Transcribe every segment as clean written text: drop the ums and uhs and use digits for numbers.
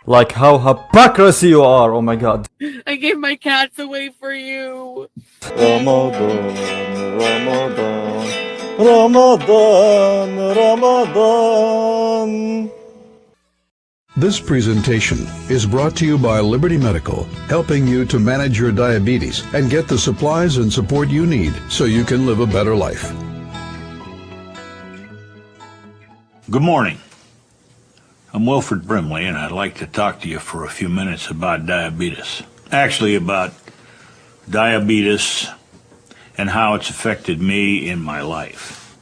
Like how hypocrisy you are. Oh my god. I gave my cats away for you. Ramadan, Ramadan, Ramadan, Ramadan. This presentation is brought to you by Liberty Medical, helping you to manage your diabetes and get the supplies and support you need so you can live a better life. Good morning. I'm Wilford Brimley, and I'd like to talk to you for a few minutes about diabetes. Actually, about diabetes and how it's affected me in my life.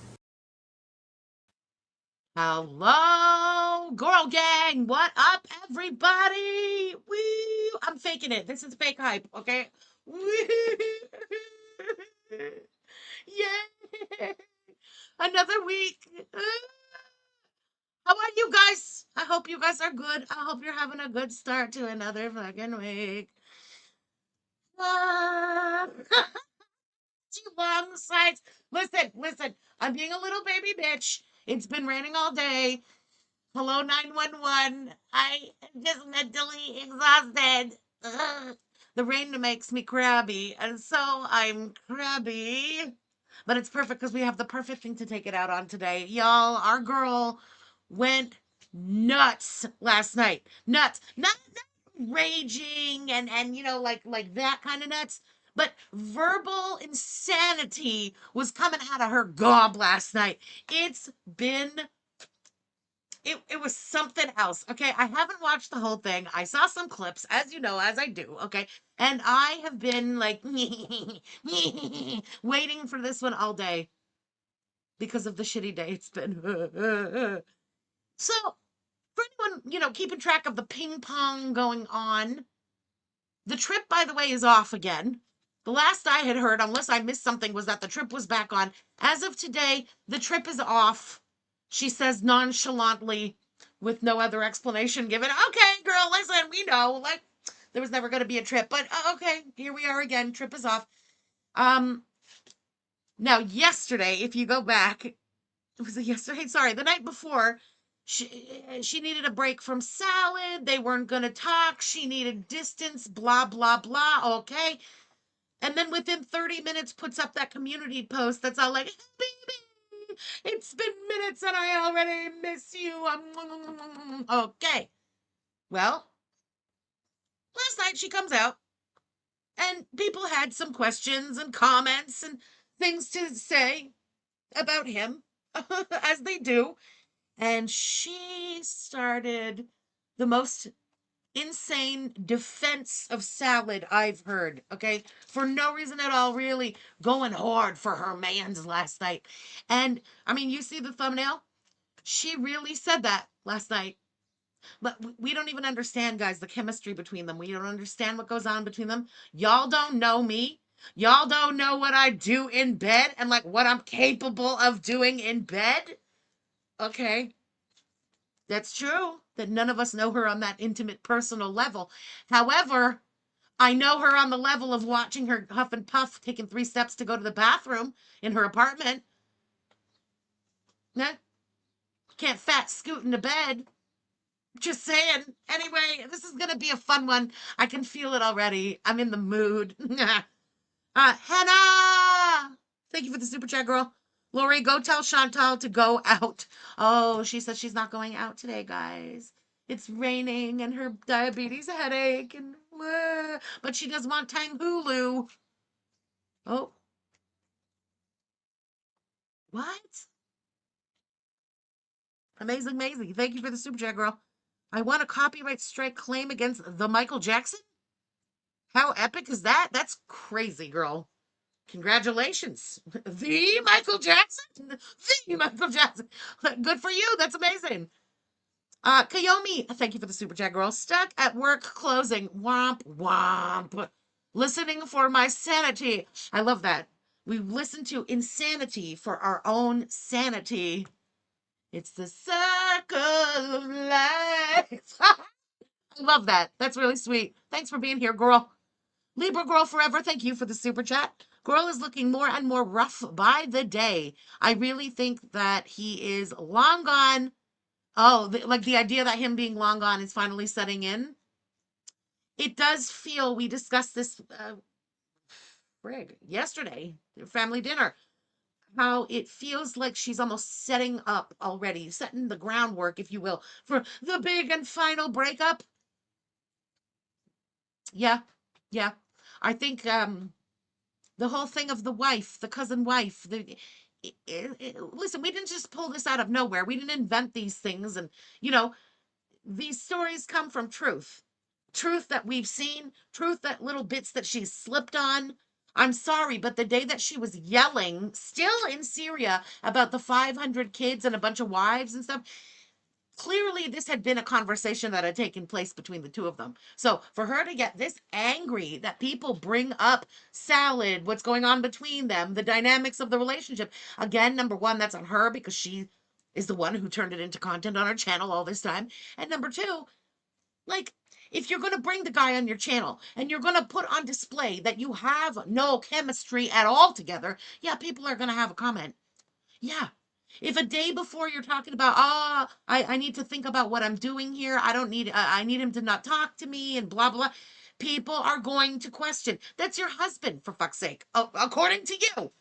Hello, Gorl gang. What up, everybody? Woo! I'm faking it. This is fake hype, okay? Woo! Yeah. Another week. How are you guys? I hope you guys are good. I hope you're having a good start to another fucking week. Too long sides. Listen. I'm being a little baby bitch. It's been raining all day. Hello, 911. I am just mentally exhausted. Ugh. The rain makes me crabby, and so I'm crabby. But it's perfect because we have the perfect thing to take it out on today. Y'all, our girl went nuts last night. Nuts. Not raging and you know, like that kind of nuts. But verbal insanity was coming out of her gob last night. It's been it was something else. Okay. I haven't watched the whole thing. I saw some clips, as you know, as I do. Okay. And I have been like waiting for this one all day because of the shitty day it's been. So, for anyone, you know, keeping track of the ping pong going on, the trip, by the way, is off again. The last I had heard, unless I missed something, was that the trip was back on. As of today, the trip is off, she says nonchalantly, with no other explanation given. Okay, girl, listen, we know, like, there was never going to be a trip, but okay, here we are again. Trip is off. Now, yesterday, if you go back, was it yesterday? Sorry, the night before, she needed a break from salad. They weren't going to talk. She needed distance, blah, blah, blah. Okay. And then within 30 minutes puts up that community post that's all like, baby, it's been minutes and I already miss you. Okay. Well, last night she comes out and people had some questions and comments and things to say about him, as they do. And she started the most insane defense of salad I've heard, okay? For no reason at all, really going hard for her mans last night. And I mean, you see the thumbnail? She really said that last night. But we don't even understand, guys, the chemistry between them. We don't understand what goes on between them. Y'all don't know me. Y'all don't know what I do in bed and like what I'm capable of doing in bed. Okay. That's true that none of us know her on that intimate personal level. However, I know her on the level of watching her huff and puff, taking 3 steps to go to the bathroom in her apartment. Nah, can't fat scoot into bed. Just saying. Anyway, this is going to be a fun one. I can feel it already. I'm in the mood. Hannah! Thank you for the super chat, girl. Lori, go tell Chantal to go out. Oh, she said she's not going out today, guys. It's raining and her diabetes headache and but she does want Tang Hulu. Oh. What? Amazing. Thank you for the super chat, girl. I want a copyright strike claim against the Michael Jackson? How epic is that? That's crazy, girl. Congratulations. The Michael Jackson? The Michael Jackson. Good for you. That's amazing. Kayomi, thank you for the super chat, girl. Stuck at work closing. Womp, womp. Listening for my sanity. I love that. We listen to insanity for our own sanity. It's the circle of life. I love that. That's really sweet. Thanks for being here, girl. Libra Girl Forever, thank you for the super chat. Girl is looking more and more rough by the day. I really think that he is long gone. Oh, like the idea that him being long gone is finally setting in. It does feel, we discussed this yesterday, family dinner, how it feels like she's almost setting up already, setting the groundwork, if you will, for the big and final breakup. Yeah, yeah. I think the whole thing of the wife, the cousin wife, listen, we didn't just pull this out of nowhere. We didn't invent these things. And, you know, these stories come from truth. Truth that we've seen, truth that little bits that she's slipped on. I'm sorry, but the day that she was yelling, still in Syria, about the 500 kids and a bunch of wives and stuff, clearly this had been a conversation that had taken place between the two of them. So for her to get this angry that people bring up salad, what's going on between them, the dynamics of the relationship, again, number one, that's on her because she is the one who turned it into content on her channel all this time. And number two, like, if you're going to bring the guy on your channel and you're going to put on display that you have no chemistry at all together, yeah, people are going to have a comment. Yeah. If a day before you're talking about, I need to think about what I'm doing here. I need him to not talk to me and blah, blah. People are going to question. That's your husband, for fuck's sake, according to you.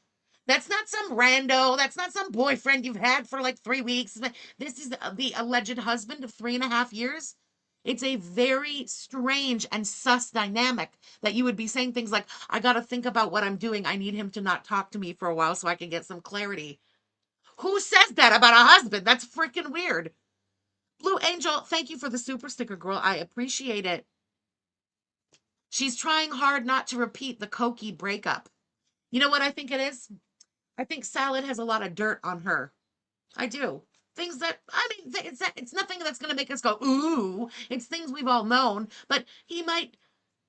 That's not some rando. That's not some boyfriend you've had for like 3 weeks. This is the alleged husband of 3.5 years. It's a very strange and sus dynamic that you would be saying things like, I got to think about what I'm doing. I need him to not talk to me for a while so I can get some clarity. Who says that about a husband? That's freaking weird. Blue Angel, thank you for the super sticker, girl. I appreciate it. She's trying hard not to repeat the Cokie breakup. You know what I think it is? I think Salad has a lot of dirt on her. I do. Things that, I mean, it's nothing that's going to make us go, ooh. It's things we've all known. But he might,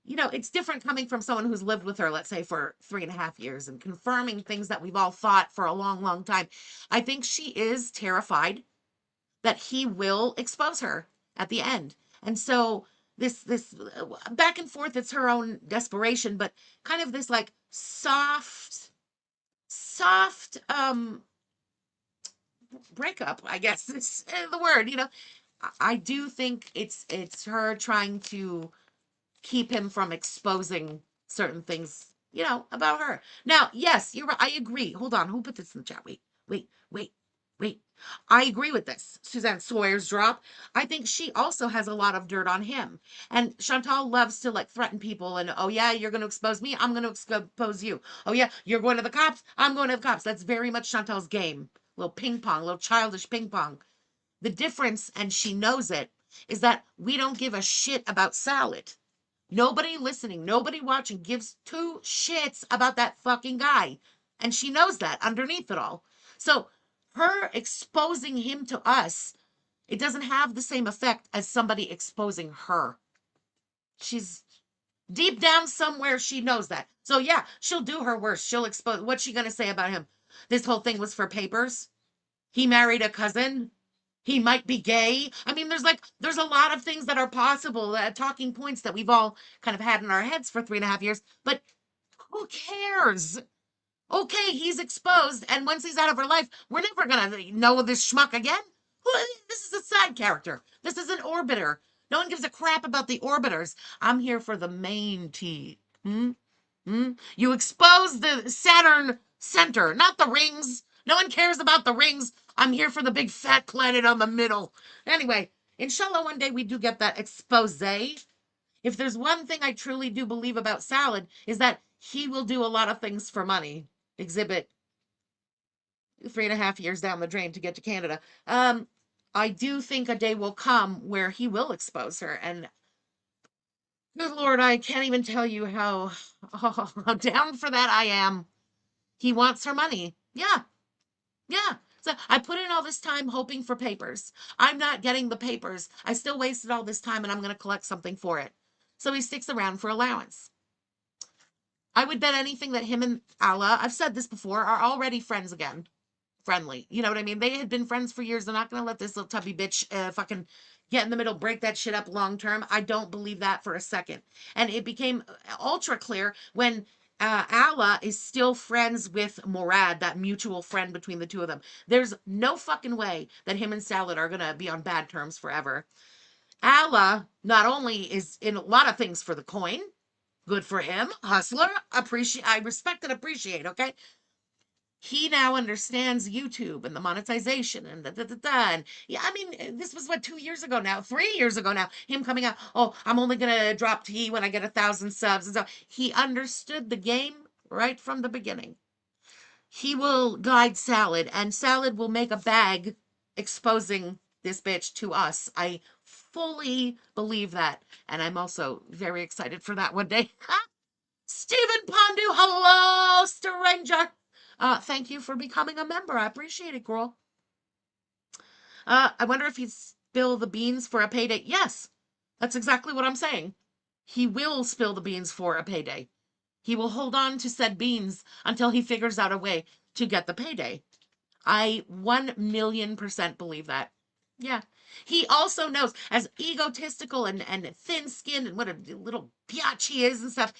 it's different coming from someone who's lived with her, let's say, for 3.5 years and confirming things that we've all thought for a long, long time. I think she is terrified that he will expose her at the end. And so this back and forth, it's her own desperation, but kind of this like soft breakup, I guess is the word. I do think it's her trying to keep him from exposing certain things, about her. Now, yes, you're right. I agree. Hold on. Who put this in the chat? Wait. I agree with this. Suzanne Sawyer's drop. I think she also has a lot of dirt on him. And Chantal loves to like threaten people and, oh yeah, you're going to expose me. I'm going to expose you. Oh yeah, you're going to the cops. I'm going to the cops. That's very much Chantal's game. Little ping pong, little childish ping pong. The difference, and she knows it, is that we don't give a shit about Salad. Nobody listening, nobody watching gives two shits about that fucking guy. And she knows that underneath it all. So her exposing him to us, it doesn't have the same effect as somebody exposing her. She's deep down somewhere, she knows that. So yeah, she'll do her worst. She'll expose. What's she going to say about him? This whole thing was for papers. He married a cousin. He might be gay. I mean, there's a lot of things that are possible, talking points that we've all kind of had in our heads for 3.5 years, but who cares? Okay, he's exposed, and once he's out of her life, we're never gonna know this schmuck again. This is a side character. This is an orbiter. No one gives a crap about the orbiters. I'm here for the main tea. You expose the Saturn center, not the rings. No one cares about the rings. I'm here for the big fat planet on the middle. Anyway, inshallah, one day we do get that expose. If there's one thing I truly do believe about Salad, is that he will do a lot of things for money. Exhibit 3.5 years down the drain to get to Canada. I do think a day will come where he will expose her. And good Lord, I can't even tell you how down for that I am. He wants her money. Yeah. So I put in all this time hoping for papers. I'm not getting the papers. I still wasted all this time and I'm going to collect something for it. So he sticks around for allowance. I would bet anything that him and Allah, I've said this before, are already friends again. Friendly. You know what I mean? They had been friends for years. They're not going to let this little tubby bitch fucking get in the middle, break that shit up long term. I don't believe that for a second. And it became ultra clear when Allah is still friends with Morad, that mutual friend between the two of them. There's no fucking way that him and Salad are gonna be on bad terms forever. Allah not only is in a lot of things for the coin, good for him, hustler, I respect and appreciate, okay? He now understands YouTube and the monetization and and yeah, I mean, this was what 2 years ago now, 3 years ago now, him coming out, oh, I'm only gonna drop tea when I get 1,000 subs. And so he understood the game right from the beginning. He will guide Salad, and Salad will make a bag exposing this bitch to us. I fully believe that, and I'm also very excited for that one day. Stephen Pandu, hello, stranger. Thank you for becoming a member. I appreciate it, girl. I wonder if he'd spill the beans for a payday. Yes, that's exactly what I'm saying. He will spill the beans for a payday. He will hold on to said beans until he figures out a way to get the payday. I 1,000,000% believe that. Yeah. He also knows, as egotistical and thin-skinned and what a little biatch he is and stuff,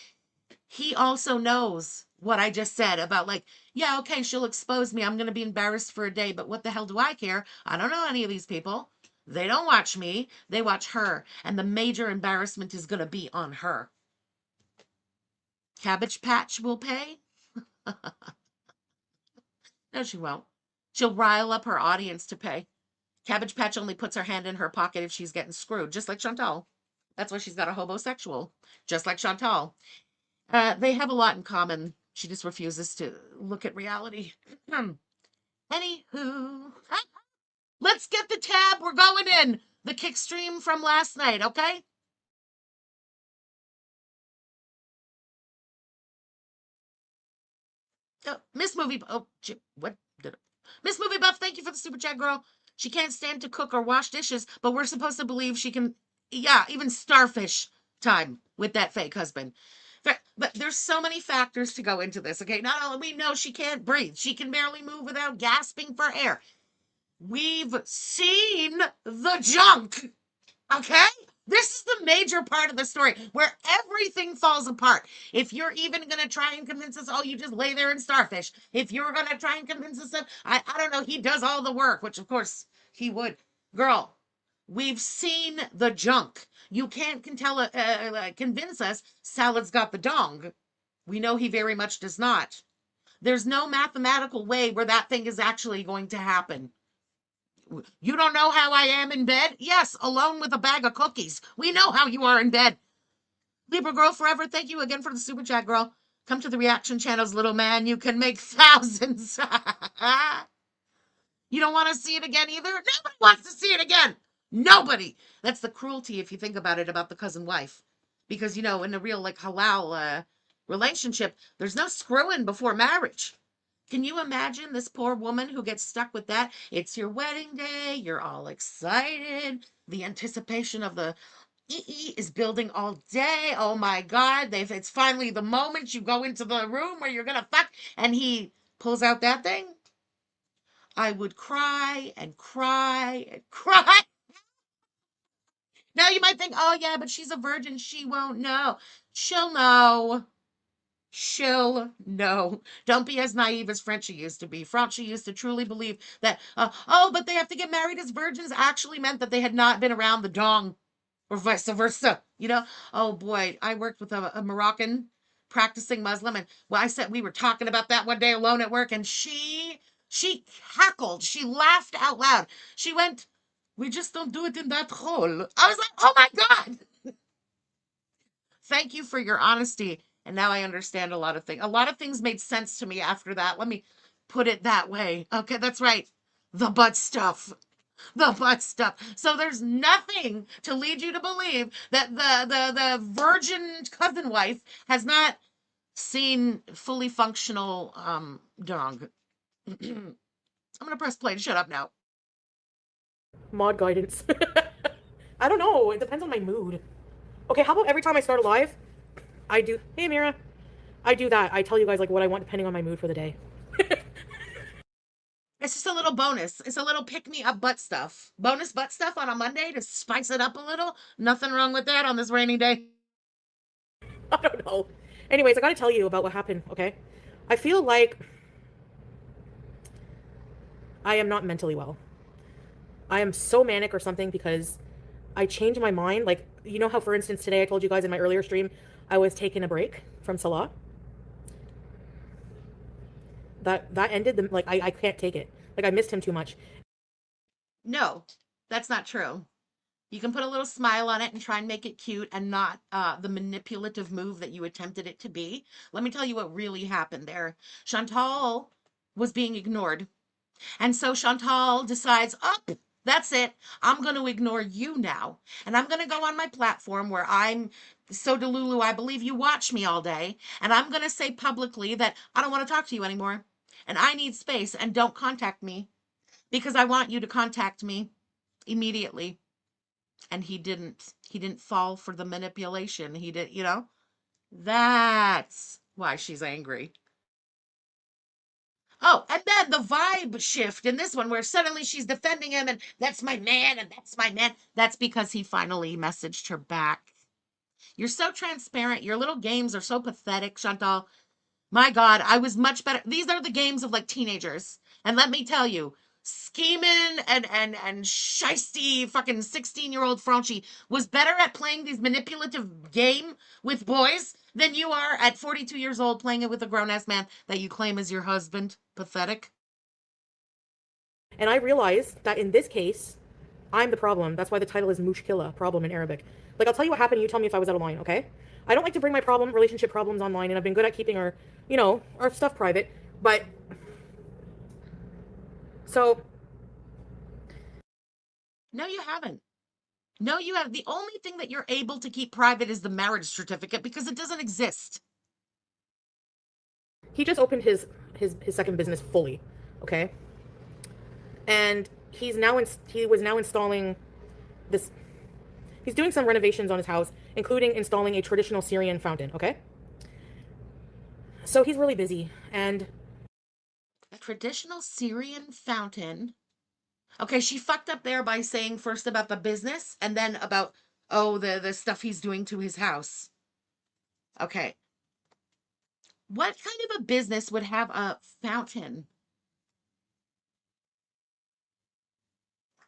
he also knows what I just said about, like, yeah, okay, she'll expose me. I'm going to be embarrassed for a day, but what the hell do I care? I don't know any of these people. They don't watch me. They watch her. And the major embarrassment is going to be on her. Cabbage Patch will pay? No, she won't. She'll rile up her audience to pay. Cabbage Patch only puts her hand in her pocket if she's getting screwed, just like Chantal. That's why she's got a homosexual, just like Chantal. They have a lot in common. She just refuses to look at reality. Anywho, let's get the tab. We're going in. The kick stream from last night, okay? Miss Movie. Oh, what? Miss Movie Buff, thank you for the super chat, girl. She can't stand to cook or wash dishes, but we're supposed to believe she can, yeah, even starfish time with that fake husband. But there's so many factors to go into this, okay? Not only we know she can't breathe, she can barely move without gasping for air. We've seen the junk, okay? This is the major part of the story where everything falls apart. If you're even going to try and convince us, oh, you just lay there and starfish. If you're going to try and convince us, I don't know, he does all the work, which of course he would. Girl, we've seen the junk. You can't convince us Salad's got the dong. We know he very much does not. There's no mathematical way where that thing is actually going to happen. You don't know how I am in bed? Yes, alone with a bag of cookies. We know how you are in bed. Libra Girl Forever, thank you again for the super chat, girl. Come to the reaction channels, little man. You can make thousands. You don't want to see it again either? Nobody wants to see it again. Nobody. That's the cruelty, if you think about it, about the cousin wife. Because, you know, in a real, like, halal relationship, there's no screwing before marriage. Can you imagine this poor woman who gets stuck with that? It's your wedding day. You're all excited. The anticipation of the is building all day. Oh my God. It's finally the moment you go into the room where you're going to fuck and he pulls out that thing. I would cry and cry and cry. Now you might think, oh yeah, but she's a virgin. She won't know. She'll know. She'll know. Don't be as naive as Frenchie used to be. Frenchie used to truly believe that, oh, but they have to get married as virgins actually meant that they had not been around the dong or vice versa. You know? Oh boy, I worked with a Moroccan practicing Muslim, and well, I said we were talking about that one day alone at work, and she cackled. She laughed out loud. She went, we just don't do it in that hole. I was like, oh my God. Thank you for your honesty. And now I understand a lot of things. A lot of things made sense to me after that. Let me put it that way. Okay, that's right. The butt stuff. The butt stuff. So there's nothing to lead you to believe that the virgin cousin wife has not seen fully functional dong. I'm gonna press play to shut up now. Mod guidance. I don't know. It depends on my mood. Okay, how about every time I start a live, I do, hey Mira, I do that. I tell you guys like what I want depending on my mood for the day. It's just a little bonus. It's a little pick-me-up butt stuff. Bonus butt stuff on a Monday to spice it up a little. Nothing wrong with that on this rainy day. I don't know. Anyways, I gotta tell you about what happened, okay? I feel like I am not mentally well. I am so manic or something because I changed my mind. Like, you know how, for instance, today I told you guys in my earlier stream, I was taking a break from Salah? That ended the, like, I can't take it. Like, I missed him too much. No, that's not true. You can put a little smile on it and try and make it cute and not the manipulative move that you attempted it to be. Let me tell you what really happened there. Chantal was being ignored. And so Chantal decides, oh, that's it. I'm going to ignore you now. And I'm going to go on my platform where I'm so Delulu, I believe you watch me all day. And I'm going to say publicly that I don't want to talk to you anymore. And I need space and don't contact me because I want you to contact me immediately. And he didn't fall for the manipulation. He did, you know, that's why she's angry. Oh, and then the vibe shift in this one where suddenly she's defending him and that's my man and that's my man. That's because he finally messaged her back. You're so transparent. Your little games are so pathetic, Chantal. My God, I was much better. These are the games of like teenagers. And let me tell you, scheming and shisty fucking 16-year-old Franchi was better at playing these manipulative game with boys than you are at 42 years old playing it with a grown-ass man that you claim as your husband. Pathetic. And I realized that in this case, I'm the problem. That's why the title is Mushkila, problem in Arabic. Like, I'll tell you what happened, you tell me if I was out of line, okay? I don't like to bring my relationship problems online, and I've been good at keeping our, you know, our stuff private, but... So... No, you haven't. No, you have. The only thing that you're able to keep private is the marriage certificate because it doesn't exist. He just opened his second business fully, okay? And he was now installing this. He's doing some renovations on his house, including installing a traditional Syrian fountain, okay? So he's really busy, and... A traditional Syrian fountain? Okay, she fucked up there by saying first about the business and then about, oh, the stuff he's doing to his house. Okay. What kind of a business would have a fountain?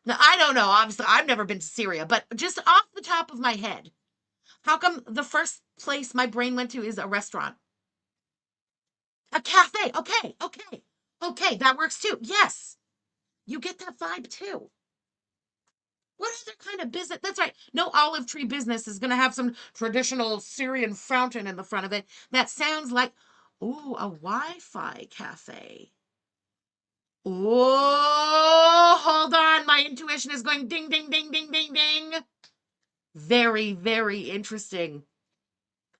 Now, I don't know. Obviously, I've never been to Syria, but just off the top of my head, how come the first place my brain went to is a restaurant? A cafe. Okay, that works too. Yes. You get that vibe too. What other kind of business? That's right. No olive tree business is going to have some traditional Syrian fountain in the front of it. That sounds like, ooh, a Wi-Fi cafe. Oh, hold on. My intuition is going ding, ding, ding, ding, ding, ding. Very, very interesting.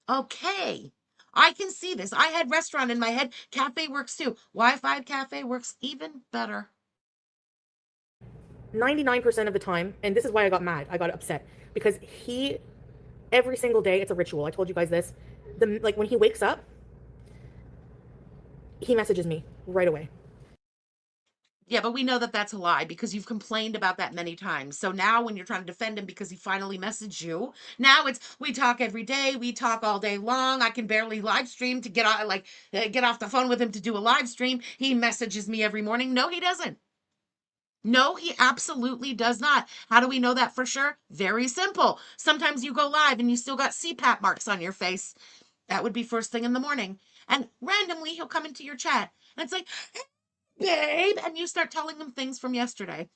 Okay. I can see this. I had restaurant in my head. Cafe works too. Wi-Fi cafe works even better. 99% of the time, and this is why I got mad, I got upset, because every single day, it's a ritual. I told you guys this. Like, when he wakes up, he messages me right away. Yeah, but we know that that's a lie because you've complained about that many times. So now when you're trying to defend him because he finally messaged you, now it's, we talk every day, we talk all day long. I can barely live stream to get off the phone with him to do a live stream. He messages me every morning. No, he doesn't. No, he absolutely does not. How do we know that for sure? Very simple. Sometimes you go live and you still got CPAP marks on your face. That would be first thing in the morning. And randomly he'll come into your chat and it's like, hey, babe, and you start telling him things from yesterday.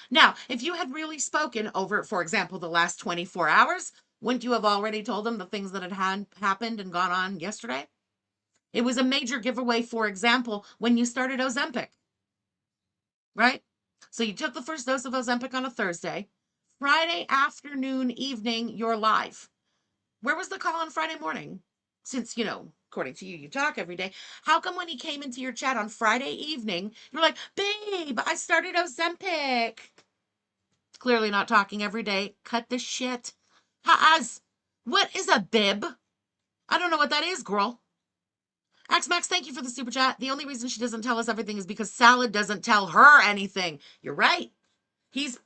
Now, if you had really spoken over, for example, the last 24 hours, wouldn't you have already told him the things that had happened and gone on yesterday? It was a major giveaway, for example, when you started Ozempic, right? So you took the first dose of Ozempic on a Thursday. Friday afternoon, evening, you're live. Where was the call on Friday morning? Since, according to you, you talk every day. How come when he came into your chat on Friday evening, you're like, babe, I started Ozempic? Clearly not talking every day. Cut the shit. What is a bib? I don't know what that is, girl. Max, thank you for the super chat. The only reason she doesn't tell us everything is because Salad doesn't tell her anything. You're right. He's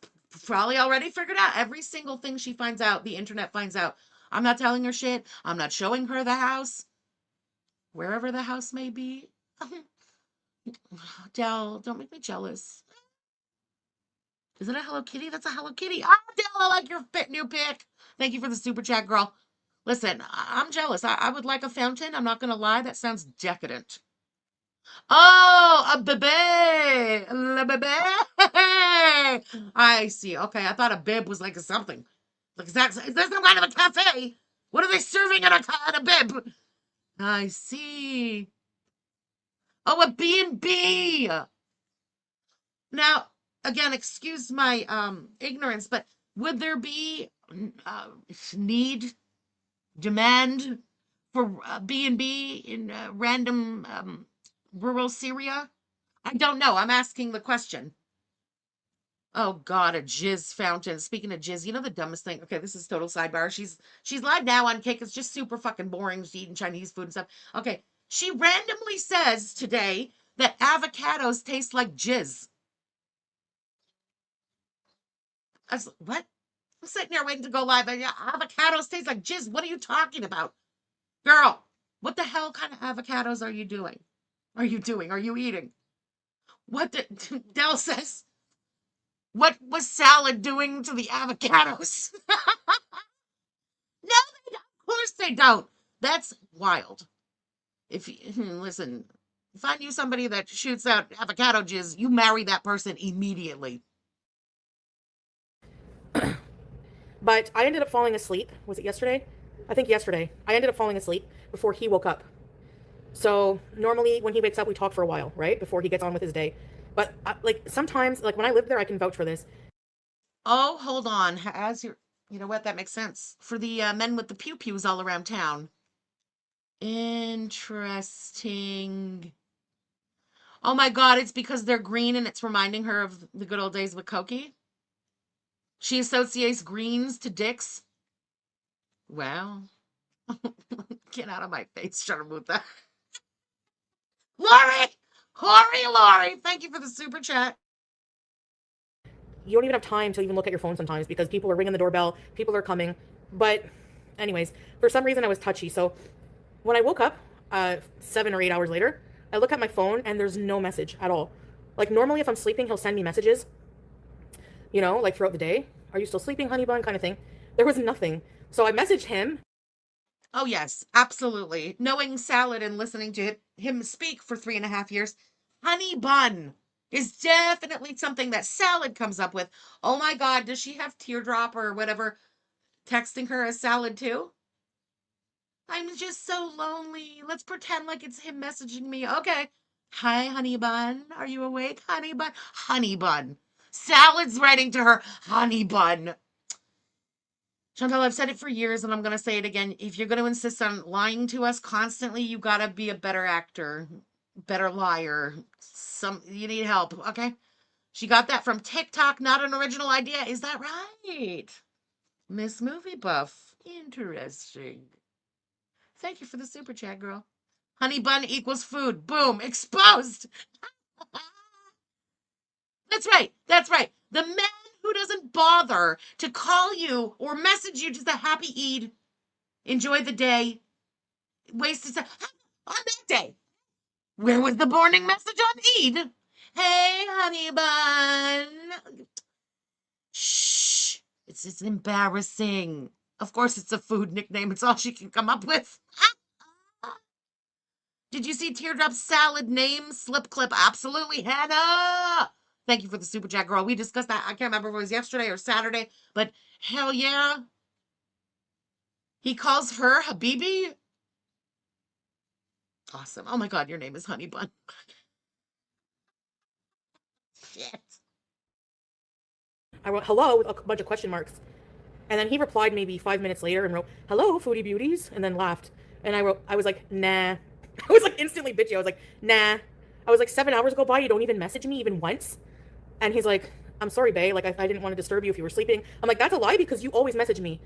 probably already figured out every single thing she finds out, the internet finds out. I'm not telling her shit. I'm not showing her the house. wherever the house may be. Del, don't make me jealous. Isn't it Hello Kitty? That's a Hello Kitty. Ah, Del, I like your new pick. Thank you for the super chat, girl. Listen, I'm jealous. I would like a fountain. I'm not going to lie. That sounds decadent. Oh, a bebe. La bebe. I see. Okay, I thought a bib was like a something. Like, is that some kind of a cafe? What are they serving at a bib? I see. Oh, a B&B. Now, again, excuse my ignorance, but would there be need, demand for B&B in random rural Syria? I don't know. I'm asking the question. Oh God, a jizz fountain. Speaking of jizz, you know the dumbest thing? Okay, this is total sidebar. She's live now on Kick. It's just super fucking boring. She's eating Chinese food and stuff. Okay, she randomly says today that avocados taste like jizz. I was, what? I'm sitting here waiting to go live. And avocados taste like jizz. What are you talking about? Girl, what the hell kind of avocados are you doing? Are you eating? What the Dell says? What was salad doing to the avocados? No, they don't. Of course they don't. That's wild. If you listen, if I knew somebody that shoots out avocado jizz, you marry that person immediately. But I ended up falling asleep. Was it yesterday? I think yesterday. I ended up falling asleep before he woke up. So normally when he wakes up, we talk for a while, right? Before he gets on with his day. But like sometimes, like when I lived there, I can vouch for this. Oh, hold on. You know what? That makes sense. For the men with the pew-pews all around town. Interesting. Oh my God, it's because they're green and it's reminding her of the good old days with Cokie. She associates greens to dicks. Wow. Get out of my face, Charmuta. Lori, thank you for the super chat. You don't even have time to even look at your phone sometimes because people are ringing the doorbell, people are coming. But anyways, for some reason I was touchy. So when I woke up 7 or 8 hours later, I look at my phone and there's no message at all. Like normally if I'm sleeping, he'll send me messages, you know, like throughout the day. Are you still sleeping, honey bun, kind of thing. There was nothing. So I messaged him. Oh, yes, absolutely. Knowing Salad and listening to him speak for 3.5 years, honey bun is definitely something that Salad comes up with. Oh my God, does she have Teardrop or whatever texting her as Salad too? I'm just so lonely. Let's pretend like it's him messaging me. Okay. Hi, honey bun. Are you awake, honey bun? Honey bun. Salad's writing to her, honey bun. Chantal, I've said it for years and I'm going to say it again. If you're going to insist on lying to us constantly, you got to be a better actor, better liar. You need help, okay? She got that from TikTok, not an original idea. Is that right? Miss Movie Buff. Interesting. Thank you for the super chat, girl. Honey bun equals food. Boom. Exposed. That's right. That's right. The man who doesn't bother to call you or message you just a happy Eid. Enjoy the day. Wasted time. On that day. Where was the morning message on Eid? Hey, honey bun. Shh. It's embarrassing. Of course, it's a food nickname. It's all she can come up with. Did you see Teardrop's salad name slip clip? Absolutely, Hannah. Thank you for the super chat, girl. We discussed that. I can't remember if it was yesterday or Saturday, but hell yeah. He calls her Habibi. Awesome. Oh my God, your name is Honey Bun. Shit. I wrote hello with a bunch of question marks. And then he replied maybe 5 minutes later and wrote, hello, Foodie Beauties, and then laughed. And I was like, nah. I was like instantly bitchy. I was like, nah. I was like, 7 hours go by, you don't even message me even once? And he's like, I'm sorry, bae. Like, I didn't want to disturb you if you were sleeping. I'm like, that's a lie because you always message me.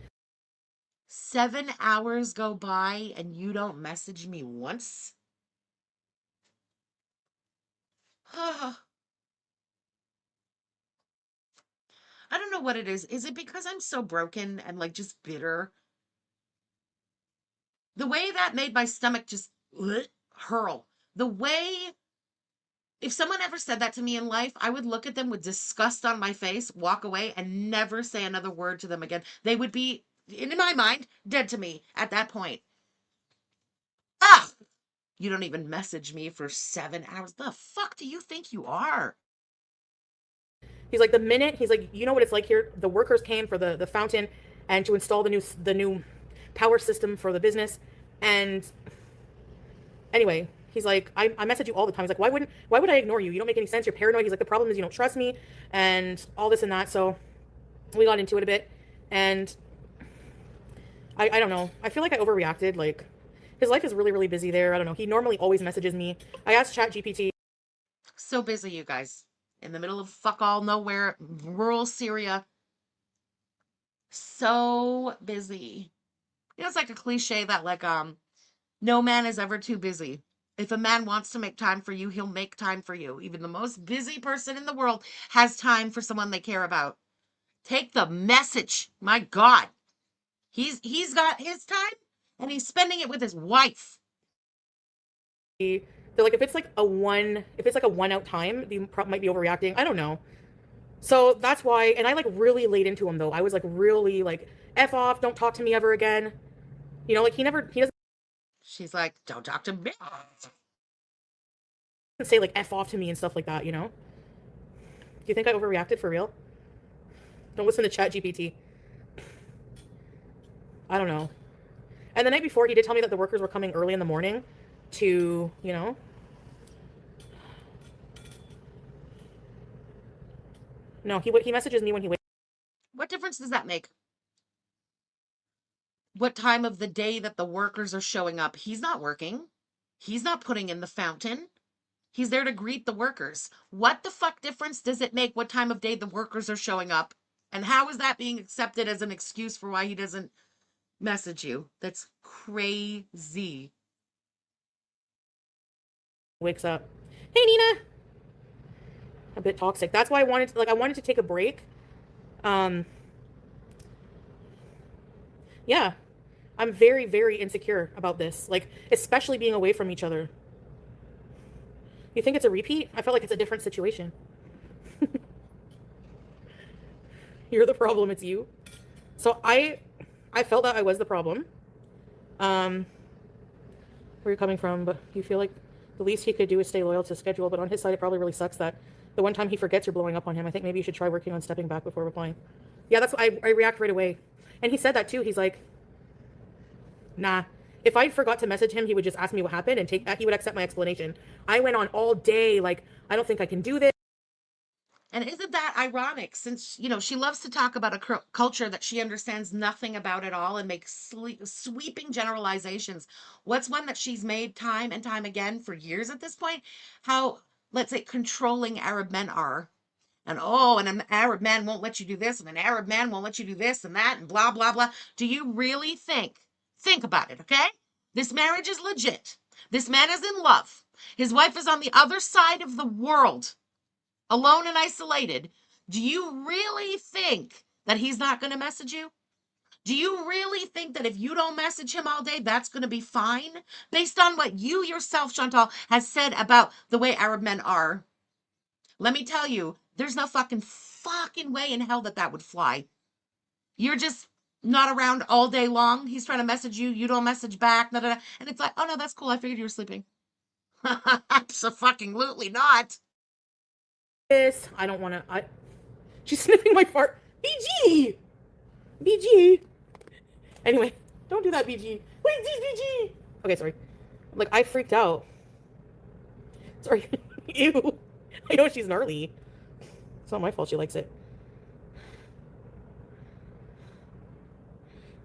7 hours go by and you don't message me once? I don't know what it is. Is it because I'm so broken and like just bitter? The way that made my stomach just hurl. The way, if someone ever said that to me in life, I would look at them with disgust on my face, walk away, and never say another word to them again. They would be, in my mind, dead to me at that point. Ah! You don't even message me for 7 hours. The fuck do you think you are? He's like, the minute, he's like, you know what it's like here? The workers came for the fountain and to install the new power system for the business. And anyway, he's like, I message you all the time. He's like, why would I ignore you? You don't make any sense. You're paranoid. He's like, the problem is you don't trust me and all this and that. So we got into it a bit. And I don't know. I feel like I overreacted. Like, his life is really, really busy there. I don't know. He normally always messages me. I asked ChatGPT. So busy, you guys. In the middle of fuck all nowhere, rural Syria. So busy. You know, it's like a cliche that like, no man is ever too busy. If a man wants to make time for you, he'll make time for you. Even the most busy person in the world has time for someone they care about. Take the message. My God. He's got his time and he's spending it with his wife. They're like, if it's like a one out time, you might be overreacting. I don't know. So that's why, and I like really laid into him though. I was like really like, F off, don't talk to me ever again. You know, like he doesn't She's like, don't talk to me. say like F off to me and stuff like that, you know? Do you think I overreacted for real? Don't listen to ChatGPT. I don't know. And the night before, he did tell me that the workers were coming early in the morning to, you know. No, he messages me when he wakes. What difference does that make? What time of the day that the workers are showing up? He's not working. He's not putting in the fountain. He's there to greet the workers. What the fuck difference does it make what time of day the workers are showing up? And how is that being accepted as an excuse for why he doesn't message you? That's crazy. Wakes up. Hey, Nina. A bit toxic. That's why I wanted to take a break. Yeah. I'm very, very insecure about this. Like, especially being away from each other. You think it's a repeat? I felt like it's a different situation. You're the problem, it's you. So I felt that I was the problem. Where you're coming from, but you feel like the least he could do is stay loyal to schedule, but on his side, it probably really sucks that the one time he forgets you're blowing up on him. I think maybe you should try working on stepping back before replying. Yeah, that's why I react right away. And he said that too. He's like, nah. If I forgot to message him, he would just ask me what happened and he would accept my explanation. I went on all day, like, I don't think I can do this. And isn't that ironic, since, you know, she loves to talk about a culture that she understands nothing about at all and make sweeping generalizations. What's one that she's made time and time again for years at this point? How, let's say, controlling Arab men are. And, oh, and an Arab man won't let you do this, and an Arab man won't let you do this and that, and blah, blah, blah. Do you really think about it, okay? This marriage is legit. This man is in love. His wife is on the other side of the world, alone and isolated. Do you really think that he's not going to message you? Do you really think that if you don't message him all day, that's going to be fine? Based on what you yourself, Chantal, has said about the way Arab men are, let me tell you, there's no fucking way in hell that would fly. You're just not around all day long. He's trying to message you. You don't message back. Da, da, da. And it's like, oh, no, that's cool. I figured you were sleeping. Absolutely not. I don't want to. She's sniffing my fart. BG! BG! Anyway, don't do that, BG. Wait, BG! Okay, sorry. Like, I freaked out. Sorry. Ew. I know she's gnarly. It's not my fault she likes it.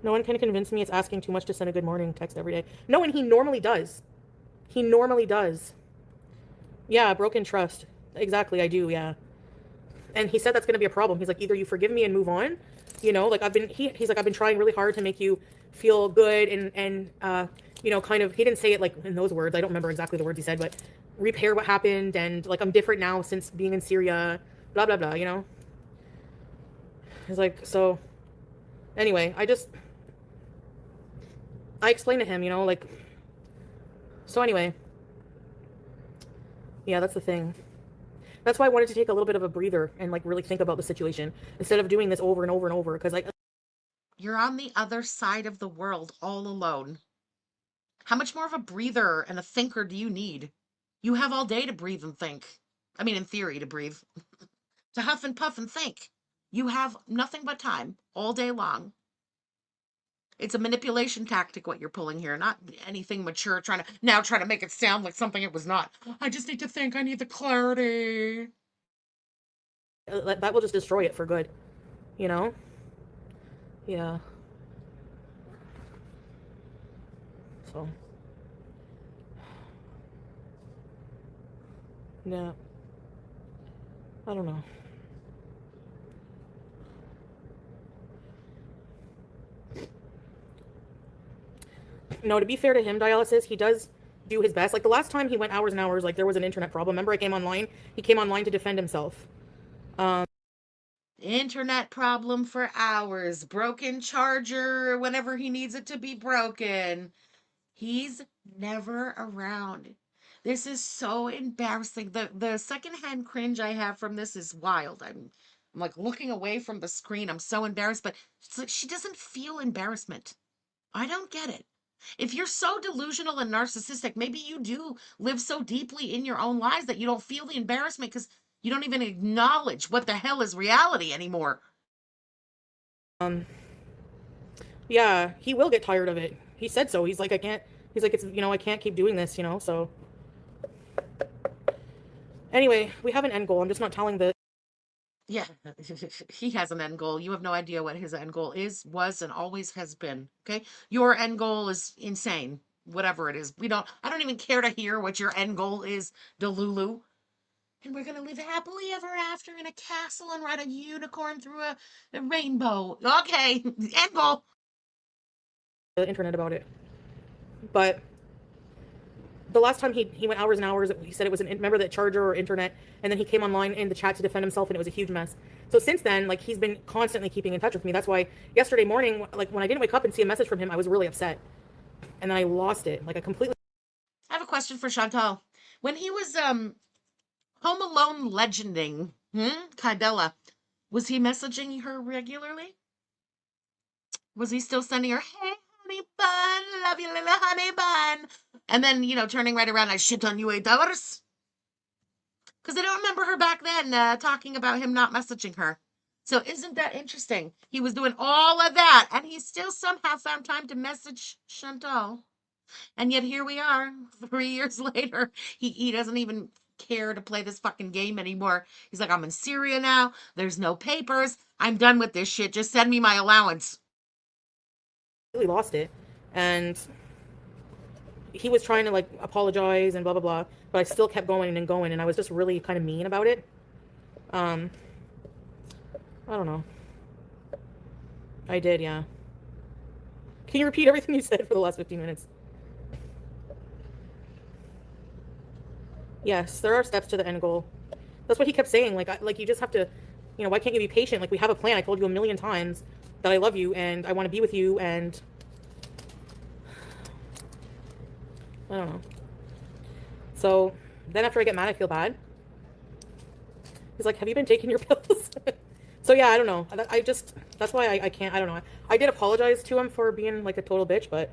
No one can convince me it's asking too much to send a good morning text every day. No, and he normally does. He normally does. Yeah, broken trust. Exactly, I do, yeah. And he said that's going to be a problem. He's like, either you forgive me and move on, you know, like he's like, I've been trying really hard to make you feel good and you know, kind of, he didn't say it like in those words. I don't remember exactly the words he said, but repair what happened and like, I'm different now since being in Syria, blah, blah, blah, you know? He's like, so anyway, I explained to him, you know, like, so anyway, Yeah, that's the thing. That's why I wanted to take a little bit of a breather and like really think about the situation instead of doing this over and over and over. Because like, You're on the other side of the world all alone. How much more of a breather and a thinker do you need? You have all day to breathe and think. I mean, in theory, to breathe. To huff and puff and think. You have nothing but time all day long. It's a manipulation tactic what you're pulling here, not anything mature, trying to make it sound like something it was not. I just need to think, I need the clarity. that will just destroy it for good, you know? Yeah. So. Yeah. I don't know. No, to be fair to him, Dialysis, he does do his best. Like the last time he went hours and hours, like there was an internet problem. Remember I came online? He came online to defend himself. Internet problem for hours. Broken charger whenever he needs it to be broken. He's never around. This is so embarrassing. The secondhand cringe I have from this is wild. I'm like looking away from the screen. I'm so embarrassed, but it's like she doesn't feel embarrassment. I don't get it. If you're so delusional and narcissistic, maybe you do live so deeply in your own lies that you don't feel the embarrassment because you don't even acknowledge what the hell is reality anymore. Yeah, he will get tired of it. He said so. He's like, it's, I can't keep doing this, so. Anyway, we have an end goal. I'm just not telling the. Yeah, he has an end goal. You have no idea what his end goal is, was, and always has been. Okay? Your end goal is insane. Whatever it is. I don't even care to hear what your end goal is, Delulu. And we're gonna live happily ever after in a castle and ride a unicorn through a rainbow. Okay, end goal. The internet about it. But the last time he went hours and hours, he said it was remember that charger or internet, and then he came online in the chat to defend himself, and it was a huge mess. So since then, like he's been constantly keeping in touch with me. That's why yesterday morning, like when I didn't wake up and see a message from him, I was really upset, and then I lost it. Like I completely. I have a question for Chantal. When he was Home Alone legending, Kybella, was he messaging her regularly? Was he still sending her, hey, honey bun, love you, little honey bun? And then, turning right around, I shit on you $8. Because I don't remember her back then talking about him not messaging her. So isn't that interesting? He was doing all of that, and he still somehow found time to message Chantal. And yet here we are, 3 years later. He doesn't even care to play this fucking game anymore. He's like, I'm in Syria now. There's no papers. I'm done with this shit. Just send me my allowance. Really lost it, and he was trying to like apologize and blah blah blah, but I still kept going and going, and I was just really kind of mean about it. I don't know. I did, yeah. Can you repeat everything you said for the last 15 minutes? Yes, there are steps to the end goal. That's what he kept saying. Like you just have to, why can't you be patient? Like we have a plan. I told you a million times that I love you and I want to be with you, and I don't know. So then after I get mad, I feel bad. He's like, have you been taking your pills? So yeah, I don't know. That's why I can't, I don't know. I did apologize to him for being like a total bitch, but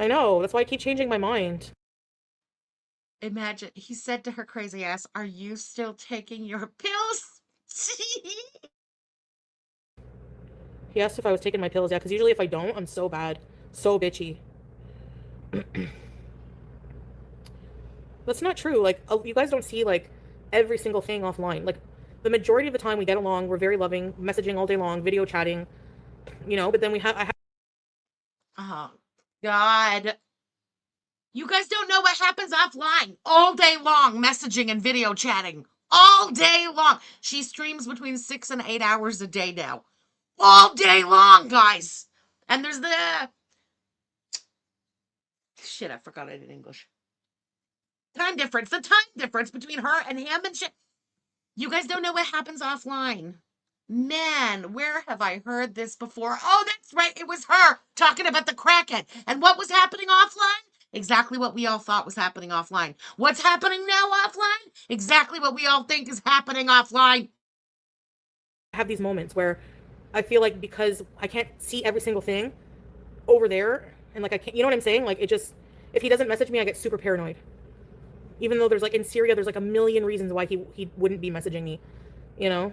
I know. That's why I keep changing my mind. Imagine, he said to her crazy ass, are you still taking your pills? He asked if I was taking my pills, yeah, because usually if I don't, I'm so bad. So bitchy. That's not true. Like, you guys don't see, like, every single thing offline. Like, the majority of the time we get along, we're very loving, messaging all day long, video chatting, but then Oh, God. You guys don't know what happens offline. All day long, messaging and video chatting. All day long. She streams between 6 and 8 hours a day now. All day long, guys. And there's the... Shit, I forgot it in English. Time difference. The time difference between her and him and shit. You guys don't know what happens offline. Man, where have I heard this before? Oh, that's right. It was her talking about the crackhead. And what was happening offline? Exactly what we all thought was happening offline. What's happening now offline? Exactly what we all think is happening offline. I have these moments where I feel like because I can't see every single thing over there, and like I can't, you know what I'm saying? Like it just, if he doesn't message me, I get super paranoid. Even though there's like in Syria, there's like a million reasons why he wouldn't be messaging me, you know?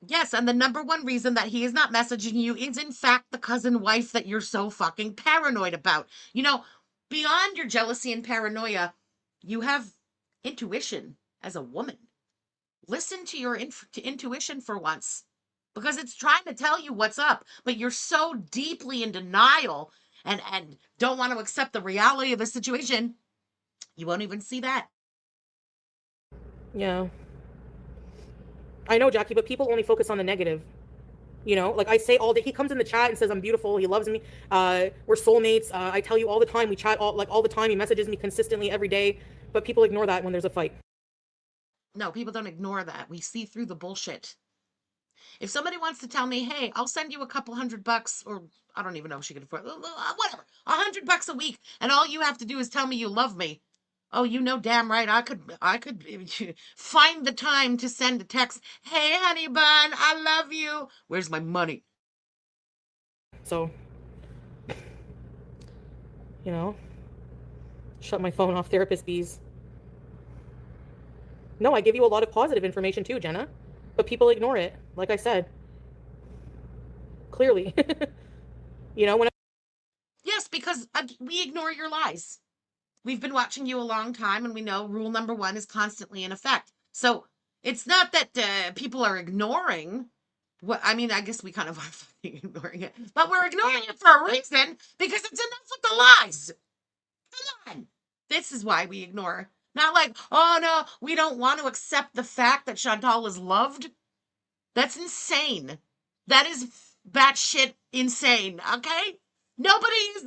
Yes, and the number one reason that he is not messaging you is, in fact, the cousin wife that you're so fucking paranoid about. You know, beyond your jealousy and paranoia, you have intuition as a woman. Listen to your intuition for once, because it's trying to tell you what's up, but you're so deeply in denial and don't want to accept the reality of the situation, you won't even see that. Yeah. I know, Jackie, but people only focus on the negative. You know, like I say all day, he comes in the chat and says I'm beautiful, he loves me, we're soulmates, I tell you all the time, we chat all the time, he messages me consistently every day, but people ignore that when there's a fight. No, people don't ignore that. We see through the bullshit. If somebody wants to tell me, hey, I'll send you a couple $100, or I don't even know if she can afford, whatever, $100 a week, and all you have to do is tell me you love me. Oh, you know damn right I could find the time to send a text. Hey, honey bun, I love you. Where's my money? So, you know, shut my phone off, therapist bees. No, I give you a lot of positive information too, Jenna, but people ignore it, like I said. Clearly. You know, when Yes, because we ignore your lies. We've been watching you a long time, and we know rule number 1 is constantly in effect. So it's not that people are ignoring what, I mean, I guess we kind of are fucking ignoring it, but we're ignoring it for a reason, because it's enough with the lies. Come on. This is why we ignore. Not like, oh no, we don't want to accept the fact that Chantal is loved. That's insane. That is batshit insane, okay? Nobody's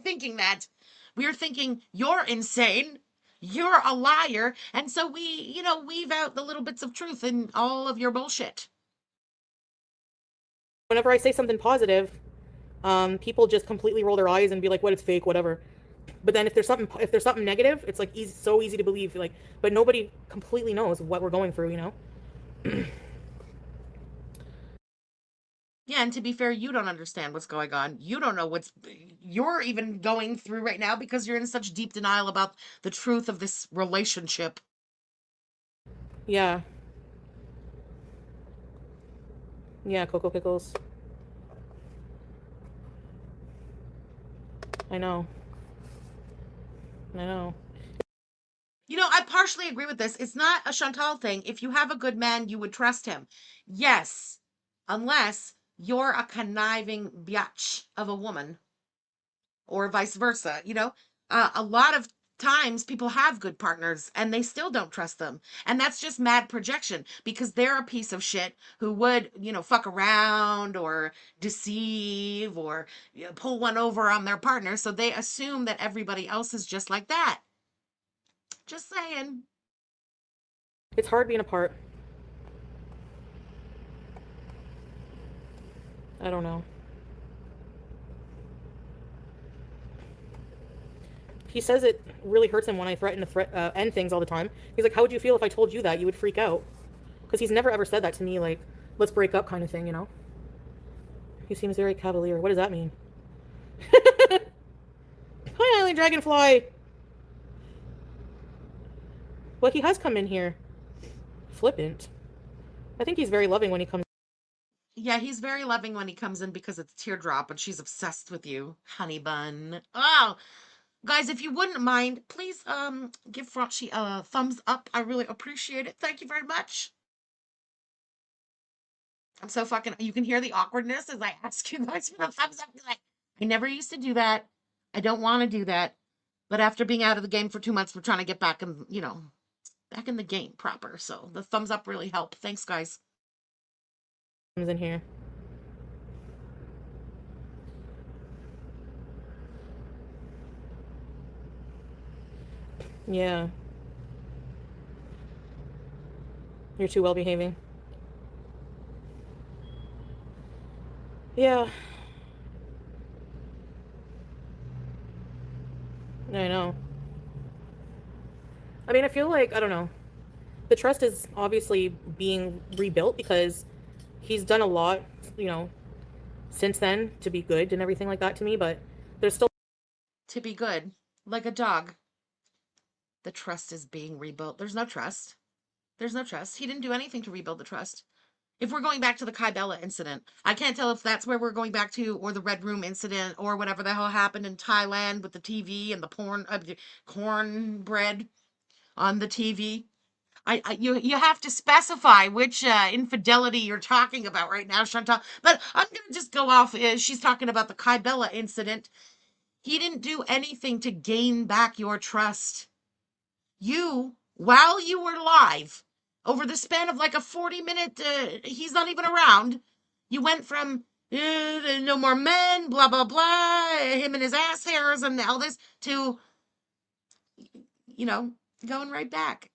thinking that. We're thinking you're insane, you're a liar, and so we, weave out the little bits of truth in all of your bullshit. whenever I say something positive, people just completely roll their eyes and be like, "What? It's fake, whatever." But then if there's something negative, it's like so easy to believe. Like, but nobody completely knows what we're going through, you know. Yeah, and to be fair, you don't understand what's going on. You don't know what's you're even going through right now because you're in such deep denial about the truth of this relationship. Yeah. Yeah, Cocoa Pickles. I know. I know. I partially agree with this. It's not a Chantal thing. If you have a good man, you would trust him. Yes, unless you're a conniving biatch of a woman, or vice versa. A lot of times people have good partners and they still don't trust them. And that's just mad projection, because they're a piece of shit who would, fuck around or deceive or pull one over on their partner. So they assume that everybody else is just like that. Just saying. It's hard being apart. I don't know. He says it really hurts him when I threaten to end things all the time. He's like, how would you feel if I told you that? You would freak out. Because he's never ever said that to me, like, let's break up kind of thing, you know? He seems very cavalier. What does that mean? Hi, Island Dragonfly! Well, he has come in here. Flippant. I think he's very loving when he comes. Yeah, he's very loving when he comes in because it's Teardrop and she's obsessed with you, honey bun. Oh, guys, if you wouldn't mind, please give Frosty a thumbs up. I really appreciate it. Thank you very much. I'm so fucking, you can hear the awkwardness as I ask you guys for the thumbs up. Like, I never used to do that. I don't want to do that. But after being out of the game for 2 months, we're trying to get back in, back in the game proper. So the thumbs up really help. Thanks, guys. In here. Yeah. You're too well behaving. Yeah. I know. I mean, I feel like, I don't know. The trust is obviously being rebuilt because he's done a lot, since then to be good and everything like that to me, but there's still To be good, like a dog. The trust is being rebuilt. There's no trust. There's no trust. He didn't do anything to rebuild the trust. If we're going back to the QUEBEC incident, I can't tell if that's where we're going back to, or the Red Room incident, or whatever the hell happened in Thailand with the TV and the cornbread on the TV. You have to specify which infidelity you're talking about right now, Chantal. But I'm gonna just go off. She's talking about the QUEBEC incident. He didn't do anything to gain back your trust. You, while you were live, over the span of like a 40-minute, he's not even around, you went from no more men, blah, blah, blah, him and his ass hairs and all this, to, going right back.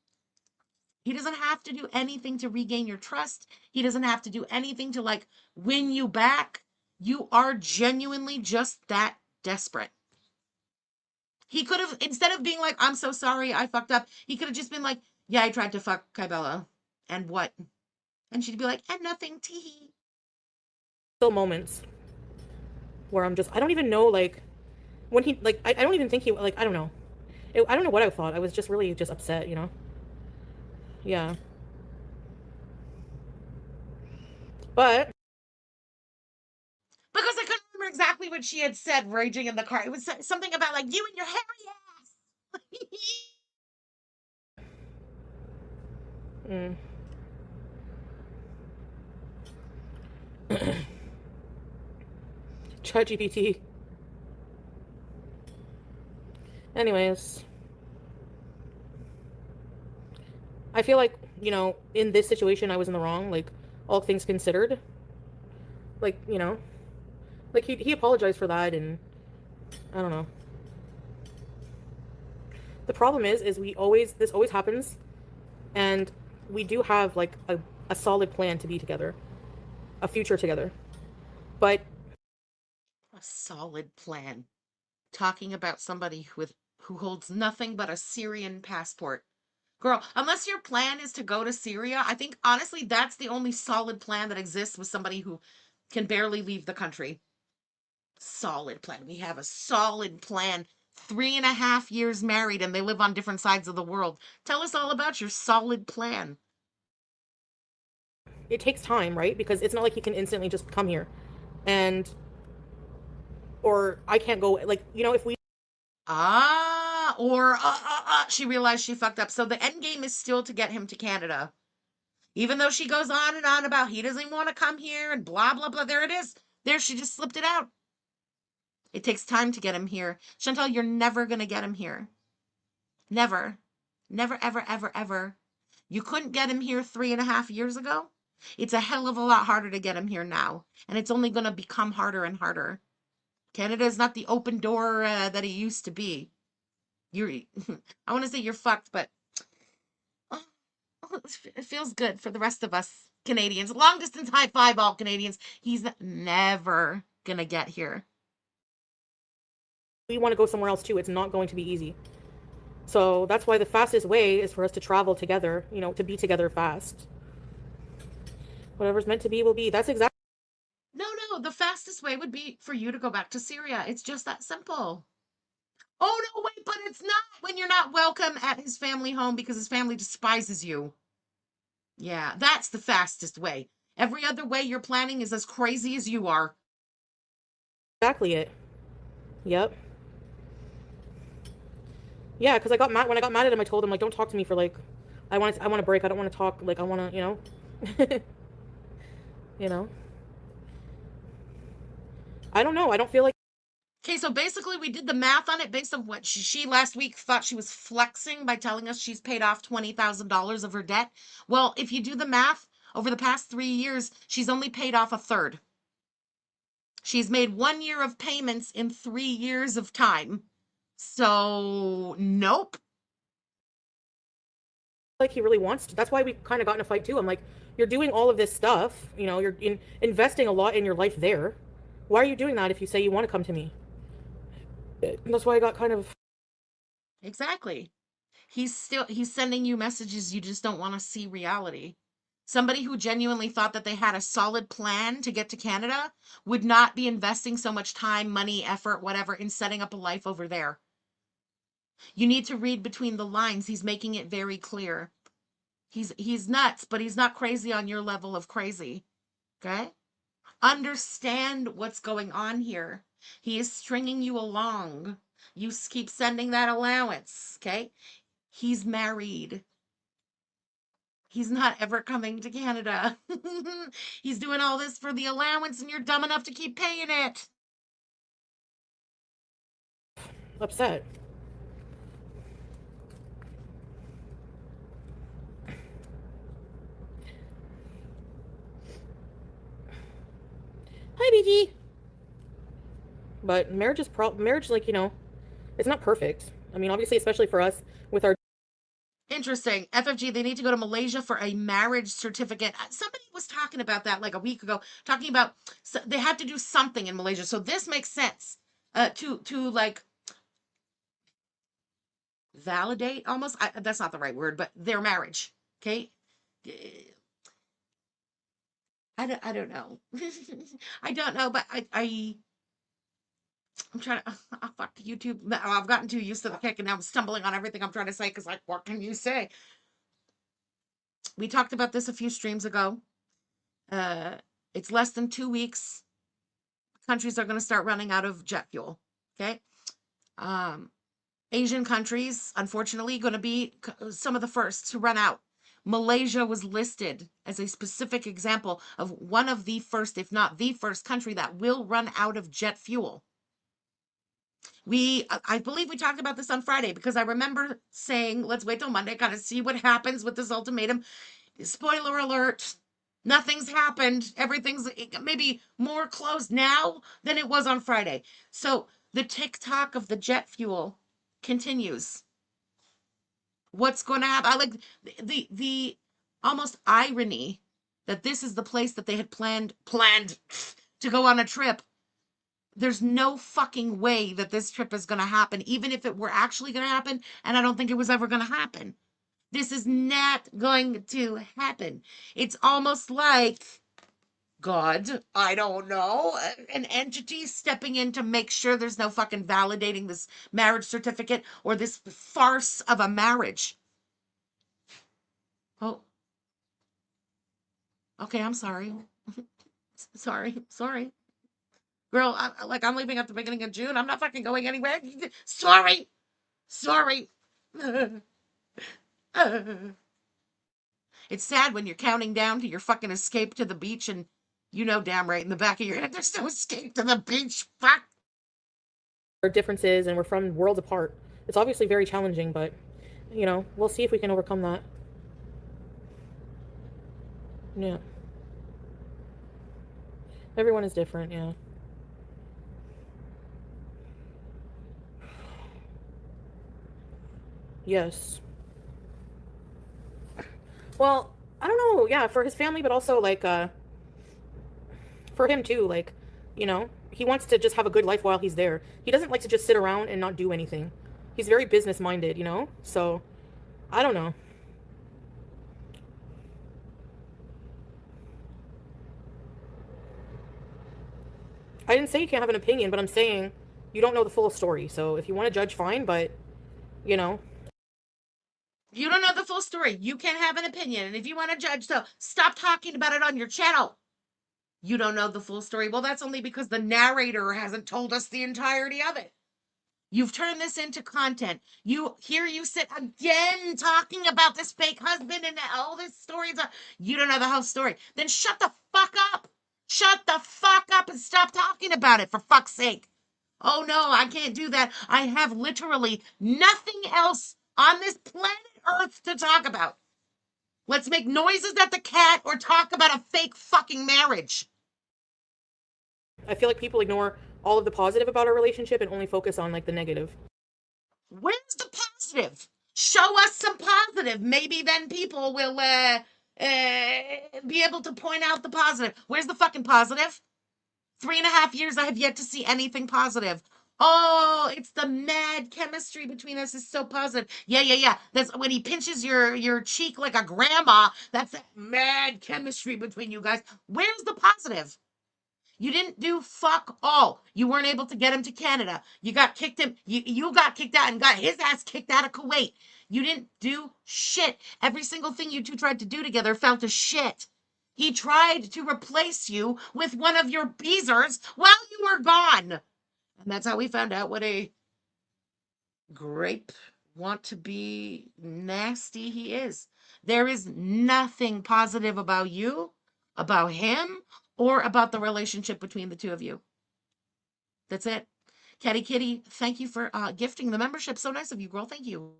He doesn't have to do anything to regain your trust. He doesn't have to do anything to like win you back. You are genuinely just that desperate. He could have, instead of being like, I'm so sorry, I fucked up, he could have just been like, yeah, I tried to fuck QUEBEC. And what? And she'd be like, and nothing, tee. still moments where I don't even know, like, when he, like, I don't even think he, like, I don't know. I don't know what I thought. I was just really just upset, Yeah. But Because I couldn't remember exactly what she had said raging in the car. It was something about like you and your hairy ass. ChatGPT. Anyways, I feel like, in this situation, I was in the wrong, like, all things considered. Like, like, he apologized for that, and I don't know. The problem is this always happens, and we do have, like, a solid plan to be together, a future together. But A solid plan. Talking about somebody who holds nothing but a Syrian passport. Girl, unless your plan is to go to Syria, I think honestly that's the only solid plan that exists with somebody who can barely leave the country. Solid plan. We have a solid plan. 3.5 years married and they live on different sides of the world. Tell us all about your solid plan. it takes time, right? Because it's not like he can instantly just come here. Or I can't go, like, if we... She realized she fucked up. So the end game is still to get him to Canada. Even though she goes on and on about he doesn't even want to come here and blah, blah, blah. There it is. There, she just slipped it out. It takes time to get him here. Chantal, you're never going to get him here. Never. Never, ever, ever, ever. You couldn't get him here 3.5 years ago. It's a hell of a lot harder to get him here now. And it's only going to become harder and harder. Canada is not the open door that it used to be. I want to say you're fucked, but it feels good for the rest of us Canadians. Long distance high five, all Canadians. He's never going to get here. We want to go somewhere else too. It's not going to be easy. So that's why the fastest way is for us to travel together, to be together fast. Whatever's meant to be will be. That's exactly... No, the fastest way would be for you to go back to Syria. It's just that simple. Oh, no, wait, but it's not when you're not welcome at his family home because his family despises you. Yeah, that's the fastest way. Every other way you're planning is as crazy as you are. Exactly it. Yep. Yeah, because when I got mad at him, I told him, like, don't talk to me for, like, I want a break. I don't want to talk. Like, I want to, I don't know. I don't feel like... Okay, so basically we did the math on it based on what she last week thought she was flexing by telling us she's paid off $20,000 of her debt. Well, if you do the math, over the past 3 years, she's only paid off a third. She's made 1 year of payments in 3 years of time. So, nope. Like he really wants to. That's why we kind of got in a fight too. I'm like, you're doing all of this stuff, you're investing a lot in your life there. Why are you doing that if you say you want to come to me? That's why I got kind of... Exactly. He's sending you messages you just don't want to see reality. Somebody who genuinely thought that they had a solid plan to get to Canada would not be investing so much time, money, effort, whatever, in setting up a life over there. You need to read between the lines. He's making it very clear. He's nuts, but he's not crazy on your level of crazy. Okay? Understand what's going on here. He is stringing you along. You keep sending that allowance. Okay? He's married. He's not ever coming to Canada. He's doing all this for the allowance, and you're dumb enough to keep paying it. Upset. Hi, BG. But marriage is marriage, like, you know, it's not perfect. I mean, obviously, especially for us with our. Interesting. FFG, they need to go to Malaysia for a marriage certificate. Somebody was talking about that like a week ago, talking about they had to do something in Malaysia. So this makes sense to like validate almost. That's not the right word, but their marriage. Okay. I don't know. I don't know, but I'm trying to, oh, fuck YouTube. I've gotten too used to the kick and now I'm stumbling on everything I'm trying to say because, like, what can you say? We talked about this a few streams ago. It's less than 2 weeks. Countries are going to start running out of jet fuel. Okay. Asian countries, unfortunately, going to be some of the first to run out. Malaysia was listed as a specific example of one of the first, if not the first country that will run out of jet fuel. I believe we talked about this on Friday because I remember saying, let's wait till Monday, kind of see what happens with this ultimatum. Spoiler alert, nothing's happened. Everything's maybe more closed now than it was on Friday. So the tick-tock of the jet fuel continues. What's going to happen? I like the almost irony that this is the place that they had planned to go on a trip. There's no fucking way that this trip is going to happen, even if it were actually going to happen, and I don't think it was ever going to happen. This is not going to happen. It's almost like God, I don't know, an entity stepping in to make sure there's no fucking validating this marriage certificate or this farce of a marriage. Oh. Okay, I'm sorry. Sorry. Girl, I'm leaving at the beginning of June. I'm not fucking going anywhere. Sorry. It's sad when you're counting down to your fucking escape to the beach and you know damn right in the back of your head there's no escape to the beach. Fuck. Our differences and we're from worlds apart. It's obviously very challenging, but, you know, we'll see if we can overcome that. Yeah. Everyone is different, yeah. Yes. Well, I don't know, yeah, for his family, but also, like, for him, too, like, you know, he wants to just have a good life while he's there. He doesn't like to just sit around and not do anything. He's very business-minded, you know? So, I don't know. I didn't say you can't have an opinion, but I'm saying you don't know the full story. So, if you want to judge, fine, but, you know. You don't know the full story. You can have an opinion. And if you want to judge, so stop talking about it on your channel. You don't know the full story. Well, that's only because the narrator hasn't told us the entirety of it. You've turned this into content. You sit again talking about this fake husband and all this stories. You don't know the whole story. Then shut the fuck up. Shut the fuck up and stop talking about it, for fuck's sake. Oh no, I can't do that. I have literally nothing else on this planet Earth to talk about. Let's make noises at the cat or talk about a fake fucking marriage. I feel like people ignore all of the positive about our relationship and only focus on, like, the negative. Where's the positive? Show us some positive. Maybe then people will be able to point out the positive. Where's the fucking positive? 3.5 years, I have yet to see anything positive. Oh, it's the mad chemistry between us is so positive. Yeah. That's when he pinches your cheek like a grandma. That's that mad chemistry between you guys. Where's the positive? You didn't do fuck all. You weren't able to get him to Canada. You got kicked him. You got kicked out and got his ass kicked out of Kuwait. You didn't do shit. Every single thing you two tried to do together fell to shit. He tried to replace you with one of your beezers while you were gone. And that's how we found out what a grape want to be nasty he is. There is nothing positive about you, about him, or about the relationship between the two of you. That's it. Catty Kitty, thank you for gifting the membership. So nice of you, girl. Thank you.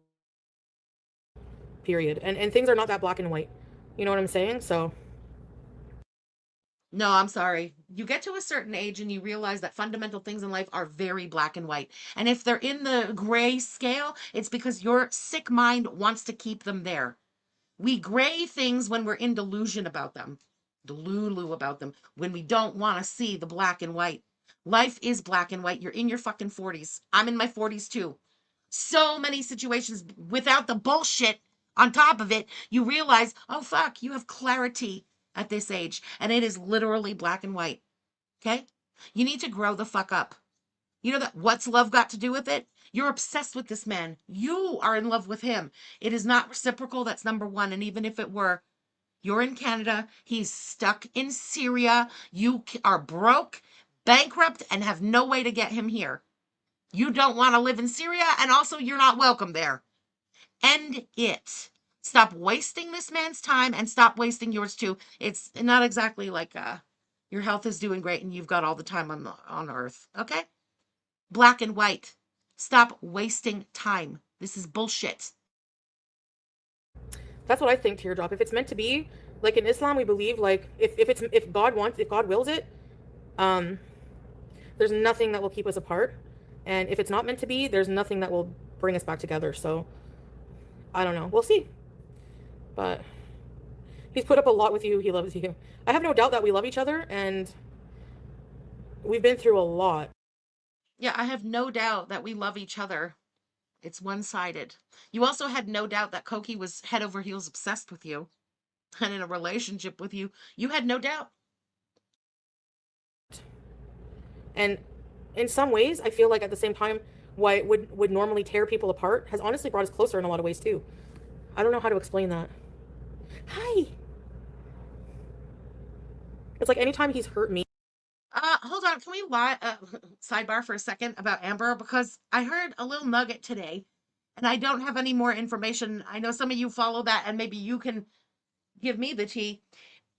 Period. And things are not that black and white. You know what I'm saying? So No, I'm sorry. You get to a certain age and you realize that fundamental things in life are very black and white. And if they're in the gray scale, it's because your sick mind wants to keep them there. We gray things when we're in delusion about them, delulu about them, when we don't want to see the black and white. Life is black and white. You're in your fucking 40s. I'm in my 40s too. So many situations without the bullshit on top of it, you realize, oh fuck, you have clarity at this age. And it is literally black and white. Okay? You need to grow the fuck up. You know that what's love got to do with it? You're obsessed with this man. You are in love with him. It is not reciprocal. That's number one. And even if it were, you're in Canada. He's stuck in Syria. You are broke, bankrupt, and have no way to get him here. You don't want to live in Syria, and also you're not welcome there. End it. Stop wasting this man's time and stop wasting yours too. It's not exactly like your health is doing great and you've got all the time on earth. Okay? Black and white. Stop wasting time. This is bullshit. that's what I think, Teardrop. If it's meant to be, like in Islam, we believe like if God wills it, there's nothing that will keep us apart. And if it's not meant to be, there's nothing that will bring us back together. So I don't know. We'll see. But he's put up a lot with you. He loves you. I have no doubt that we love each other, and we've been through a lot. Yeah, I have no doubt that we love each other. It's one-sided. You also had no doubt that Koki was head over heels obsessed with you and in a relationship with you. You had no doubt. And in some ways, I feel like at the same time, what would normally tear people apart has honestly brought us closer in a lot of ways too. I don't know how to explain that. Hi. It's like anytime he's hurt me. Hold on. Can we sidebar for a second about Amber? Because I heard a little nugget today and I don't have any more information. I know some of you follow that and maybe you can give me the tea.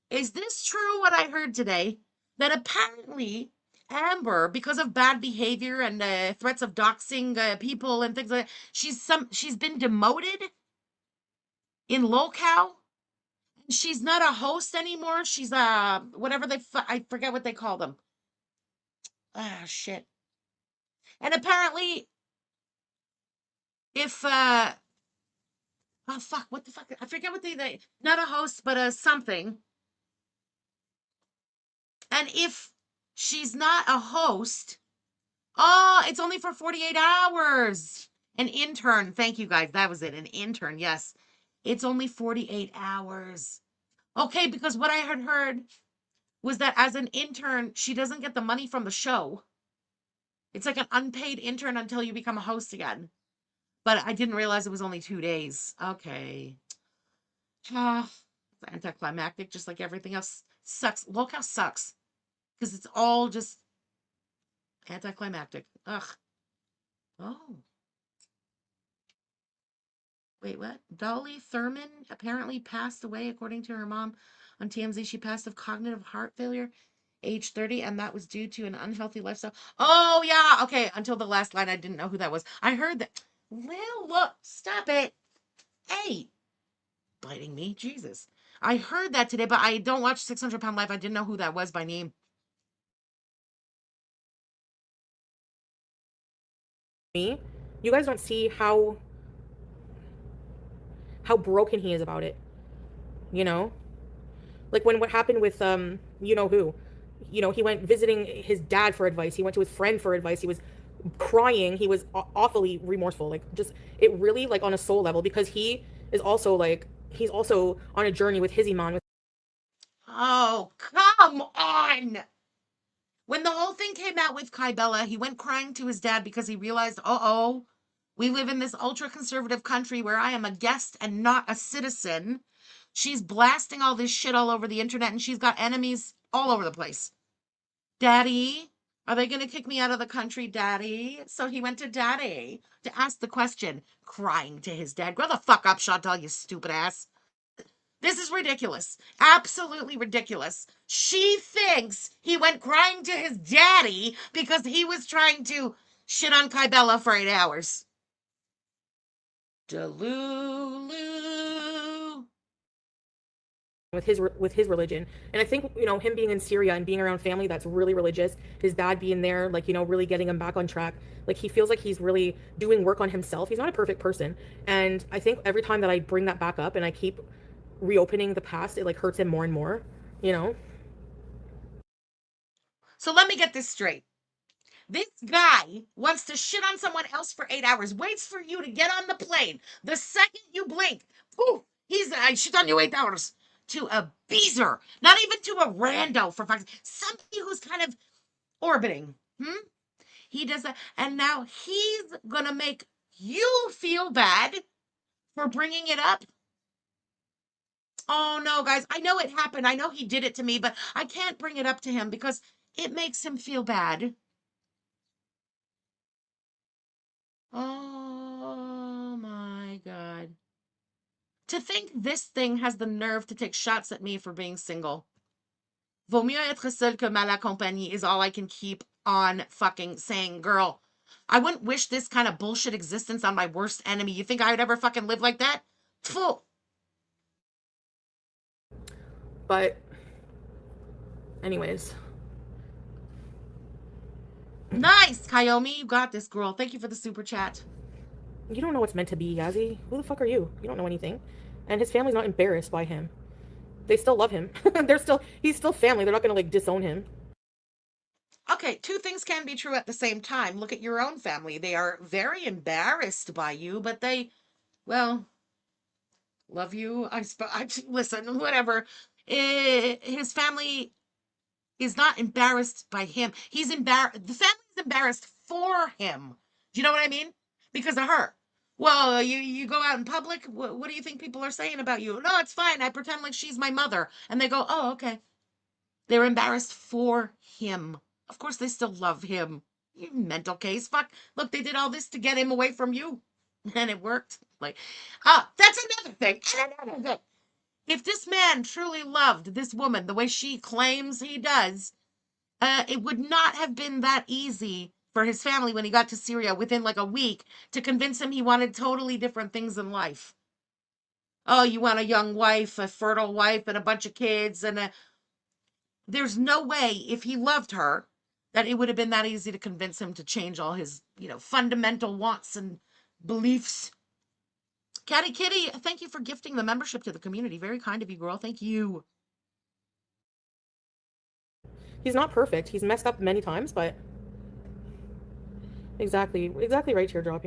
Is this true what I heard today? That apparently Amber, because of bad behavior and threats of doxing people and things like that, she's been demoted in locale. She's not a host anymore. She's whatever I forget what they call them. Ah, shit. And apparently, if oh fuck, what the fuck? I forget what they not a host, but a something. And if she's not a host, oh, it's only for 48 hours. An intern. Thank you guys. That was it. An intern. Yes. It's only 48 hours. Okay, because what I had heard was that as an intern, she doesn't get the money from the show. It's like an unpaid intern until you become a host again. But I didn't realize it was only 2 days. Okay. It's anticlimactic, just like everything else. Sucks. Locale sucks. Because it's all just anticlimactic. Ugh. Oh. Wait, what? Dolly Thurman apparently passed away, according to her mom on TMZ. She passed of cognitive heart failure, age 30, and that was due to an unhealthy lifestyle. Oh, yeah. Okay. Until the last line, I didn't know who that was. I heard that. Well, look. Stop it. Hey. Biting me. Jesus. I heard that today, but I don't watch 600 Pound Life. I didn't know who that was by name. Me, you guys don't see how broken he is about it. You know? Like when what happened with you know who. You know, he went visiting his dad for advice. He went to his friend for advice. He was crying. He was awfully remorseful. Like, just, it really, like, on a soul level, because he is also, like, he's also on a journey with his iman. Oh, come on! When the whole thing came out with Kybella, he went crying to his dad because he realized, uh-oh, we live in this ultra-conservative country where I am a guest and not a citizen. She's blasting all this shit all over the internet, and she's got enemies all over the place. Daddy, are they going to kick me out of the country, Daddy? So he went to Daddy to ask the question, crying to his dad. Grow the fuck up, Chantal, you stupid ass. This is ridiculous. Absolutely ridiculous. She thinks he went crying to his daddy because he was trying to shit on Kybella for 8 hours. Delulu. With his religion. And I think, you know, him being in Syria and being around family that's really religious, his dad being there, like, you know, really getting him back on track, like, he feels like he's really doing work on himself. He's not a perfect person, and I think every time that I bring that back up and I keep reopening the past, it, like, hurts him more and more, you know. So let me get this straight. This guy wants to shit on someone else for 8 hours, waits for you to get on the plane. The second you blink, poof, I shit on you 8 hours. To a beezer, not even to a rando, for fuck's sake. Somebody who's kind of orbiting. He does that, and now he's gonna make you feel bad for bringing it up. Oh no, guys, I know it happened. I know he did it to me, but I can't bring it up to him because it makes him feel bad. Oh my God. To think this thing has the nerve to take shots at me for being single. Vaut mieux être seul que mal accompagné is all I can keep on fucking saying, girl. I wouldn't wish this kind of bullshit existence on my worst enemy. You think I would ever fucking live like that? Pfft. But anyways. Nice, Kayomi. You got this, girl. Thank you for the super chat. You don't know what's meant to be, Yazzie. Who the fuck are you? You don't know anything. And his family's not embarrassed by him. They still love him. He's still family. They're not gonna, like, disown him. Okay, two things can be true at the same time. Look at your own family. They are very embarrassed by you, but they, well, love you. Listen, whatever. His family is not embarrassed by him. He's embarrassed. The family's embarrassed for him. Do you know what I mean? Because of her. Well, you go out in public. What do you think people are saying about you? No, it's fine. I pretend like she's my mother. And they go, oh, okay. They're embarrassed for him. Of course, they still love him. You mental case. Fuck. Look, they did all this to get him away from you. And it worked. Like, that's another thing. If this man truly loved this woman the way she claims he does, it would not have been that easy for his family when he got to Syria within like a week to convince him he wanted totally different things in life. Oh, you want a young wife, a fertile wife, and a bunch of kids, and there's no way, if he loved her, that it would have been that easy to convince him to change all his, fundamental wants and beliefs. Catty Kitty, thank you for gifting the membership to the community. Very kind of you, girl. Thank you. He's not perfect. He's messed up many times, but exactly right, Teardrop,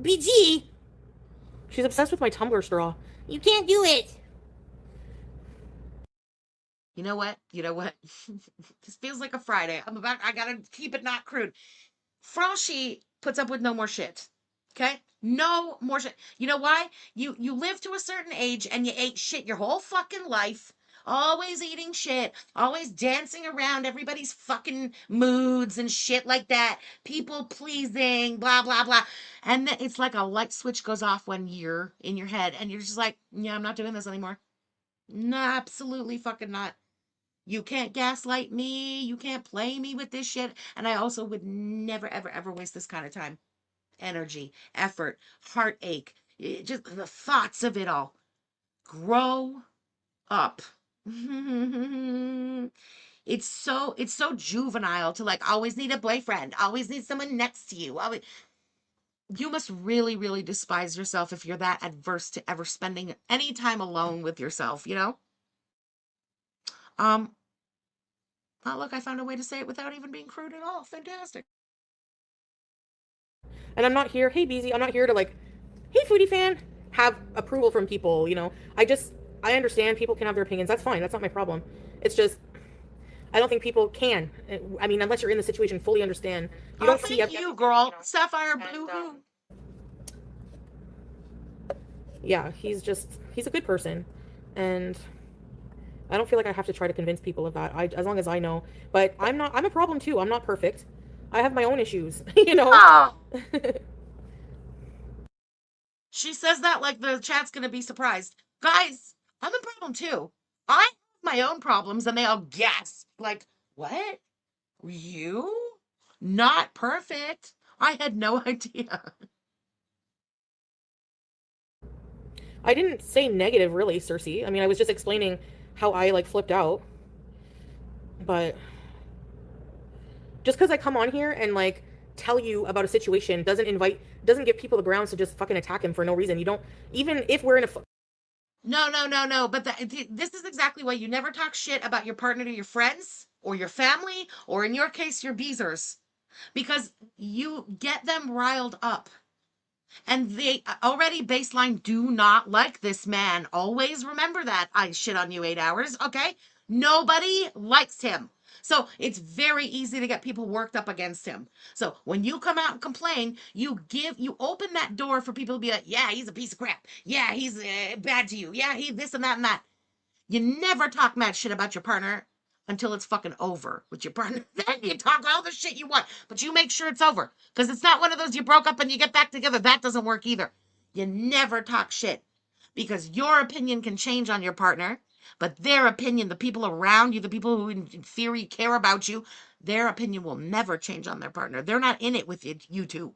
BG! She's obsessed with my Tumblr straw. You can't do it! You know what? This feels like a Friday. I gotta keep it not crude. Froshy puts up with no more shit. Okay? No more shit. You know why? You live to a certain age and you ate shit your whole fucking life. Always eating shit. Always dancing around everybody's fucking moods and shit like that. People pleasing, blah, blah, blah. And then it's like a light switch goes off one year in your head and you're just like, yeah, I'm not doing this anymore. No, absolutely fucking not. You can't gaslight me. You can't play me with this shit. And I also would never, ever, ever waste this kind of time, energy, effort, heartache, just the thoughts of it all. Grow up. It's so juvenile to like always need a boyfriend, always need someone next to you. You must really, really despise yourself if you're that adverse to ever spending any time alone with yourself, Oh, look, I found a way to say it without even being crude at all. Fantastic. And I'm not here, hey BZ, I'm not here to like, hey Foodie fan, have approval from people, you know. I understand people can have their opinions. That's fine. That's not my problem. It's just, I don't think people can. I mean, unless you're in the situation, fully understand. You don't see thank you, girl. Sapphire blue. Yeah, he's a good person. And I don't feel like I have to try to convince people of that. As long as I know. But I'm a problem too. I'm not perfect. I have my own issues, you know? Oh. She says that like the chat's gonna be surprised. Guys, I'm a problem too. I have my own problems and they all gasp. Like, what? You? Not perfect. I had no idea. I didn't say negative, really, Cersei. I mean, I was just explaining how I, like, flipped out. But just because I come on here and, like, tell you about a situation doesn't give people the grounds to just fucking attack him for no reason. You don't, even if we're in a... No. But this is exactly why you never talk shit about your partner to your friends or your family or, in your case, your beezers. Because you get them riled up. And they already baseline do not like this man. Always remember that. I shit on you 8 hours, okay? Nobody likes him. So it's very easy to get people worked up against him. So when you come out and complain, you open that door for people to be like, yeah, he's a piece of crap. Yeah, he's bad to you. Yeah, he this and that and that. You never talk mad shit about your partner until it's fucking over with your partner. Then you talk all the shit you want, but you make sure it's over. Because it's not one of those you broke up and you get back together. That doesn't work either. You never talk shit. Because your opinion can change on your partner, but their opinion, the people around you, the people who in theory care about you, their opinion will never change on their partner. They're not in it with you two.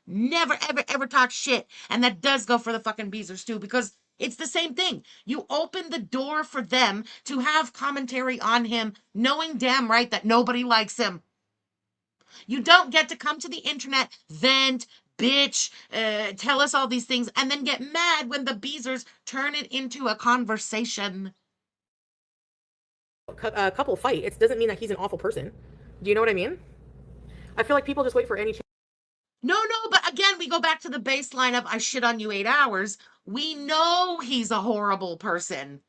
Never, ever talk shit. And that does go for the fucking beezers too, because it's the same thing. You open the door for them to have commentary on him, knowing damn right that nobody likes him. You don't get to come to the internet, vent, bitch, tell us all these things, and then get mad when the beezers turn it into a conversation. couple fight. It doesn't mean that he's an awful person. Do you know what I mean? I feel like people just wait for any chance. No, but again, we go back to the baseline of I shit on you 8 hours. We know he's a horrible person.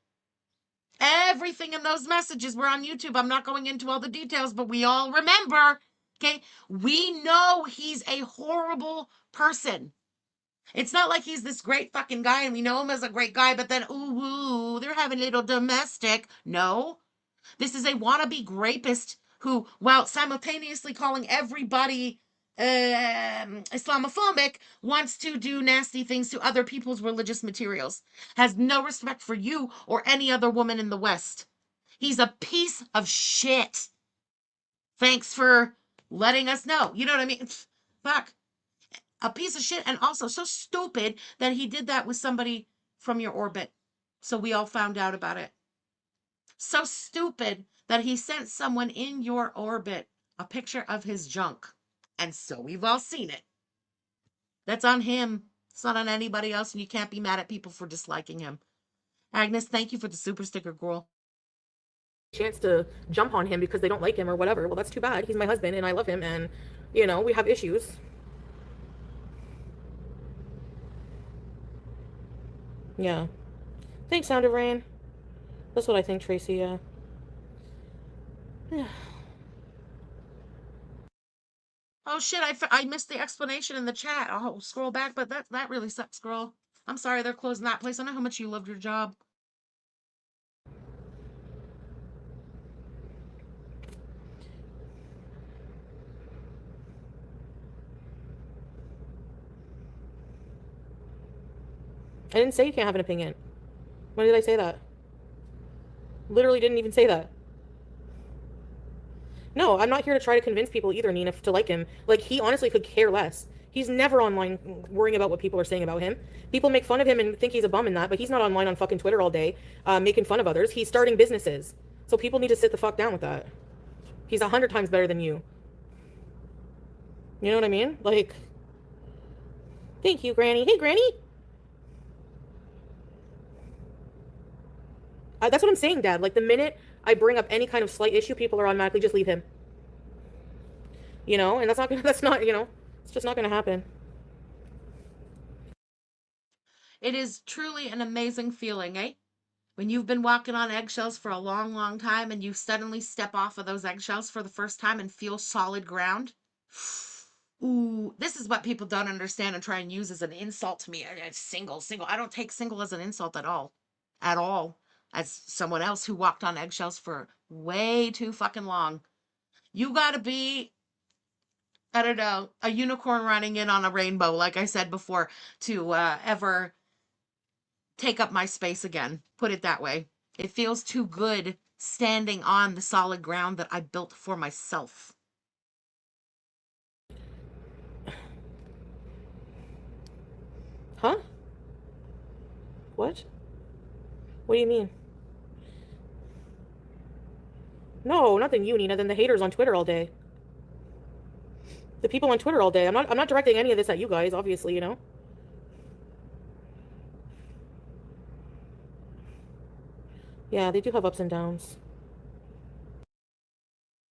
Everything in those messages were on YouTube. I'm not going into all the details, but we all remember, okay? We know he's a horrible person. It's not like he's this great fucking guy and we know him as a great guy, but then, ooh, they're having a little domestic. No. This is a wannabe rapist who, while simultaneously calling everybody Islamophobic, wants to do nasty things to other people's religious materials, has no respect for you or any other woman in the West. He's a piece of shit. Thanks for letting us know. You know what I mean? Fuck. A piece of shit, and also so stupid that he did that with somebody from your orbit. So we all found out about it. So stupid that he sent someone in your orbit a picture of his junk. And so we've all seen it. That's on him. It's not on anybody else, and you can't be mad at people for disliking him. Agnes, thank you for the super sticker, girl. Chance to jump on him because they don't like him or whatever. Well, that's too bad. He's my husband and I love him, and, you know, we have issues. Yeah. Thanks, Sound of Rain. That's what I think, Tracy, yeah. Oh shit, I missed the explanation in the chat. I'll scroll back, but that really sucks, girl. I'm sorry they're closing that place. I know how much you loved your job. I didn't say you can't have an opinion. When did I say that? Literally didn't even say that. No, I'm not here to try to convince people either, Nina, to like him. Like, he honestly could care less. He's never online worrying about what people are saying about him. People make fun of him and think he's a bum in that, but he's not online on fucking Twitter all day making fun of others. He's starting businesses. So people need to sit the fuck down with that. He's 100 times better than you. You know what I mean? Like, thank you, Granny. Hey, Granny! That's what I'm saying, Dad. Like, the minute I bring up any kind of slight issue, people are automatically just leave him. You know, and that's not, you know, it's just not gonna happen. It is truly an amazing feeling, eh? When you've been walking on eggshells for a long, long time and you suddenly step off of those eggshells for the first time and feel solid ground. Ooh, this is what people don't understand and try and use as an insult to me. Single. I don't take single as an insult at all. At all. As someone else who walked on eggshells for way too fucking long. You gotta be, I don't know, a unicorn running in on a rainbow, like I said before, to ever take up my space again. Put it that way. It feels too good standing on the solid ground that I built for myself. Huh? What? What do you mean? No, nothing you, Nina, than the haters on Twitter all day. The people on Twitter all day. I'm not directing any of this at you guys, obviously, you know? Yeah, they do have ups and downs.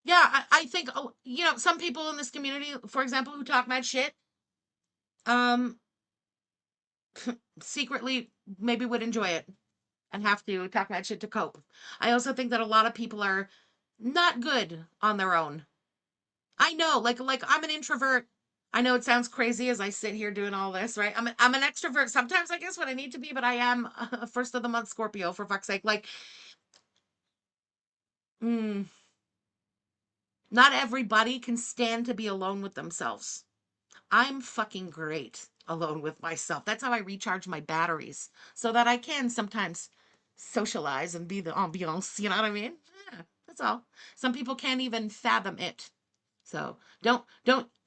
Yeah, I think, you know, some people in this community, for example, who talk mad shit, secretly maybe would enjoy it and have to talk mad shit to cope. I also think that a lot of people are not good on their own. I know, like I'm an introvert. I know it sounds crazy as I sit here doing all this, right? I'm an extrovert sometimes, I guess, when I need to be, but I am a first of the month Scorpio, for fuck's sake. Like, not everybody can stand to be alone with themselves. I'm fucking great alone with myself. That's how I recharge my batteries so that I can sometimes socialize and be the ambiance, you know what I mean? Yeah, that's all. Some people can't even fathom it. So don't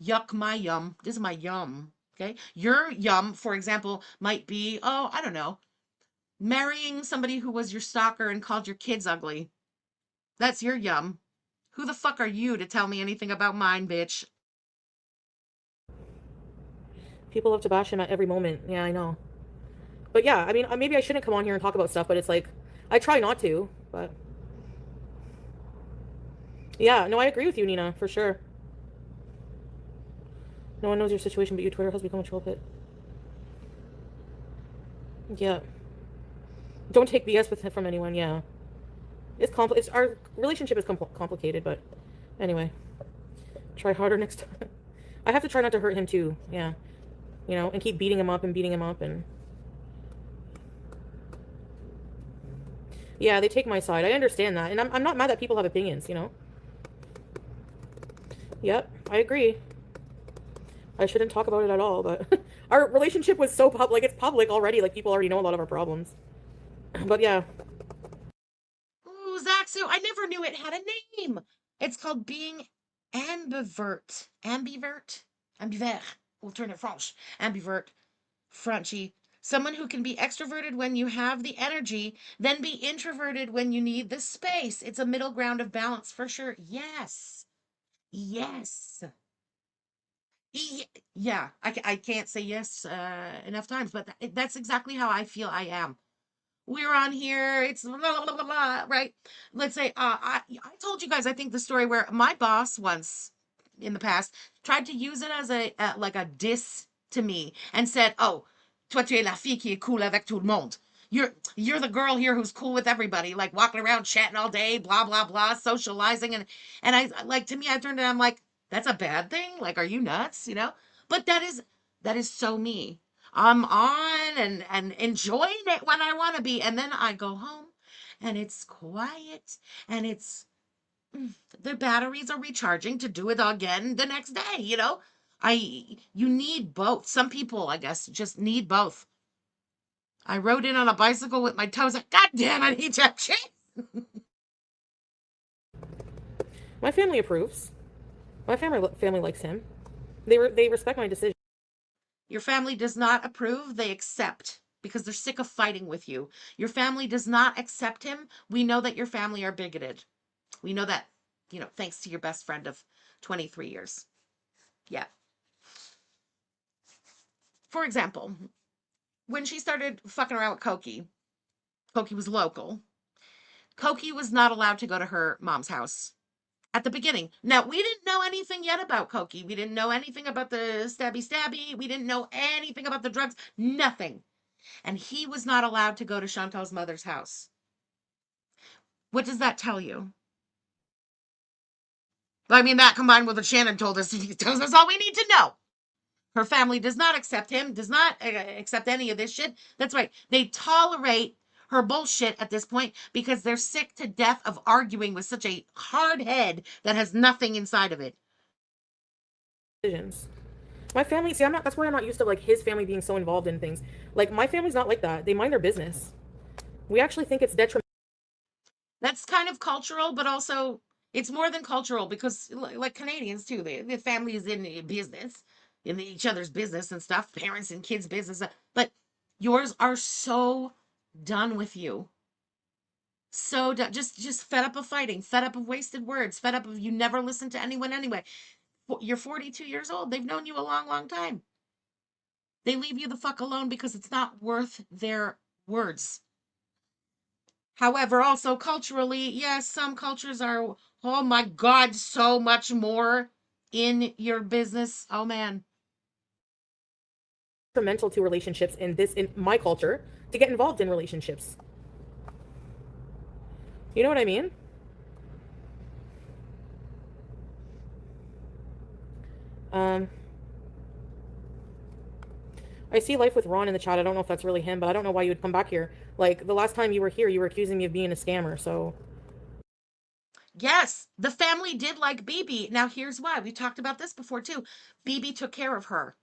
yuck my yum. This is my yum. Okay. Your yum, for example, might be, oh, I don't know, marrying somebody who was your stalker and called your kids ugly. That's your yum. Who the fuck are you to tell me anything about mine, bitch? People love to bash him at every moment. Yeah, I know. But yeah, I mean, maybe I shouldn't come on here and talk about stuff, but it's like, I try not to, but... Yeah, no, I agree with you, Nina, for sure. No one knows your situation, but you, Twitter has become a troll pit. Yeah. Don't take BS with from anyone, yeah. It's our relationship is complicated, but anyway. Try harder next time. I have to try not to hurt him too, yeah. You know, and keep beating him up and... Yeah, they take my side. I understand that. And I'm not mad that people have opinions, you know? Yep, I agree. I shouldn't talk about it at all, but... Our relationship was so public. It's public already. Like, people already know a lot of our problems. But yeah. Ooh, Zaxu, I never knew it had a name. It's called being ambivert. Ambivert? Ambivert. We'll turn it French. Ambivert. Frenchy. Someone who can be extroverted when you have the energy, then be introverted when you need the space. It's a middle ground of balance for sure. Yes. Yes. Yeah, I can't say yes enough times, but that's exactly how I feel I am. We're on here, it's blah, blah, blah, blah, blah, right? Let's say, I told you guys, I think the story where my boss once in the past tried to use it as like a diss to me and said, oh, toi tu es la fille qui est cool avec tout le monde. You're the girl here who's cool with everybody, like walking around chatting all day, blah, blah, blah, socializing. And I, like, to me, I turned it, I'm like, that's a bad thing? Like, are you nuts? You know? But that is so me. I'm on and enjoying it when I want to be. And then I go home and it's quiet and it's the batteries are recharging to do it again the next day, you know? You need both. Some people, I guess, just need both. I rode in on a bicycle with my toes. Like, God damn, I need that shit. My family approves. My family likes him. They respect my decision. Your family does not approve, they accept because they're sick of fighting with you. Your family does not accept him. We know that your family are bigoted. We know that, you know, thanks to your best friend of 23 years. Yeah. For example, when she started fucking around with Koki was local. Koki was not allowed to go to her mom's house at the beginning. Now, we didn't know anything yet about Koki. We didn't know anything about the stabby. We didn't know anything about the drugs. Nothing. And he was not allowed to go to Chantal's mother's house. What does that tell you? I mean, that combined with what Shannon told us, he tells us all we need to know. Her family does not accept him, does not accept any of this shit. That's right. They tolerate her bullshit at this point because they're sick to death of arguing with such a hard head that has nothing inside of it. Decisions. My family, see, that's why I'm not used to like his family being so involved in things. Like my family's not like that. They mind their business. We actually think it's detrimental. That's kind of cultural, but also it's more than cultural because like Canadians too, the family is in business, in each other's business and stuff, parents and kids' business. But yours are so done with you. So just fed up of fighting, fed up of wasted words, fed up of you never listen to anyone anyway. You're 42 years old. They've known you a long, long time. They leave you the fuck alone because it's not worth their words. However, also culturally, yes, some cultures are, oh my God, so much more in your business. Oh man. Detrimental to relationships in my culture to get involved in relationships. You know what I mean? I see Life with Ron in the chat. I don't know if that's really him, but I don't know why you would come back here. Like, the last time you were here, you were accusing me of being a scammer, so... Yes, the family did like BB. Now, here's why. We talked about this before, too. BB took care of her.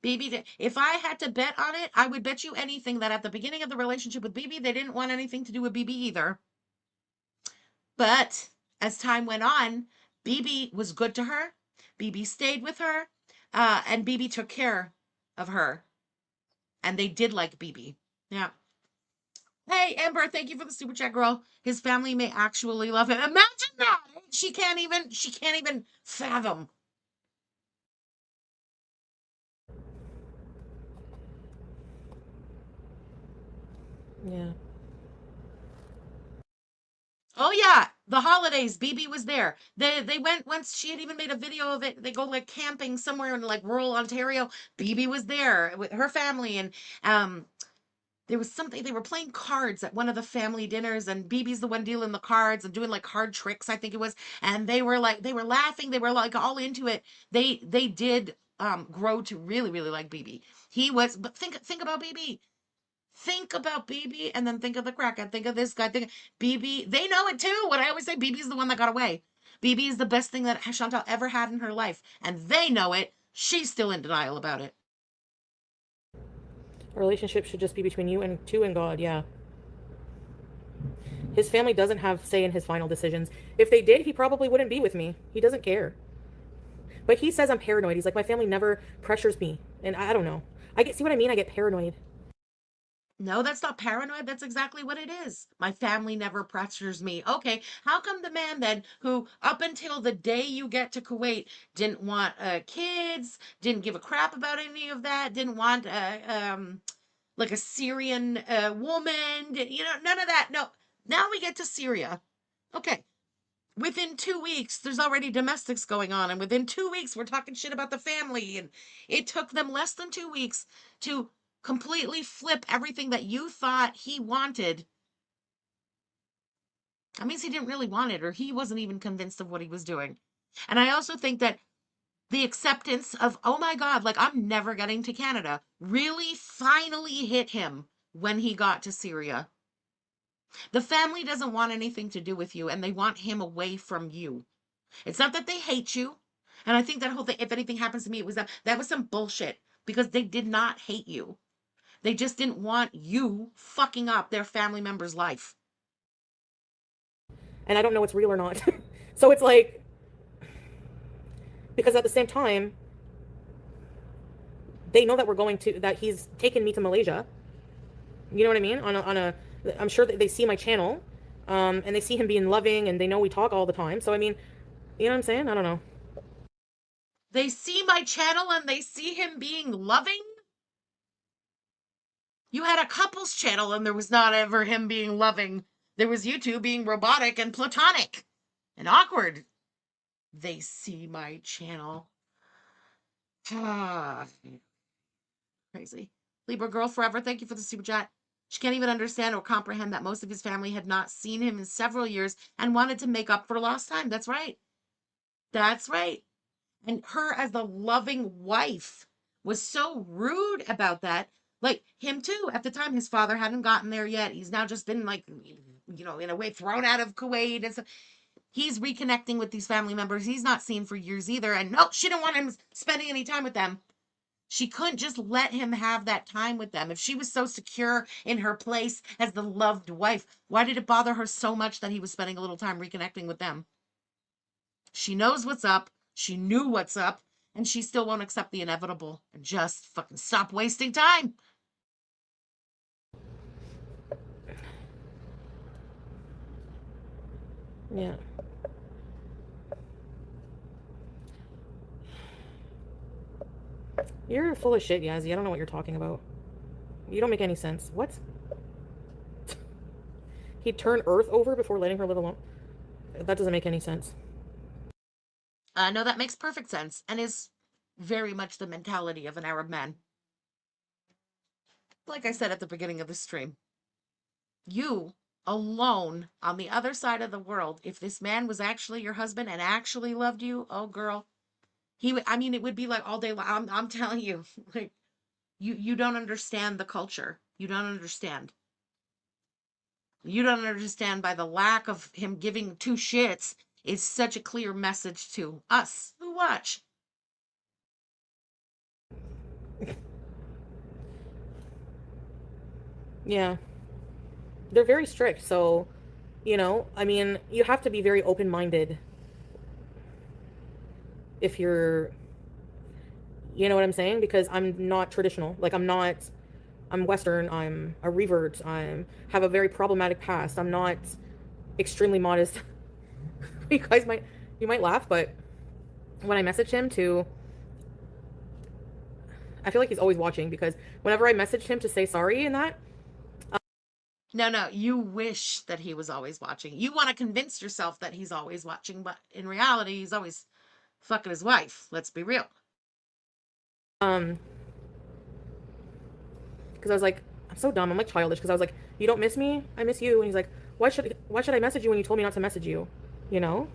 BB did. If I had to bet on it, I would bet you anything that at the beginning of the relationship with BB, they didn't want anything to do with BB either. But as time went on, BB was good to her. BB stayed with her, and BB took care of her. And they did like BB. Yeah. Hey, Amber, thank you for the super chat, girl. His family may actually love him. Imagine that. She can't even fathom. Yeah. Oh yeah, the holidays. BB was there. They went once. She had even made a video of it. They go like camping somewhere in like rural Ontario. BB was there with her family, and there was something, they were playing cards at one of the family dinners, and BB's the one dealing the cards and doing like card tricks, I think it was. And they were laughing, they were like all into it. They did grow to really, really like BB. But think about BB. Think about BB and then think of the crackhead. Think of this guy. Think BB. They know it too. What I always say, BB's the one that got away. BB is the best thing that Chantal ever had in her life. And they know it. She's still in denial about it. A relationship should just be between you and God, yeah. His family doesn't have say in his final decisions. If they did, he probably wouldn't be with me. He doesn't care. But he says I'm paranoid. He's like, my family never pressures me. And I don't know. See what I mean? I get paranoid. No, that's not paranoid. That's exactly what it is. My family never pressures me. Okay, how come the man then, who up until the day you get to Kuwait didn't want kids, didn't give a crap about any of that, didn't want like a Syrian woman, none of that. No, now we get to Syria. Okay, within 2 weeks, there's already domestics going on, and within 2 weeks, we're talking shit about the family, and it took them less than 2 weeks to completely flip everything that you thought he wanted. That means he didn't really want it, or he wasn't even convinced of what he was doing. And I also think that the acceptance of, oh my God, like I'm never getting to Canada, really finally hit him when he got to Syria. The family doesn't want anything to do with you, and they want him away from you. It's not that they hate you. And I think that whole thing, if anything happens to me, it was that was some bullshit, because they did not hate you. They just didn't want you fucking up their family member's life. And I don't know what's real or not. So it's like, because at the same time, they know that that he's taken me to Malaysia. You know what I mean? I'm sure that they see my channel, and they see him being loving, and they know we talk all the time. So I mean, you know what I'm saying? I don't know. They see my channel and they see him being loving? You had a couples channel and there was not ever him being loving. There was you two being robotic and platonic and awkward. They see my channel. Crazy. Libra Girl Forever, thank you for the super chat. She can't even understand or comprehend that most of his family had not seen him in several years and wanted to make up for lost time. That's right. That's right. And her as the loving wife was so rude about that. Like him too. At the time, his father hadn't gotten there yet. He's now just been like, you know, in a way thrown out of Kuwait and stuff. He's reconnecting with these family members he's not seen for years either. And no, she didn't want him spending any time with them. She couldn't just let him have that time with them. If she was so secure in her place as the loved wife, why did it bother her so much that he was spending a little time reconnecting with them? She knows what's up. She knew what's up. And she still won't accept the inevitable and just fucking stop wasting time. Yeah. You're full of shit, Yazzie. I don't know what you're talking about. You don't make any sense. What? He'd turn Earth over before letting her live alone? That doesn't make any sense. No, that makes perfect sense and is very much the mentality of an Arab man. Like I said at the beginning of the stream, you alone on the other side of the world, if this man was actually your husband and actually loved you, oh girl, he would, I mean, it would be like all day long. I'm telling you, like, you don't understand the culture. You don't understand. You don't understand by the lack of him giving two shits is such a clear message to us who watch. Yeah. They're very strict, so, you know, I mean, you have to be very open-minded if you're, you know what I'm saying? Because I'm not traditional. Like, I'm Western, I'm a revert, have a very problematic past. I'm not extremely modest. You guys you might laugh, but when I message him I feel like he's always watching, because whenever I messaged him to say sorry and that, No, you wish that he was always watching. You want to convince yourself that he's always watching, but in reality, he's always fucking his wife. Let's be real. because I was like, I'm so dumb. I'm like childish, because I was like, you don't miss me? I miss you. And he's like, why should I message you when you told me not to message you? You know?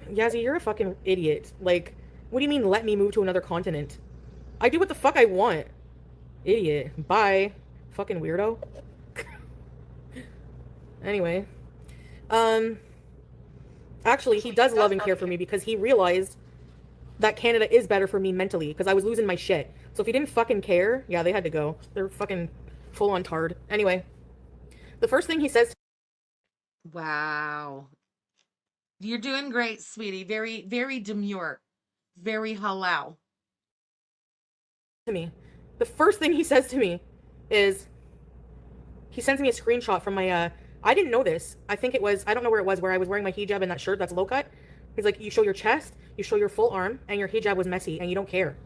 Yazzie, you're a fucking idiot. Like, what do you mean let me move to another continent? I do what the fuck I want. Idiot. Bye. Fucking weirdo. Anyway. Actually, he does love and care for me, because he realized that Canada is better for me mentally, because I was losing my shit. So if he didn't fucking care, yeah, they had to go. They're fucking full on tard. Anyway. The first thing he says... Wow. You're doing great, sweetie. Very, very demure. Very halal. To me. The first thing he says to me is... He sends me a screenshot from my... I didn't know this. I think it was... I don't know where it was, where I was wearing my hijab and that shirt that's low cut. He's like, you show your chest, you show your full arm, and your hijab was messy, and you don't care.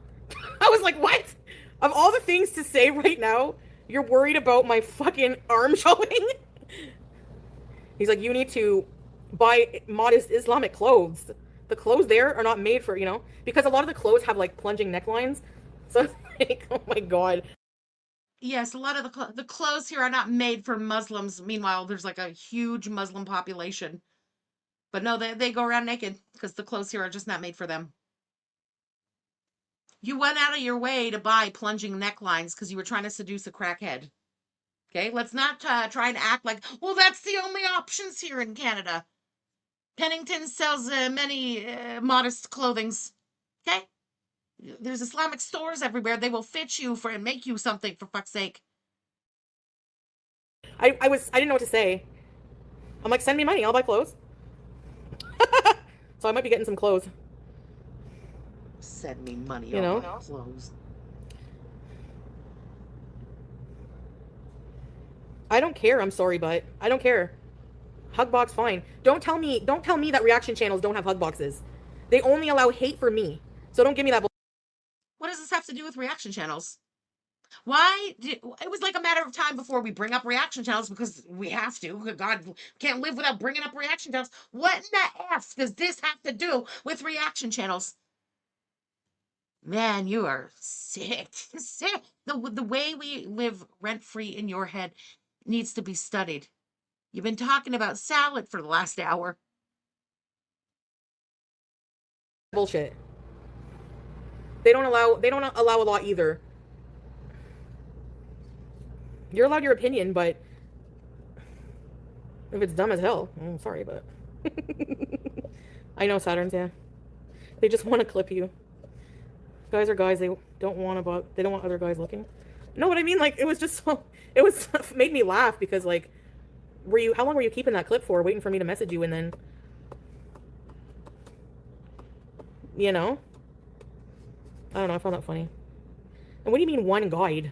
I was like, what? Of all the things to say right now, you're worried about my fucking arm showing? He's like, you need to buy modest Islamic clothes. The clothes there are not made for, you know, because a lot of the clothes have like plunging necklines. So it's like, oh my God. Yes, a lot of the clothes here are not made for Muslims. Meanwhile, there's like a huge Muslim population. But no, they go around naked because the clothes here are just not made for them. You went out of your way to buy plunging necklines because you were trying to seduce a crackhead. Okay, let's not try and act like, well, that's the only options here in Canada. Pennington sells many modest clothings. Okay? There's Islamic stores everywhere. They will fit you and make you something, for fuck's sake. I didn't know what to say. I'm like, send me money, I'll buy clothes. So I might be getting some clothes. Send me money, you know? Clothes. I don't care, I'm sorry, but I don't care. Hugbox, fine. Don't tell me that reaction channels don't have hugboxes. They only allow hate for me. So don't give me that. What does this have to do with reaction channels? It was like a matter of time before we bring up reaction channels because we have to. God, can't live without bringing up reaction channels. What in the F does this have to do with reaction channels? Man, you are sick. Sick. The way we live rent-free in your head needs to be studied. You've been talking about salad for the last hour. Bullshit. They don't allow a law either. You're allowed your opinion, but if it's dumb as hell, I'm sorry, but I know Saturns, yeah. They just want to clip you. Guys are guys, they don't want other guys looking. No, what I mean, like, it was just so, it was made me laugh because, like, how long were you keeping that clip for, waiting for me to message you, and then, you know? I don't know, I found that funny. And what do you mean one guide?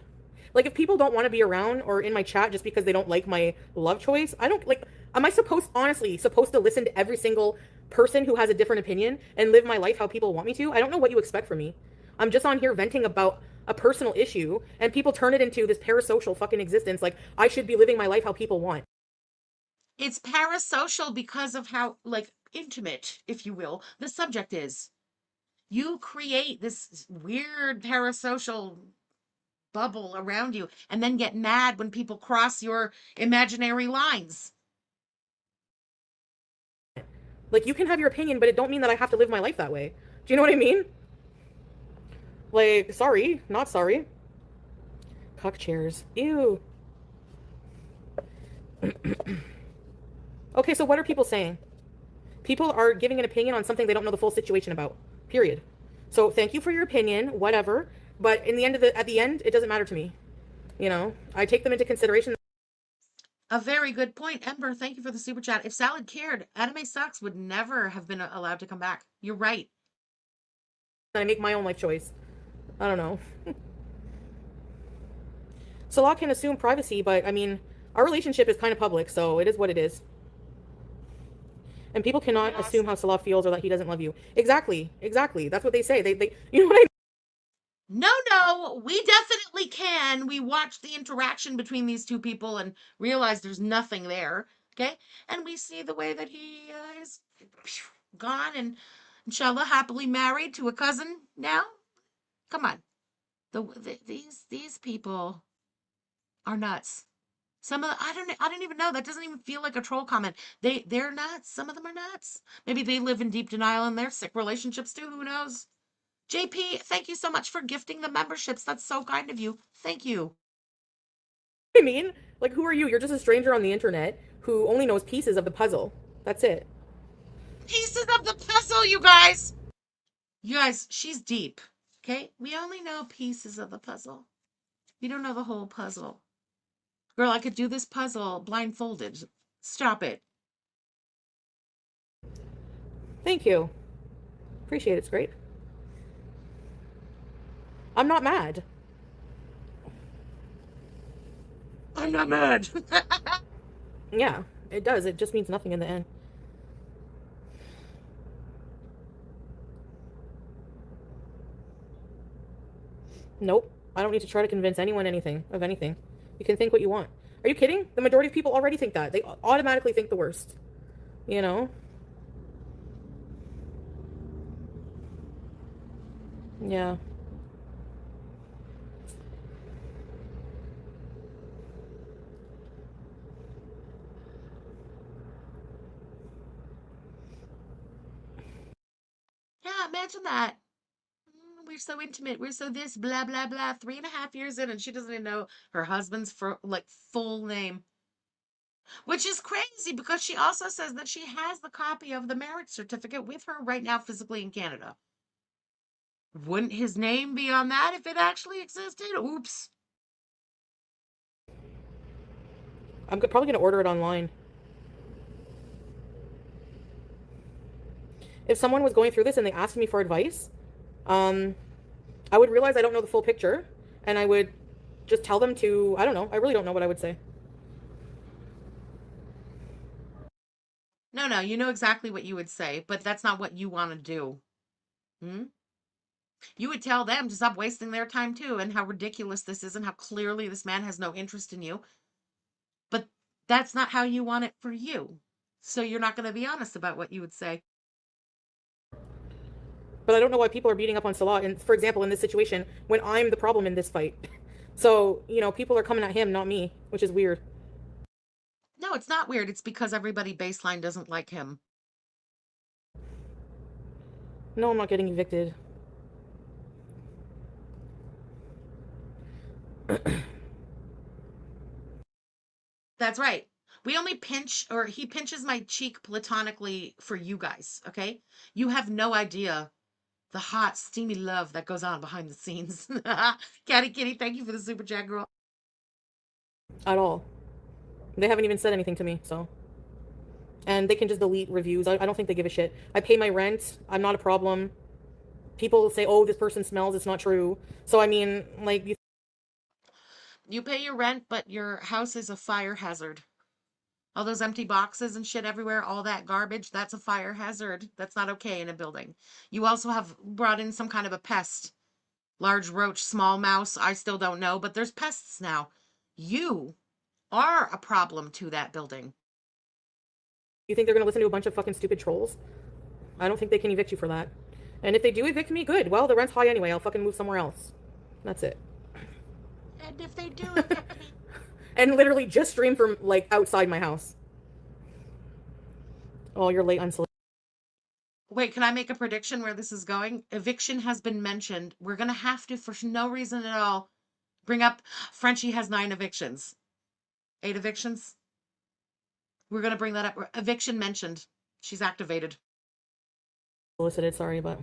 Like, if people don't want to be around or in my chat just because they don't like my love choice, I don't, like, am I honestly supposed to listen to every single person who has a different opinion and live my life how people want me to? I don't know what you expect from me. I'm just on here venting about a personal issue, and people turn it into this parasocial fucking existence, like, I should be living my life how people want. It's parasocial because of how, like, intimate, if you will, the subject is. You create this weird parasocial bubble around you and then get mad when people cross your imaginary lines. Like, you can have your opinion, but it don't mean that I have to live my life that way. Do you know what I mean? Like, sorry, not sorry. Cuck chairs. Ew. Okay, so what are people saying? People are giving an opinion on something they don't know the full situation about. Period. So thank you for your opinion, whatever. But in the end at the end, it doesn't matter to me. You know, I take them into consideration. A very good point, Ember. Thank you for the super chat. If Salad cared, Anime Sucks would never have been allowed to come back. You're right. I make my own life choice. I don't know. Salah can assume privacy, but I mean, our relationship is kind of public, so it is what it is. And people cannot assume how Salah feels or that he doesn't love you. Exactly. Exactly. That's what they say. They you know what I mean? No, we definitely can. We watch the interaction between these two people and realize there's nothing there. Okay? And we see the way that he is gone and inshallah happily married to a cousin now. Come on. These people are nuts. Some of the, I don't even know. That doesn't even feel like a troll comment. They're nuts. Some of them are nuts. Maybe they live in deep denial in their sick relationships too. Who knows? JP, thank you so much for gifting the memberships. That's so kind of you. Thank you. I mean, like, who are you? You're just a stranger on the internet who only knows pieces of the puzzle. That's it. Pieces of the puzzle, you guys. You guys, she's deep. Okay? We only know pieces of the puzzle. We don't know the whole puzzle. Girl, I could do this puzzle blindfolded. Stop it. Thank you. Appreciate it. It's great. I'm not mad. I'm not mad. Yeah, it does. It just means nothing in the end. Nope. I don't need to try to convince anyone of anything. You can think what you want. Are you kidding? The majority of people already think that. They automatically think the worst. You know? Yeah. Yeah, imagine that. We're so intimate. We're so this, blah, blah, blah. 3.5 years in, and she doesn't even know her husband's full name. Which is crazy because she also says that she has the copy of the marriage certificate with her right now physically in Canada. Wouldn't his name be on that if it actually existed? Oops. I'm probably going to order it online. If someone was going through this and they asked me for advice, I would realize I don't know the full picture, and I would just tell them to, I don't know, I really don't know what I would say. No, you know exactly what you would say, but that's not what you want to do. You would tell them to stop wasting their time too, and how ridiculous this is, and how clearly this man has no interest in you. But that's not how you want it for you. So you're not going to be honest about what you would say. But I don't know why people are beating up on Salah, and for example, in this situation, when I'm the problem in this fight. So, you know, people are coming at him, not me, which is weird. No, it's not weird. It's because everybody baseline doesn't like him. No, I'm not getting evicted. That's right. We only pinch, or he pinches my cheek platonically for you guys, okay? You have no idea the hot, steamy love that goes on behind the scenes. Catty Kitty, thank you for the super chat, girl. At all. They haven't even said anything to me, so. And they can just delete reviews. I don't think they give a shit. I pay my rent. I'm not a problem. People say, oh, this person smells. It's not true. So, I mean, like... You pay your rent, but your house is a fire hazard. All those empty boxes and shit everywhere, all that garbage, that's a fire hazard. That's not okay in a building. You also have brought in some kind of a pest. Large roach, small mouse, I still don't know, but there's pests now. You are a problem to that building. You think they're going to listen to a bunch of fucking stupid trolls? I don't think they can evict you for that. And if they do evict me, good. Well, the rent's high anyway. I'll fucking move somewhere else. That's it. And if they do evict me... And literally just stream from, like, outside my house. Oh, you're late, unsolicited. Wait, can I make a prediction where this is going? Eviction has been mentioned. We're going to have to, for no reason at all, bring up Frenchie has 9 evictions. 8 evictions? We're going to bring that up. Eviction mentioned. She's activated. Solicited, sorry, but...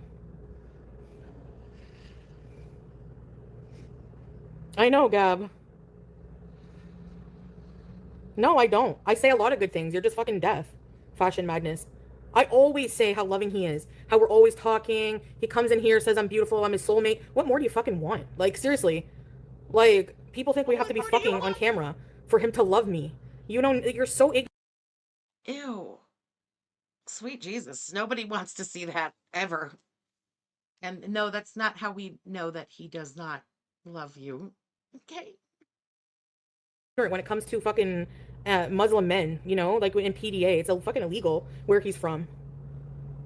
I know, Gab. No, I don't. I say a lot of good things. You're just fucking deaf. Fashion Magnus. I always say how loving he is. How we're always talking. He comes in here, says I'm beautiful, I'm his soulmate. What more do you fucking want? Like, seriously. Like, people think we have to be fucking on camera for him to love me. You know, you're so ignorant. Ew. Sweet Jesus. Nobody wants to see that, ever. And no, that's not how we know that he does not love you. Okay. When it comes to fucking Muslim men, you know, like in PDA, it's fucking illegal where he's from,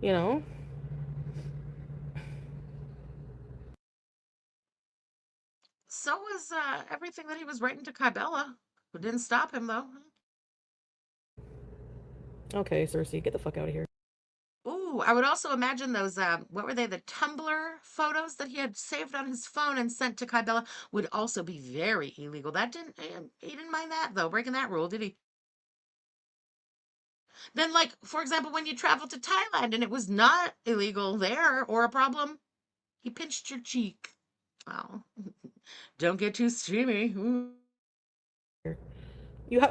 you know? So was everything that he was writing to Kybella, who didn't stop him, though. Okay, Cersei, get the fuck out of here. Ooh, I would also imagine those, what were they, the Tumblr photos that he had saved on his phone and sent to Kybella would also be very illegal. That didn't, he didn't mind that, though, breaking that rule, did he? Then, like, for example, when you traveled to Thailand and it was not illegal there or a problem, he pinched your cheek. Oh, don't get too streamy. Ooh.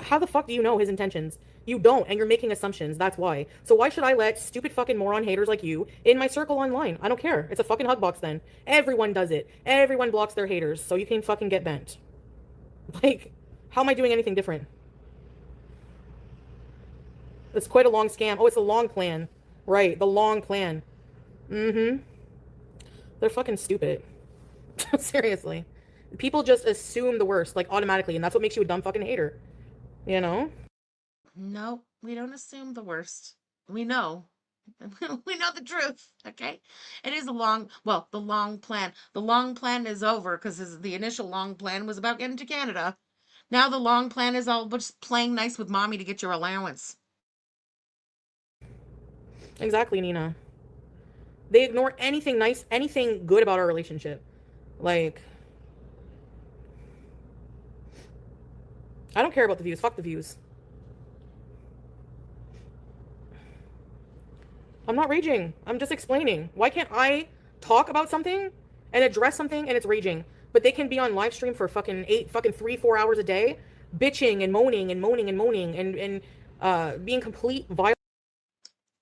How the fuck do you know his intentions? You don't, and you're making assumptions, that's why. So why should I let stupid fucking moron haters like you in my circle online? I don't care. It's a fucking hug box then. Everyone does it. Everyone blocks their haters, so you can fucking get bent. Like, how am I doing anything different? It's quite a long scam. Oh, it's a long plan. Right, the long plan. Mm-hmm. They're fucking stupid. Seriously. People just assume the worst, like, automatically, and that's what makes you a dumb fucking hater. You know? No, we don't assume the worst. We know. We know the truth, okay? It is a long, well, the long plan. The long plan is over because the initial long plan was about getting to Canada. Now the long plan is all just playing nice with mommy to get your allowance. Exactly, Nina. They ignore anything nice, anything good about our relationship. Like, I don't care about the views. Fuck the views. I'm not raging. I'm just explaining. Why can't I talk about something and address something and it's raging? But they can be on live stream for fucking 3, 4 hours a day, bitching and moaning and moaning and moaning and being complete violent.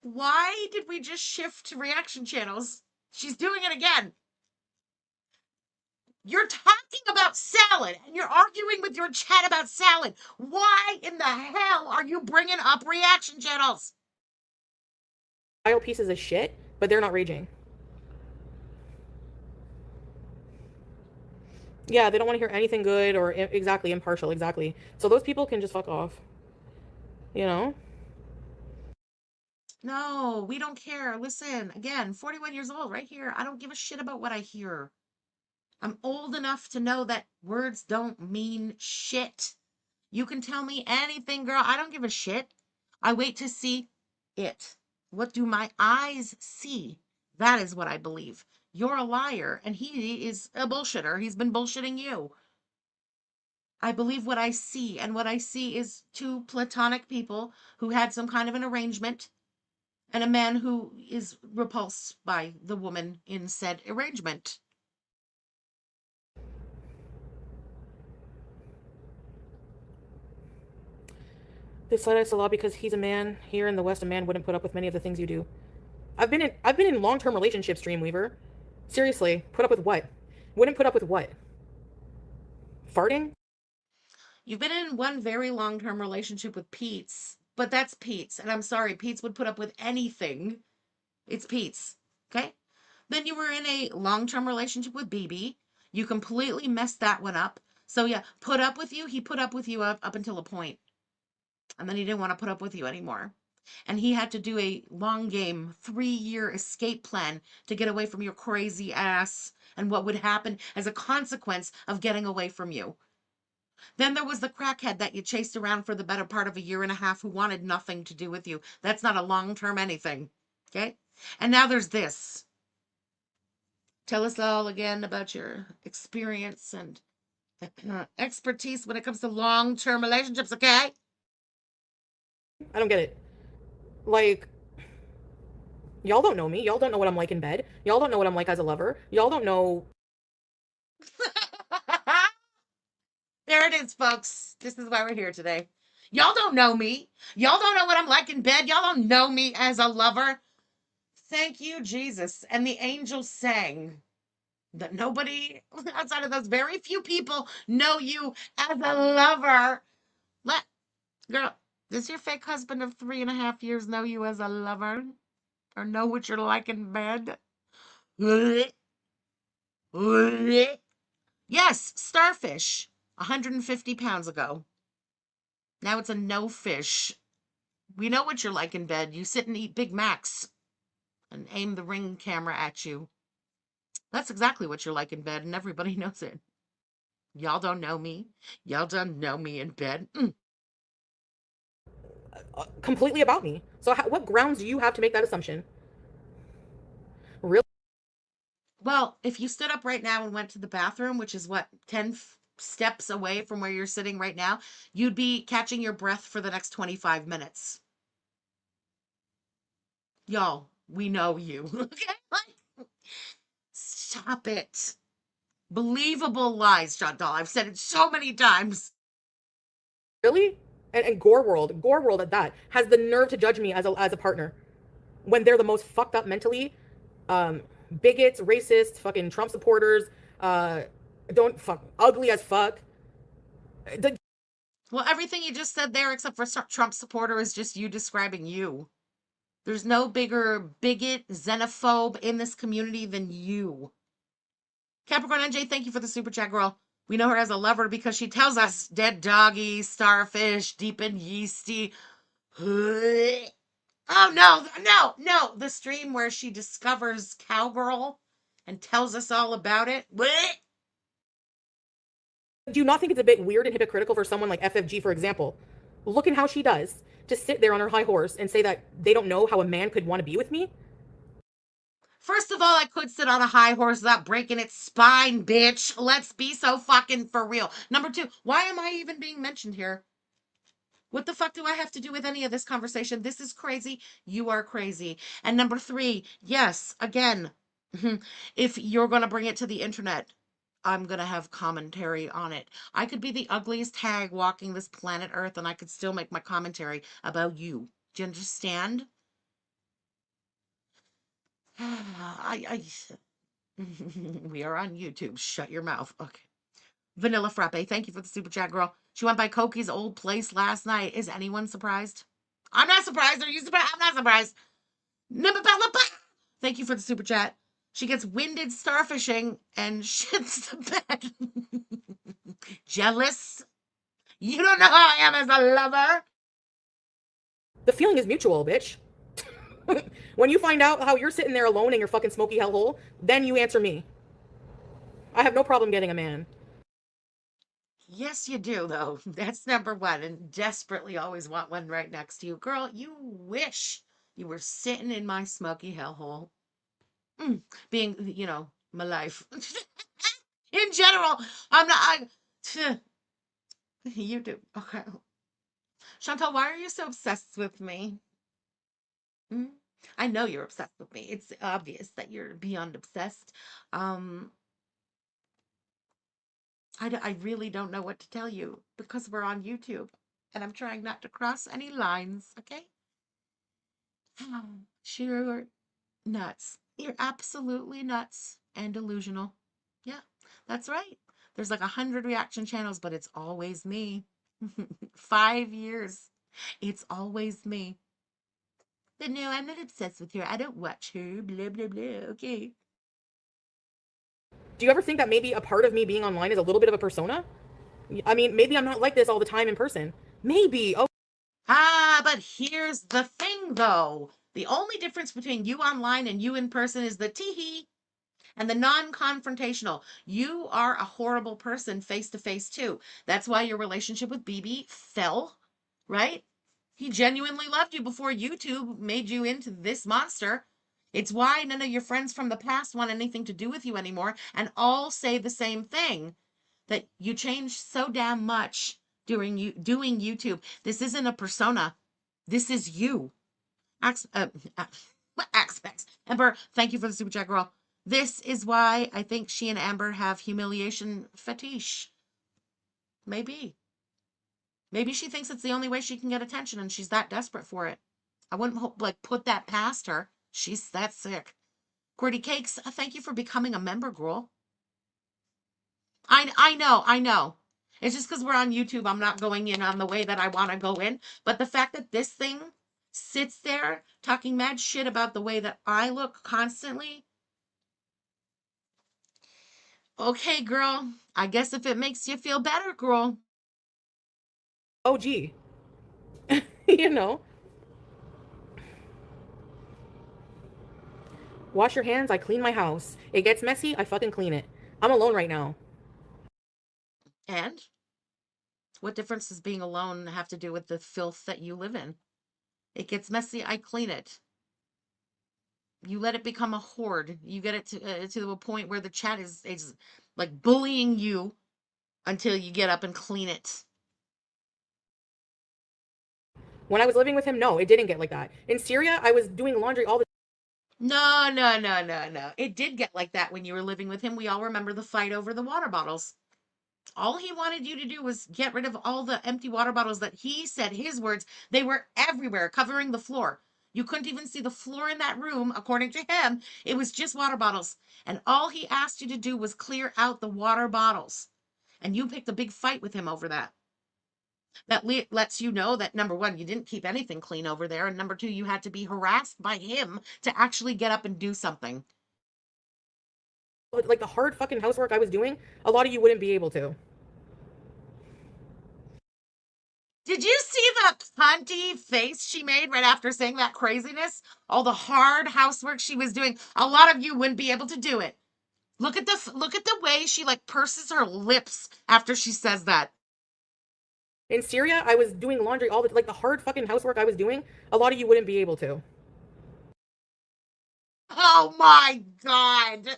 Why did we just shift to reaction channels? She's doing it again. You're talking about salad and you're arguing with your chat about salad. Why in the hell are you bringing up reaction channels? Pieces of shit, but they're not raging. Yeah, they don't want to hear anything good or exactly impartial, exactly. So those people can just fuck off. You know? No, we don't care. Listen, again, 41 years old, right here. I don't give a shit about what I hear. I'm old enough to know that words don't mean shit. You can tell me anything, girl. I don't give a shit. I wait to see it. What do my eyes see? That is what I believe. You're a liar, and he is a bullshitter. He's been bullshitting you. I believe what I see, and what I see is two platonic people who had some kind of an arrangement, and a man who is repulsed by the woman in said arrangement. They cite us a lot because he's a man. Here in the West, a man wouldn't put up with many of the things you do. I've been in long-term relationships, Dreamweaver. Seriously, put up with what? Wouldn't put up with what? Farting? You've been in one very long-term relationship with Pete's, but that's Pete's, and I'm sorry, Pete's would put up with anything. It's Pete's, okay? Then you were in a long-term relationship with BB. You completely messed that one up. So yeah, put up with you. He put up with you up until a point, and then he didn't want to put up with you anymore. And he had to do a long game, 3-year escape plan to get away from your crazy ass and what would happen as a consequence of getting away from you. Then there was the crackhead that you chased around for the better part of a year and a half who wanted nothing to do with you. That's not a long-term anything, okay? And now there's this. Tell us all again about your experience and expertise when it comes to long-term relationships, okay? I don't get it. Like, y'all don't know me. Y'all don't know what I'm like in bed. Y'all don't know what I'm like as a lover. Y'all don't know. There it is, folks. This is why we're here today. Y'all don't know me. Y'all don't know what I'm like in bed. Y'all don't know me as a lover. Thank you, Jesus. And the angels sang that nobody outside of those very few people know you as a lover. Girl, does your fake husband of 3.5 years know you as a lover? Or know what you're like in bed? Yes, starfish. 150 pounds ago. Now it's a no fish. We know what you're like in bed. You sit and eat Big Macs and aim the Ring camera at you. That's exactly what you're like in bed, and everybody knows it. Y'all don't know me. Y'all don't know me in bed. Completely about me. So what grounds do you have to make that assumption? Really? Well, if you stood up right now and went to the bathroom, which is what, 10 steps away from where you're sitting right now, you'd be catching your breath for the next 25 minutes. Y'all, we know you. Okay? Like, stop it. Believable lies, John Doll. I've said it so many times. Really? And Gore World at that, has the nerve to judge me as a partner when they're the most fucked up mentally, bigots, racists, fucking Trump supporters, don't fuck, ugly as fuck. Well, everything you just said there, except for Trump supporter, is just you describing you. There's no bigger bigot, xenophobe in this community than you. Capricorn NJ, thank you for the super chat, girl. We know her as a lover because she tells us dead doggy, starfish, deep and yeasty. Oh, no. The stream where she discovers cowgirl and tells us all about it. Do you not think it's a bit weird and hypocritical for someone like FFG, for example? Look at how she does to sit there on her high horse and say that they don't know how a man could want to be with me. First of all, I could sit on a high horse without breaking its spine, bitch. Let's be so fucking for real. Number 2, why am I even being mentioned here? What the fuck do I have to do with any of this conversation? This is crazy. You are crazy. And number 3, yes, again, if you're going to bring it to the internet, I'm going to have commentary on it. I could be the ugliest hag walking this planet Earth and I could still make my commentary about you. Do you understand? We are on YouTube. Shut your mouth. Okay. Vanilla Frappe, thank you for the super chat, girl. She went by Koki's old place last night. Is anyone surprised? I'm not surprised. Are you surprised? I'm not surprised. Thank you for the super chat. She gets winded starfishing and shits the bed. Jealous? You don't know how I am as a lover. The feeling is mutual, bitch. When you find out how you're sitting there alone in your fucking smoky hellhole, then you answer me. I have no problem getting a man. Yes, you do, though. That's number one, and desperately always want one right next to you. Girl, you wish you were sitting in my smoky hellhole. Being, my life. In general, I'm not. You do. Okay. Chantal, why are you so obsessed with me? I know you're obsessed with me. It's obvious that you're beyond obsessed. I really don't know what to tell you because we're on YouTube and I'm trying not to cross any lines, okay? You're nuts. You're absolutely nuts and delusional. Yeah, that's right. There's like 100 reaction channels, but it's always me. 5 years. It's always me. But no, I'm not obsessed with her. I don't watch her. Blah, blah, blah. Okay. Do you ever think that maybe a part of me being online is a little bit of a persona? I mean, maybe I'm not like this all the time in person. Maybe. Oh, But here's the thing, though. The only difference between you online and you in person is the tee-hee and the non-confrontational. You are a horrible person face to face, too. That's why your relationship with BB fell, right? He genuinely loved you before YouTube made you into this monster. It's why none of your friends from the past want anything to do with you anymore, and all say the same thing, that you changed so damn much during you doing YouTube. This isn't a persona. This is you. Aspects. Amber, thank you for the super chat, girl. This is why I think she and Amber have humiliation fetish. Maybe. Maybe she thinks it's the only way she can get attention and she's that desperate for it. I wouldn't put that past her. She's that sick. QWERTY Cakes, thank you for becoming a member, girl. I know. It's just because we're on YouTube, I'm not going in on the way that I want to go in. But the fact that this thing sits there talking mad shit about the way that I look constantly. Okay, girl. I guess if it makes you feel better, girl. oh, gee. You know. Wash your hands, I clean my house. It gets messy, I fucking clean it. I'm alone right now. And what difference does being alone have to do with the filth that you live in? It gets messy, I clean it. You let it become a horde. You get it to a point where the chat is like bullying you until you get up and clean it. When I was living with him, no, it didn't get like that. In Syria, I was doing laundry all the No. It did get like that when you were living with him. We all remember the fight over the water bottles. All he wanted you to do was get rid of all the empty water bottles that he said, his words, they were everywhere, covering the floor. You couldn't even see the floor in that room, according to him. It was just water bottles. And all he asked you to do was clear out the water bottles. And you picked a big fight with him over that. That lets you know that, number one, you didn't keep anything clean over there. And number two, you had to be harassed by him to actually get up and do something. like the hard fucking housework I was doing, a lot of you wouldn't be able to. Did you see the cunty face she made right after saying that craziness? All the hard housework she was doing. A lot of you wouldn't be able to do it. Look at the way she like purses her lips after she says that. In Syria, I was doing laundry all the like the hard fucking housework I was doing, a lot of you wouldn't be able to. Oh my God.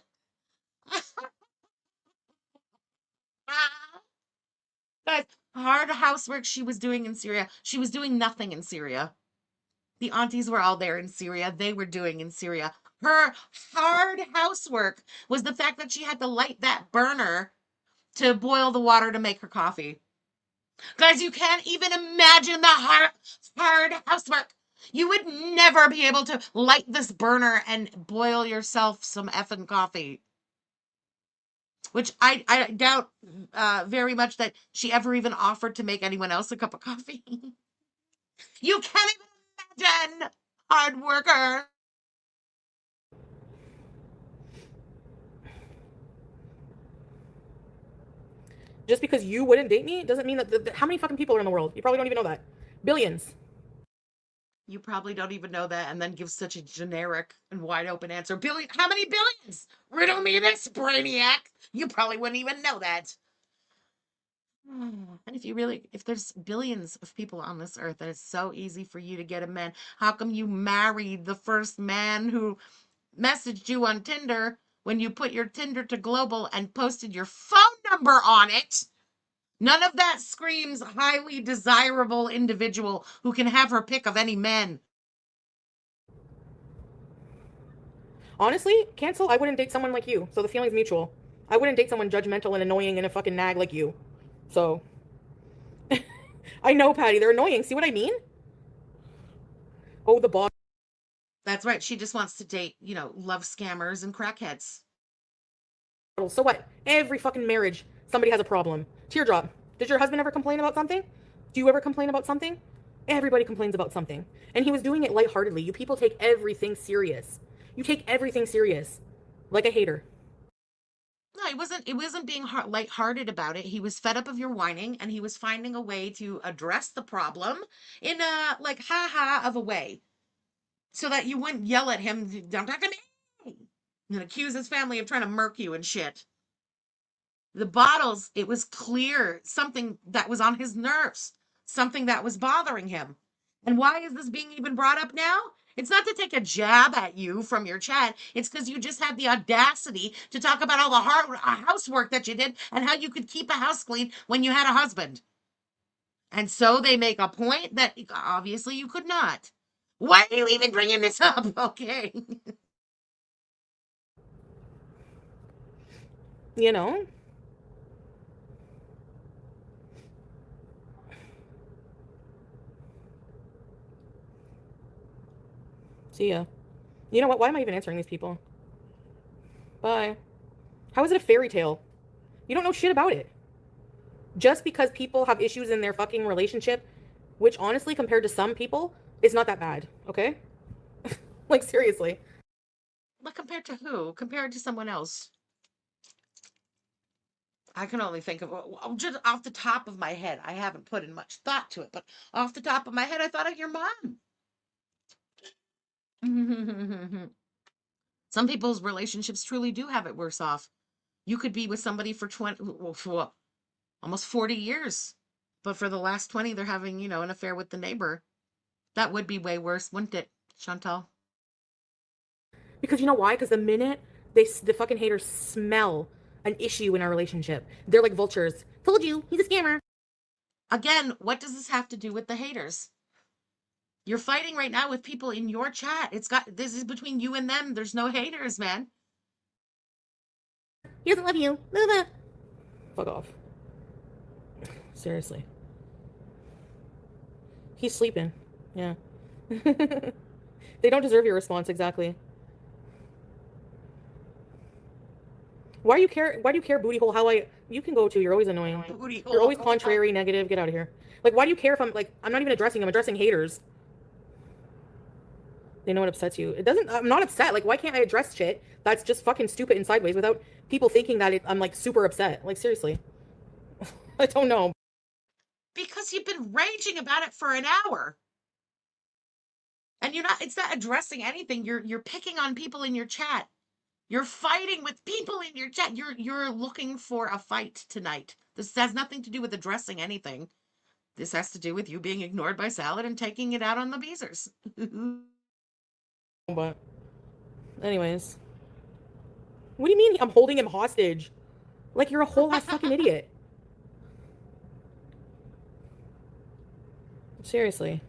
Guys, hard housework she was doing in Syria. She was doing nothing in Syria. The aunties were all there in Syria. They were doing in Syria. Her hard housework was the fact that she had to light that burner to boil the water to make her coffee. Guys, you can't even imagine the hard housework. You would never be able to light this burner and boil yourself some effing coffee. Which I doubt very much that she ever even offered to make anyone else a cup of coffee. You can't even imagine. Hard worker. Just because you wouldn't date me doesn't mean that. How many fucking people are in the world? You probably don't even know that. Billions. You probably don't even know that, and then give such a generic and wide open answer. Billion? How many billions? Riddle me this, brainiac. You probably wouldn't even know that. And if there's billions of people on this earth and it's so easy for you to get a man, how come you married the first man who messaged you on Tinder when you put your Tinder to global and posted your phone number on it? None of that screams highly desirable individual who can have her pick of any men. Honestly, cancel. I wouldn't date someone like you. So the feeling's mutual. I wouldn't date someone judgmental and annoying and a fucking nag like you. So I know, Patty, they're annoying. See what I mean? Oh, the boss. That's right. She just wants to date, love scammers and crackheads. So what? Every fucking marriage, somebody has a problem. Teardrop. Did your husband ever complain about something? Do you ever complain about something? Everybody complains about something. And he was doing it lightheartedly. You people take everything serious. You take everything serious. Like a hater. No, it wasn't being lighthearted about it. He was fed up of your whining, and he was finding a way to address the problem in a ha-ha of a way. So that you wouldn't yell at him, don't talk to me, and accuse his family of trying to murk you and shit. The bottles, it was clear something that was on his nerves, something that was bothering him. And why is this being even brought up now? It's not to take a jab at you from your chat. It's because you just had the audacity to talk about all the hard housework that you did and how you could keep a house clean when you had a husband. And so they make a point that obviously you could not. Why are you even bringing this up? Okay. You know? See ya. You know what? Why am I even answering these people? Bye. How is it a fairy tale? You don't know shit about it. Just because people have issues in their fucking relationship, which honestly, compared to some people, is not that bad, okay? Like, seriously. But compared to who? Compared to someone else? I can only think of, just off the top of my head. I haven't put in much thought to it, but off the top of my head, I thought of your mom. Some people's relationships truly do have it worse off. You could be with somebody for almost 40 years, but for the last 20, they're having, an affair with the neighbor. That would be way worse, wouldn't it, Chantal? Because you know why? Because the minute the fucking haters smell an issue in our relationship, they're like vultures. Told you, he's a scammer. Again, what does this have to do with the haters? You're fighting right now with people in your chat. This is between you and them. There's no haters, man. He doesn't love you. Fuck off. Seriously. He's sleeping. Yeah. They don't deserve your response, exactly. Why do you care, booty hole? You can go too. You're always annoying. Booty hole. You're always contrary, negative. Get out of here. Like, why do you care if I'm not even addressing them? I'm addressing haters. They know what upsets you. I'm not upset. Like, why can't I address shit that's just fucking stupid and sideways without people thinking that I'm like super upset? Like, seriously. I don't know. Because you've been raging about it for an hour. And it's not addressing anything. You're picking on people in your chat. You're fighting with people in your chat. You're looking for a fight tonight. This has nothing to do with addressing anything. This has to do with you being ignored by Salad and taking it out on the Beezers. But anyways. What do you mean I'm holding him hostage? Like, you're a whole ass fucking idiot. Seriously.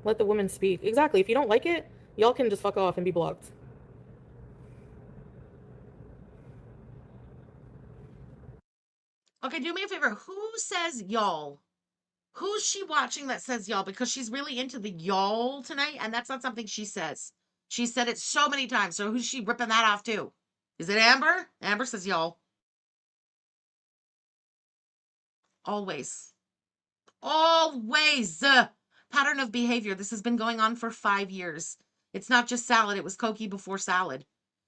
Let the woman speak. Exactly. If you don't like it, y'all can just fuck off and be blocked. Okay, do me a favor. Who says y'all? Who's she watching that says y'all? Because she's really into the y'all tonight, and that's not something she says. She said it so many times. So who's she ripping that off to? Is it Amber? Amber says y'all. Always. Always. Pattern of behavior. This has been going on for 5 years. It's not just Salad. It was Cokie before Salad.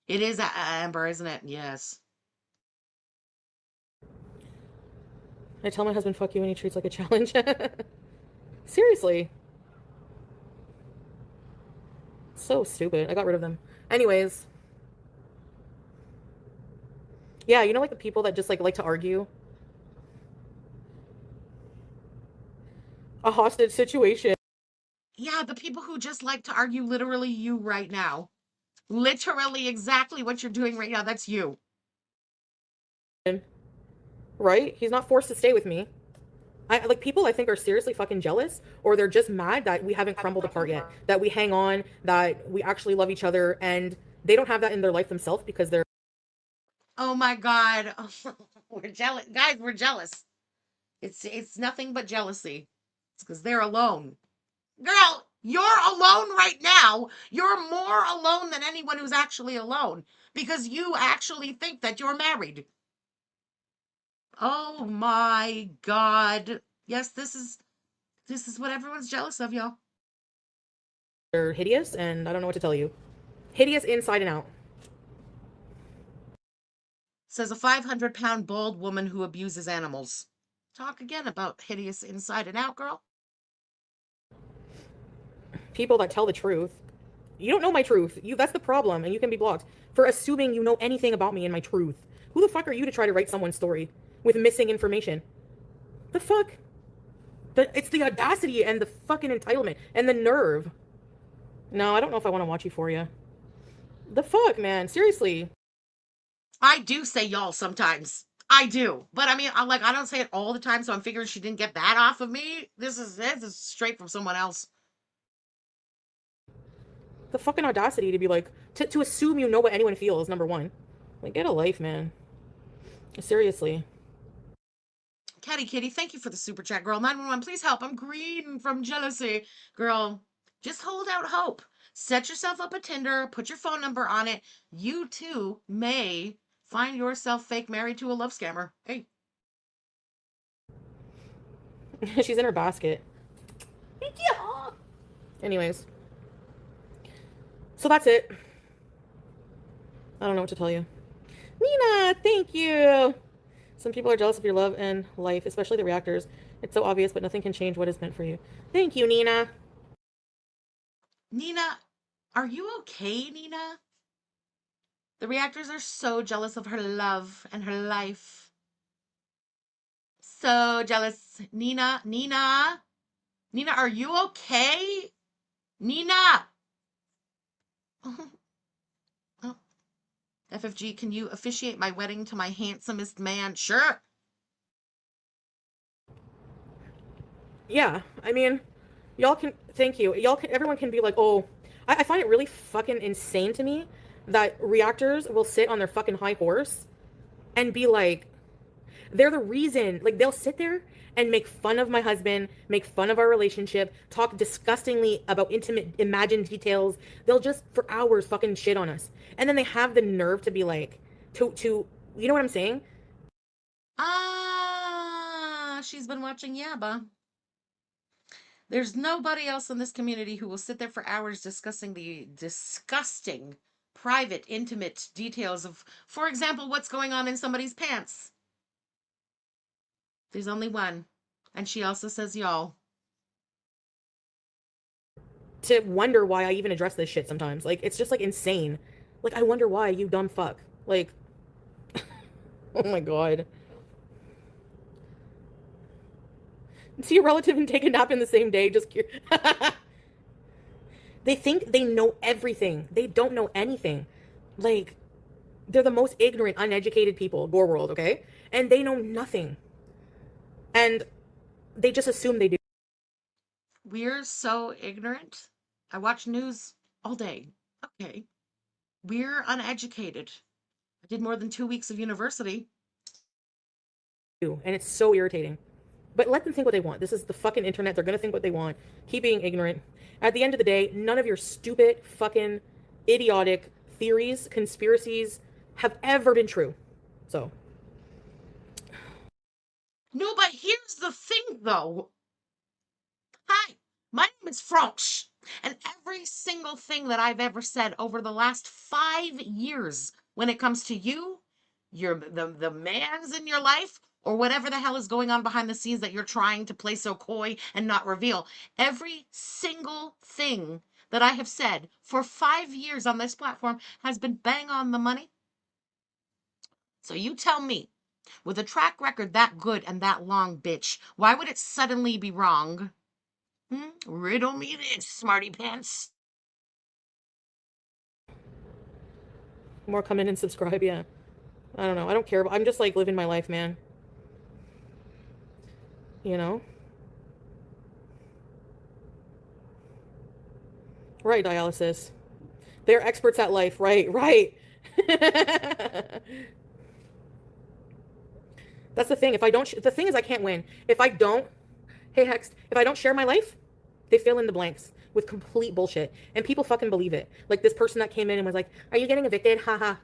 It is Amber, isn't it? Yes. I tell my husband fuck you and he treats like a challenge. Seriously. So stupid. I got rid of them. Anyways. Yeah, you know, like the people that just like to argue? A hostage situation. Yeah, the people who just like to argue, literally you right now. Literally exactly what you're doing right now. That's you. Right? He's not forced to stay with me. Like, people I think are seriously fucking jealous, or they're just mad that we haven't crumbled apart yet, that we hang on, that we actually love each other, and they don't have that in their life themselves because they're... Oh my God. We're jealous. Guys, we're jealous. It's nothing but jealousy. It's because they're alone. Girl, you're alone right now. You're more alone than anyone who's actually alone because you actually think that you're married. Oh my God. Yes, this is what everyone's jealous of, y'all. they're hideous, and I don't know what to tell you. Hideous inside and out. Says a 500-pound bald woman who abuses animals. Talk again about hideous inside and out, girl. People that tell the truth. You don't know my truth. That's the problem, and you can be blocked for assuming you know anything about me and my truth. Who the fuck are you to try to write someone's story with missing information? The fuck? It's the audacity and the fucking entitlement and the nerve. No, I don't know if I want to watch Euphoria. The fuck, man? Seriously. I do say y'all sometimes. I do. But I mean, I don't say it all the time, so I'm figuring she didn't get that off of me. This is straight from someone else. The fucking audacity to be like, to assume you know what anyone feels, number one. Like, get a life, man. Seriously. Kitty, thank you for the super chat, girl. 911, please help. I'm green from jealousy. Girl, just hold out hope. Set yourself up a Tinder, put your phone number on it. You too may find yourself fake married to a love scammer. Hey. She's in her basket. Yeah. Anyways. So that's it. I don't know what to tell you. Nina, thank you. Some people are jealous of your love and life, especially the reactors. It's so obvious, but nothing can change what is meant for you. Thank you, Nina. Nina, are you okay, Nina? The reactors are so jealous of her love and her life. So jealous. Nina, are you okay? Nina! Oh. FFG, can you officiate my wedding to my handsomest man? Sure. Yeah, I mean, y'all can, thank you. Everyone can be like, oh, I find it really fucking insane to me that reactors will sit on their fucking high horse and be like, they're the reason, like, they'll sit there and make fun of my husband, make fun of our relationship, talk disgustingly about intimate, imagined details. They'll just, for hours, fucking shit on us. And then they have the nerve to be like, you know what I'm saying? She's been watching Yabba. There's nobody else in this community who will sit there for hours discussing the disgusting, private, intimate details of, for example, what's going on in somebody's pants. There's only one. And she also says y'all. To wonder why I even address this shit sometimes. Like, it's just, like, insane. Like, I wonder why, you dumb fuck. Like, oh my god. See a relative and take a nap in the same day, just They think they know everything. They don't know anything. Like, they're the most ignorant, uneducated people, Gore world, okay? And they know nothing. And they just assume they do. We're so ignorant. I watch news all day. Okay. We're uneducated. I did more than 2 weeks of university. And it's so irritating. But let them think what they want. This is the fucking internet. They're going to think what they want. Keep being ignorant. At the end of the day, none of your stupid, fucking, idiotic theories, conspiracies have ever been true. So. No, but here's the thing, though. Hi, my name is French. And every single thing that I've ever said over the last 5 years when it comes to you, the mans in your life, or whatever the hell is going on behind the scenes that you're trying to play so coy and not reveal. Every single thing that I have said for 5 years on this platform has been bang on the money. So you tell me, with a track record that good and that long, bitch, why would it suddenly be wrong? Riddle me this, smarty pants. More come in and subscribe, yeah. I don't know. I don't care. I'm just like living my life, man. You know? Right, dialysis. They're experts at life. Right, right. That's the thing. If I don't, the thing is I can't win. If I don't, hey Hex, if I don't share my life, they fill in the blanks with complete bullshit. And people fucking believe it. Like this person that came in and was like, are you getting evicted? Haha.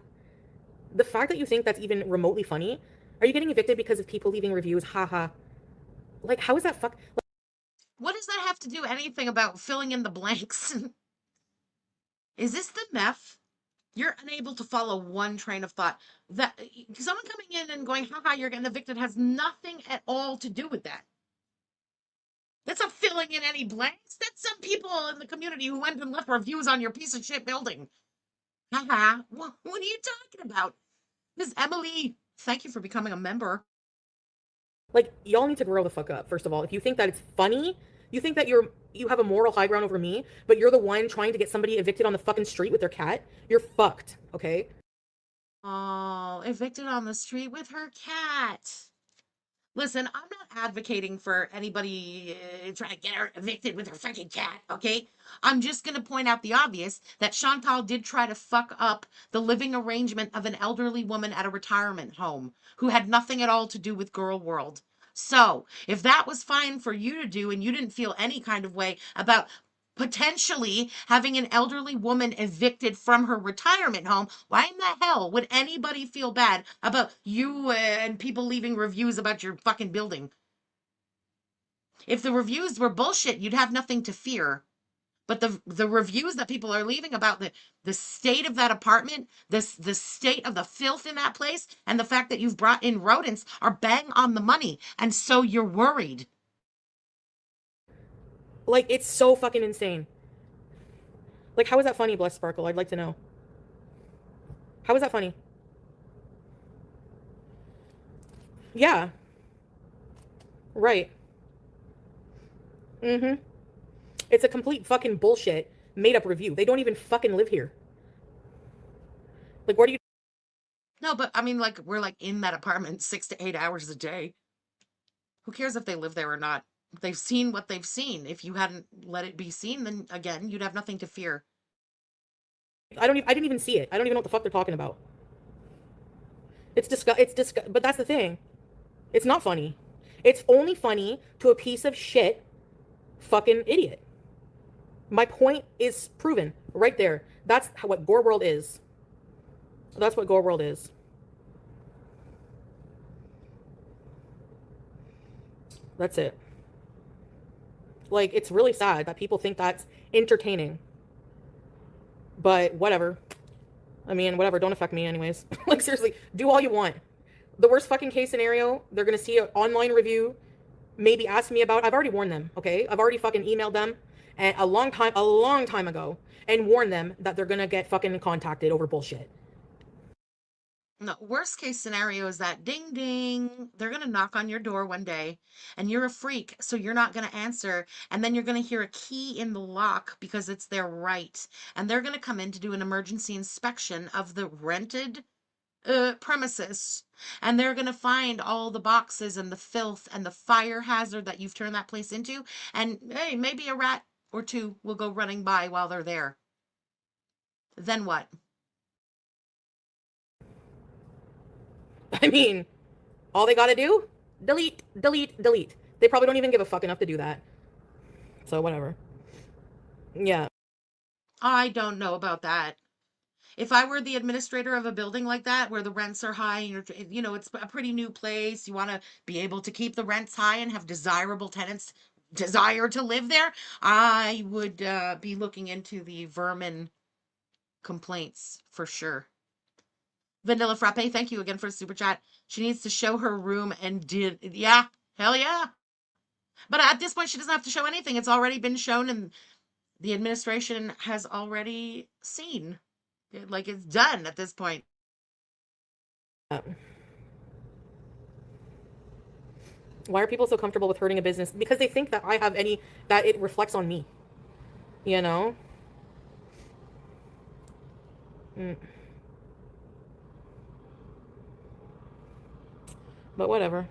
The fact that you think that's even remotely funny, are you getting evicted because of people leaving reviews? Haha. Like, how is that fuck? Like, what does that have to do anything about filling in the blanks? Is this the meth? You're unable to follow one train of thought. That someone coming in and going, haha, you're getting evicted has nothing at all to do with that. That's not filling in any blanks. That's some people in the community who went and left reviews on your piece of shit building. Haha. What are you talking about? Miss Emily, thank you for becoming a member. like, y'all need to grow the fuck up, first of all. If you think that it's funny, you think that you have a moral high ground over me, but you're the one trying to get somebody evicted on the fucking street with their cat, you're fucked, okay? Oh, evicted on the street with her cat. Listen, I'm not advocating for anybody trying to get her evicted with her freaking cat, okay? I'm just going to point out the obvious that Chantal did try to fuck up the living arrangement of an elderly woman at a retirement home who had nothing at all to do with Girl World. So, if that was fine for you to do and you didn't feel any kind of way about potentially having an elderly woman evicted from her retirement home, why in the hell would anybody feel bad about you and people leaving reviews about your fucking building? If the reviews were bullshit, you'd have nothing to fear. But the reviews that people are leaving about the state of that apartment, the state of the filth in that place, and the fact that you've brought in rodents are bang on the money. And so you're worried. Like, it's so fucking insane. Like, how is that funny, Bless Sparkle? I'd like to know. How is that funny? Yeah. Right. Mm-hmm. It's a complete fucking bullshit made-up review. They don't even fucking live here. Like, what do you... No, but I mean, like, we're like in that apartment 6 to 8 hours a day. Who cares if they live there or not? They've seen what they've seen. If you hadn't let it be seen, then again, you'd have nothing to fear. I didn't even see it. I don't even know what the fuck they're talking about. It's but that's the thing. It's not funny. It's only funny to a piece of shit fucking idiot. My point is proven right there. That's what Gore World is. That's what Gore World is. That's it. Like, it's really sad that people think that's entertaining. But whatever. I mean, whatever. Don't affect me anyways. Like, seriously, do all you want. The worst fucking case scenario, they're going to see an online review, maybe ask me about. I've already warned them, okay? I've already fucking emailed them and a long time ago and warned them that they're going to get fucking contacted over bullshit. No, worst case scenario is that ding ding, they're going to knock on your door one day and you're a freak, so you're not going to answer. And then you're going to hear a key in the lock because it's their right. And they're going to come in to do an emergency inspection of the rented premises. And they're going to find all the boxes and the filth and the fire hazard that you've turned that place into. And hey, maybe a rat or two will go running by while they're there. Then what? I mean, all they gotta do? Delete, delete, delete. They probably don't even give a fuck enough to do that. So, whatever. Yeah. I don't know about that. If I were the administrator of a building like that, where the rents are high, and you know, it's a pretty new place, you want to be able to keep the rents high and have desirable tenants desire to live there, I would be looking into the vermin complaints for sure. Vanilla Frappe, thank you again for the super chat. She needs to show her room and did. Yeah, hell yeah. But at this point, she doesn't have to show anything. It's already been shown and the administration has already seen. Like, it's done at this point. Why are people so comfortable with hurting a business? Because they think that that it reflects on me. You know? But whatever.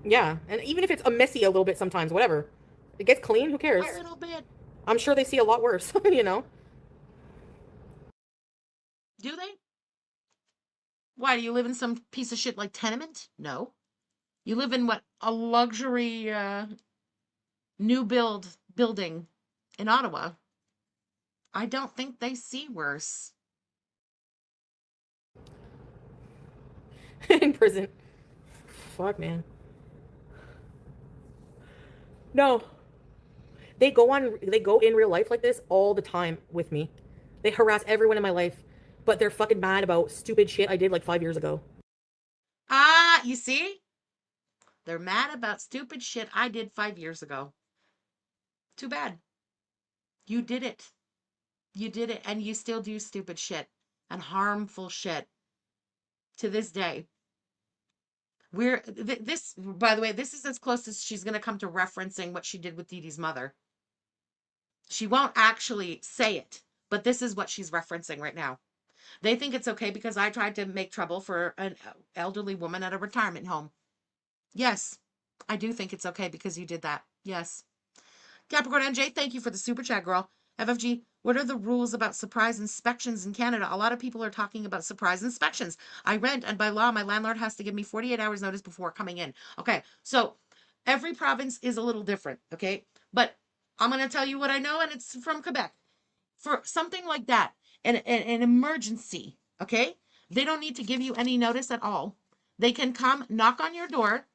Yeah, and even if it's a messy a little bit sometimes, whatever. It gets clean, who cares? A little bit. I'm sure they see a lot worse, you know? Do they? Why, do you live in some piece of shit like tenement? No. You live in what? A luxury new building in Ottawa. I don't think they see worse. In prison. Fuck, man. No. They go in real life like this all the time with me. They harass everyone in my life, but they're fucking mad about stupid shit I did like 5 years ago. Ah, you see? They're mad about stupid shit I did 5 years ago. Too bad. You did it. You did it, and you still do stupid shit and harmful shit to this day. This, by the way, this is as close as she's going to come to referencing what she did with Dee Dee's mother. She won't actually say it, but this is what she's referencing right now. They think it's okay because I tried to make trouble for an elderly woman at a retirement home. Yes, I do think it's okay because you did that. Yes. Capricorn NJ, thank you for the super chat, girl. FFG, what are the rules about surprise inspections in Canada? A lot of people are talking about surprise inspections. I rent, and by law, my landlord has to give me 48 hours notice before coming in. Okay, so every province is a little different, okay? But I'm going to tell you what I know, and it's from Quebec. For something like that, an emergency, okay? They don't need to give you any notice at all. They can come knock on your door,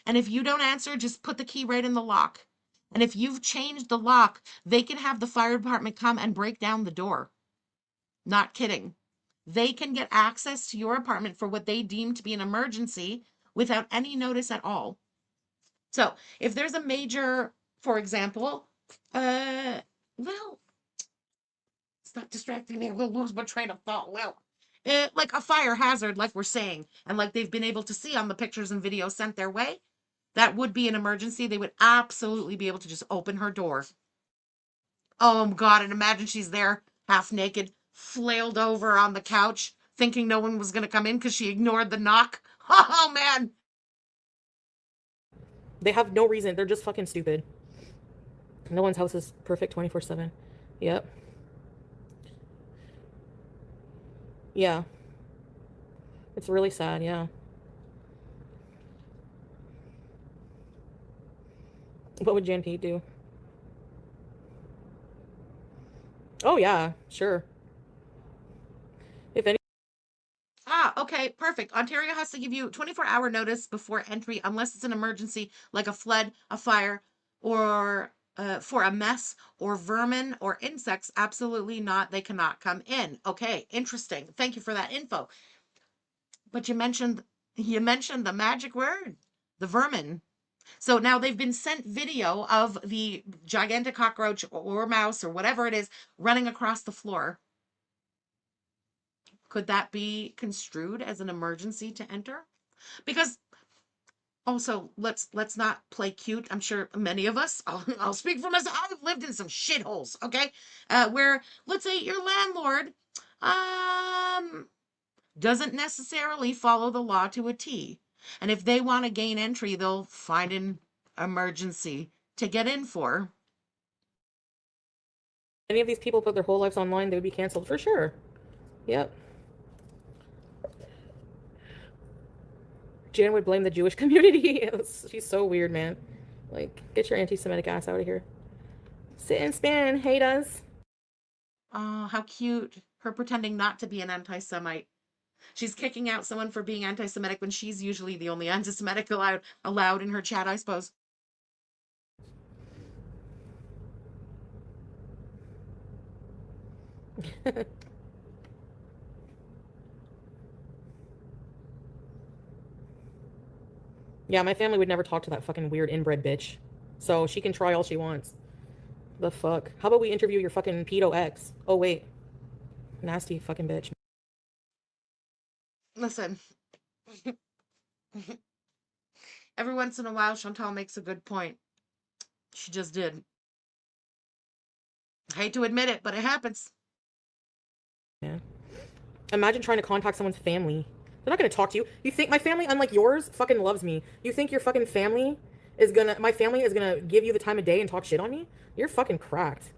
and if you don't answer, just put the key right in the lock. And if you've changed the lock, they can have the fire department come and break down the door. Not kidding. They can get access to your apartment for what they deem to be an emergency without any notice at all. So if there's a major, for example, well, stop distracting me. We'll lose my train of thought. Well, like a fire hazard, like we're saying, and like they've been able to see on the pictures and videos sent their way, that would be an emergency. They would absolutely be able to just open her door. Oh, God, and imagine she's there, half naked, flailed over on the couch, thinking no one was going to come in because she ignored the knock. Oh, man. They have no reason. They're just fucking stupid. No one's house is perfect 24/7. Yep. Yeah. It's really sad, yeah. What would Jan Pete do? Oh, yeah, sure. If any. Okay, perfect. Ontario has to give you 24-hour notice before entry unless it's an emergency like a flood, a fire, or for a mess or vermin or insects. Absolutely not. They cannot come in. Okay, interesting. Thank you for that info. But you mentioned the magic word, the vermin. So now they've been sent video of the gigantic cockroach or mouse or whatever it is running across the floor. Could that be construed as an emergency to enter? Because also, let's not play cute. I'm sure many of us, I'll speak for myself. I've lived in some shitholes, okay? Where, let's say your landlord doesn't necessarily follow the law to a T. And if they want to gain entry, they'll find an emergency to get in for. Any of these people put their whole lives online, they would be canceled for sure. Yep. Jan would blame the Jewish community. She's so weird, man. Like, get your anti-Semitic ass out of here. Sit and spin, hate us. Oh, how cute. Her pretending not to be an anti-Semite. She's kicking out someone for being anti-Semitic when she's usually the only anti-Semitic allowed in her chat, I suppose. Yeah, my family would never talk to that fucking weird inbred bitch. So she can try all she wants. The fuck? How about we interview your fucking pedo ex? Oh, wait. Nasty fucking bitch. Listen. Every once in a while, Chantal makes a good point. She just did. I hate to admit it, but it happens. Yeah. Imagine trying to contact someone's family. They're not gonna talk to you. You think my family, unlike yours, fucking loves me? You think your fucking family is gonna, my family is gonna give you the time of day and talk shit on me? You're fucking cracked.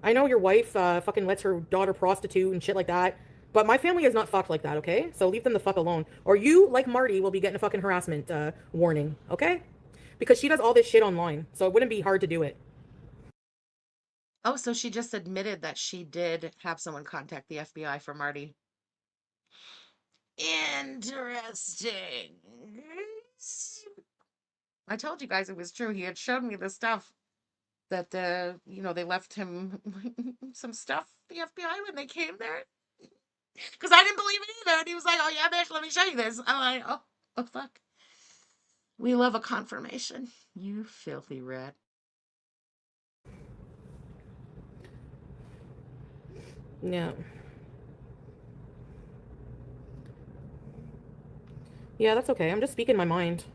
I know your wife fucking lets her daughter prostitute and shit like that, but my family is not fucked like that, okay? So leave them the fuck alone. Or you, like Marty, will be getting a fucking harassment warning, okay? Because she does all this shit online, so it wouldn't be hard to do it. Oh, so she just admitted that she did have someone contact the FBI for Marty. Interesting. I told you guys it was true. He had showed me the stuff that they left him some stuff, the FBI, when they came there. Because I didn't believe it either. And he was like, oh yeah, bitch, let me show you this. I'm like, oh fuck. We love a confirmation. You filthy rat. Yeah. Yeah, that's okay. I'm just speaking my mind.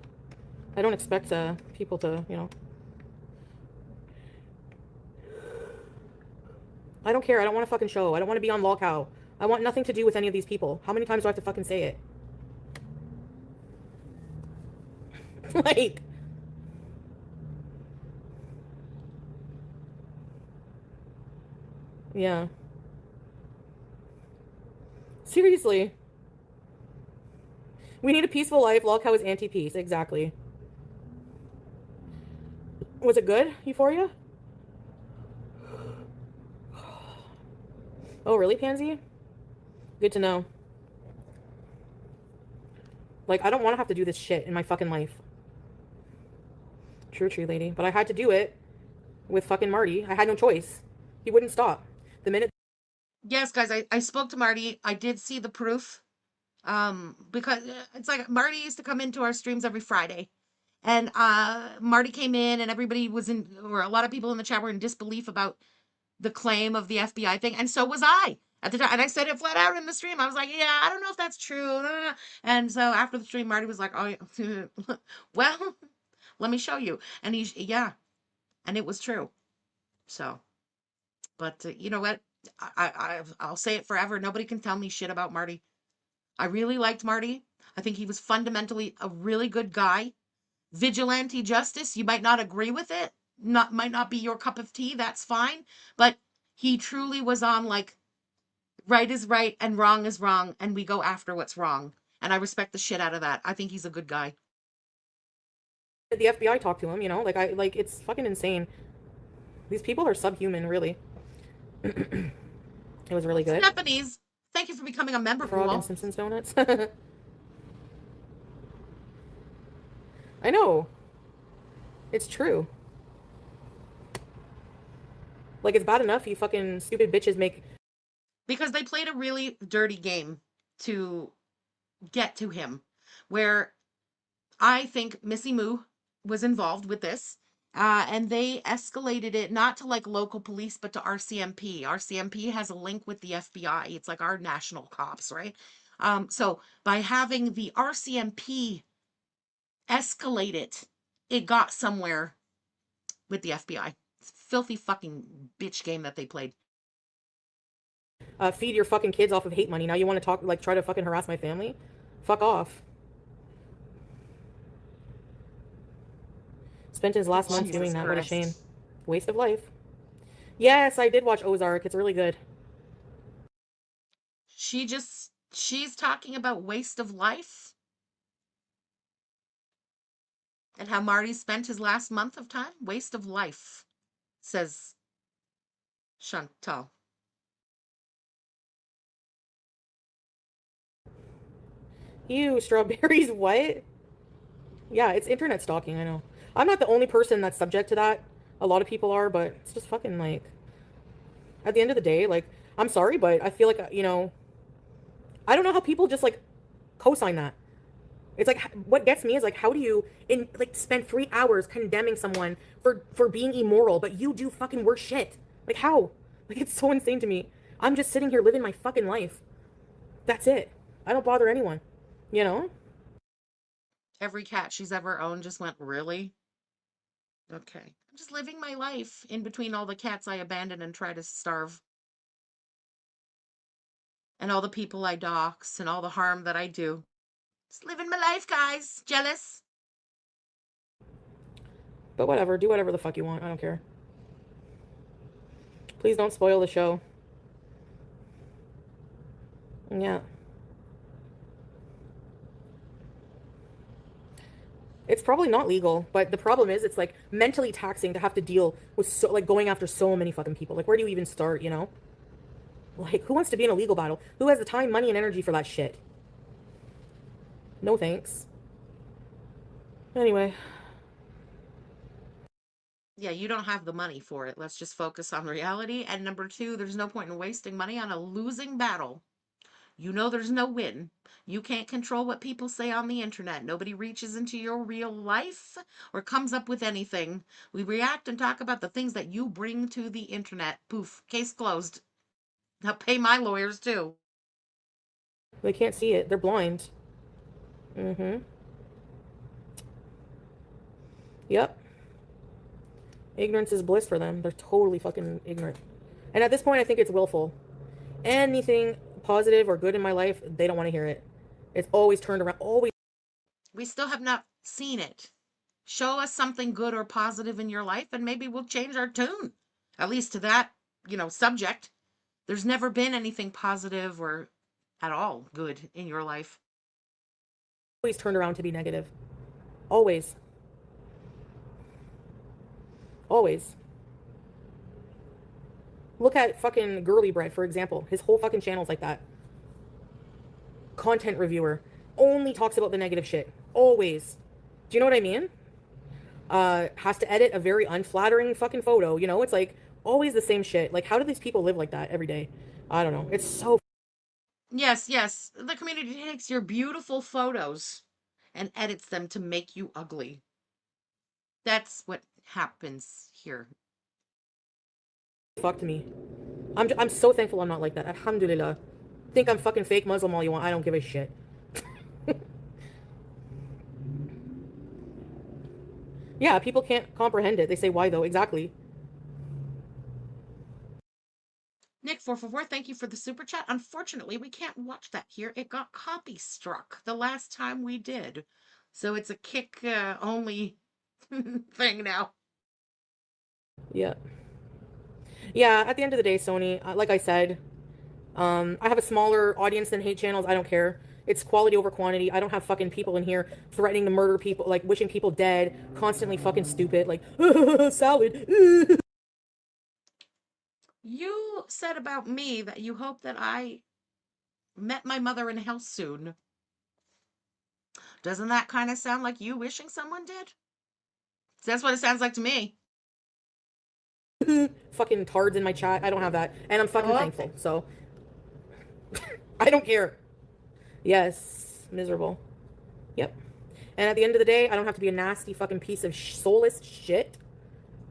I don't expect people to, I don't care. I don't want a fucking show. I don't want to be on Lolcow. I want nothing to do with any of these people. How many times do I have to fucking say it? Like... Yeah. Seriously. We need a peaceful life. Lolcow is anti-peace. Exactly. Was it good, Euphoria? Oh, really, Pansy? Good to know. Like, I don't want to have to do this shit in my fucking life. True, lady. But I had to do it with fucking Marty. I had no choice. He wouldn't stop. The minute... Yes, guys, I spoke to Marty. I did see the proof. Because it's like Marty used to come into our streams every Friday. And Marty came in and everybody was or a lot of people in the chat were in disbelief about the claim of the FBI thing. And so was I at the time. And I said it flat out in the stream. I was like, yeah, I don't know if that's true. And so after the stream, Marty was like, oh, well, let me show you. And yeah, and it was true. So, but you know what? I'll say it forever. Nobody can tell me shit about Marty. I really liked Marty. I think he was fundamentally a really good guy. Vigilante justice, you might not agree with it. Might not be your cup of tea, that's fine. But he truly was on like, right is right and wrong is wrong, and we go after what's wrong. And I respect the shit out of that. I think he's a good guy. The FBI talked to him, like it's fucking insane. These people are subhuman, really. It was really good. Stephanie's, thank you for becoming a member. Frog and Simpsons donuts. I know. It's true. Like, it's bad enough you fucking stupid bitches make... Because they played a really dirty game to get to him, where I think Missy Moo was involved with this, and they escalated it not to like local police, but to RCMP. RCMP has a link with the FBI. It's like our national cops, right? So by having the RCMP escalate it, it got somewhere with the FBI. It's a filthy fucking bitch game that they played. Feed your fucking kids off of hate money. Now you want to try to fucking harass my family? Fuck off. Spent his last month doing that. What a shame. Waste of life. Yes, I did watch Ozark. It's really good. She's talking about waste of life? And how Marty spent his last month of time? Waste of life, says Chantal. Ew, strawberries, what? Yeah, it's internet stalking, I know. I'm not the only person that's subject to that. A lot of people are, but it's just fucking like... At the end of the day, like, I'm sorry, but I feel like, I don't know how people just, like, co-sign that. It's like, what gets me is like, how do you spend 3 hours condemning someone for being immoral, but you do fucking worse shit? Like, how? Like, it's so insane to me. I'm just sitting here living my fucking life. That's it. I don't bother anyone, you know? Every cat she's ever owned just went, really? Okay. I'm just living my life in between all the cats I abandon and try to starve. And all the people I dox and all the harm that I do. Just living my life, guys. Jealous? But whatever, do whatever the fuck you want. I don't care. Please don't spoil the show. Yeah. It's probably not legal, but the problem is it's like mentally taxing to have to deal with going after so many fucking people. Like, where do you even start, you know? Like, who wants to be in a legal battle? Who has the time, money, and energy for that shit? No thanks. Anyway. Yeah, you don't have the money for it. Let's just focus on reality. And number two, there's no point in wasting money on a losing battle. You know there's no win. You can't control what people say on the internet. Nobody reaches into your real life or comes up with anything. We react and talk about the things that you bring to the internet. Poof, case closed. Now pay my lawyers too. They can't see it. They're blind. Mm-hmm. Yep. Ignorance is bliss for them. They're totally fucking ignorant. And at this point, I think it's willful. Anything positive or good in my life, they don't want to hear it. It's always turned around. Always. We still have not seen it. Show us something good or positive in your life and maybe we'll change our tune. At least to that, subject. There's never been anything positive or at all good in your life. Always turned around to be negative. Always. Always. Look at fucking Girly Bread, for example. His whole fucking channel's like that. Content reviewer. Only talks about the negative shit. Always. Do you know what I mean? Has to edit a very unflattering fucking photo. You know, it's like always the same shit. Like, how do these people live like that every day? I don't know. It's so... Yes. The community takes your beautiful photos and edits them to make you ugly. That's what happens here. Fuck to me. I'm so thankful I'm not like that. Alhamdulillah. Think I'm fucking fake Muslim all you want. I don't give a shit. Yeah, people can't comprehend it. They say, why though? Exactly. Nick444, thank you for the super chat. Unfortunately, we can't watch that here. It got copy struck the last time we did. So it's a kick only thing now. Yeah. Yeah, at the end of the day, Sony, like I said, I have a smaller audience than hate channels. I don't care. It's quality over quantity. I don't have fucking people in here threatening to murder people, like wishing people dead, constantly fucking stupid, like, salad. You said about me that you hope that I met my mother in hell soon. Doesn't that kind of sound like you wishing someone did? That's what it sounds like to me. Fucking tards in my chat. I don't have that. And I'm fucking thankful, so. I don't care. Yes. Miserable. Yep. And at the end of the day, I don't have to be a nasty fucking piece of soulless shit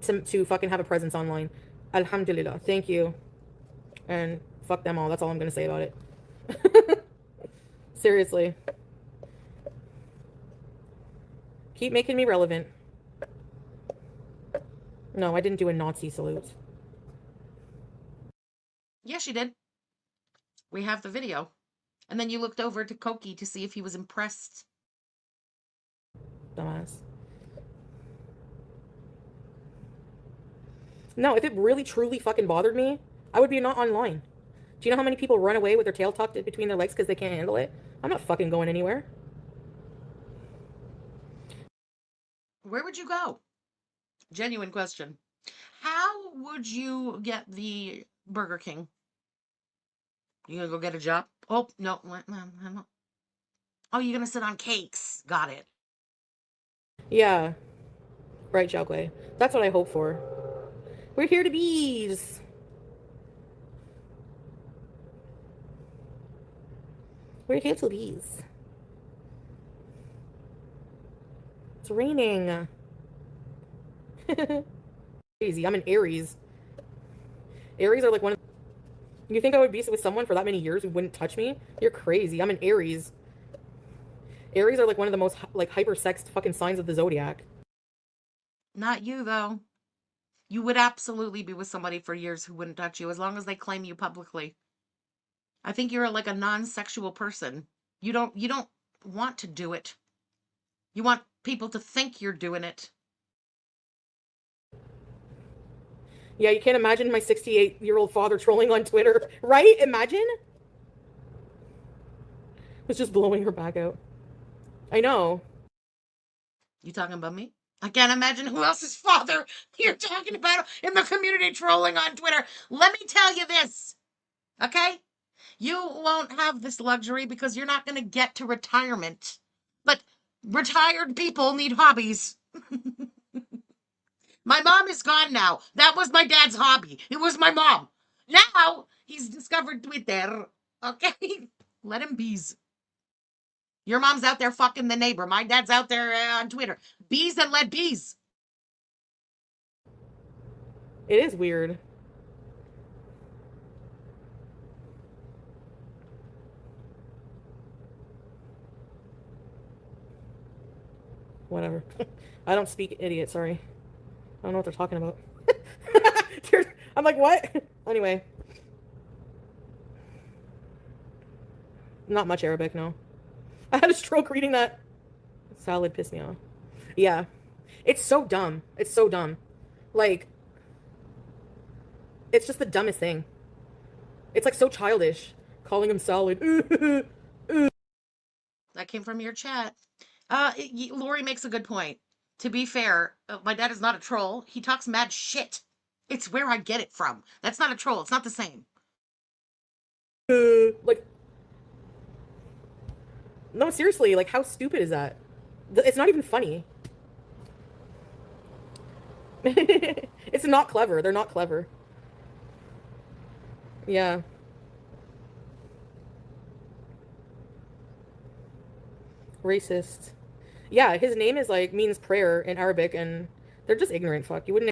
to fucking have a presence online. Alhamdulillah. Thank you. And fuck them all. That's all I'm going to say about it. Seriously. Keep making me relevant. No, I didn't do a Nazi salute. Yes, you did. We have the video. And then you looked over to Koki to see if he was impressed. Dumbass. No, if it really truly fucking bothered me, I would be not online. Do you know how many people run away with their tail tucked between their legs because they can't handle it? I'm not fucking going anywhere. Where would you go? Genuine question. How would you get the Burger King? You gonna go get a job? Oh, no. Oh, you're gonna sit on cakes. Got it. Yeah. Right, Xiaogui. That's what I hope for. We're here to bees. We're here to bees. It's raining. Crazy. I'm an Aries. Aries are like one of... You think I would be with someone for that many years who wouldn't touch me? You're crazy. I'm an Aries. Aries are like one of the most like hyper-sexed fucking signs of the zodiac. Not you, though. You would absolutely be with somebody for years who wouldn't touch you as long as they claim you publicly. I think you're like a non-sexual person. You don't want to do it. You want people to think you're doing it. Yeah, you can't imagine my 68-year-old father trolling on Twitter, right? Imagine? It's just blowing her back out. I know. You talking about me? I can't imagine who else's father you're talking about in the community trolling on Twitter. Let me tell you this, okay? You won't have this luxury because you're not going to get to retirement. But retired people need hobbies. My mom is gone now. That was my dad's hobby. It was my mom. Now he's discovered Twitter. Okay? Let him bees. Your mom's out there fucking the neighbor. My dad's out there on Twitter. Bees and let bees. It is weird. Whatever. I don't speak idiot, sorry. I don't know what they're talking about. I'm like, what? Anyway. Not much Arabic, no. I had a stroke reading that. Salad pissed me off. Yeah. It's so dumb. It's so dumb. Like, it's just the dumbest thing. It's like so childish. Calling him salad. That came from your chat. Lori makes a good point. To be fair, my dad is not a troll. He talks mad shit. It's where I get it from. That's not a troll. It's not the same. Like, no, seriously, like, how stupid is that? It's not even funny. It's not clever. They're not clever. Yeah. Racist. Yeah, his name is like means prayer in Arabic, and they're just ignorant. Fuck, you wouldn't.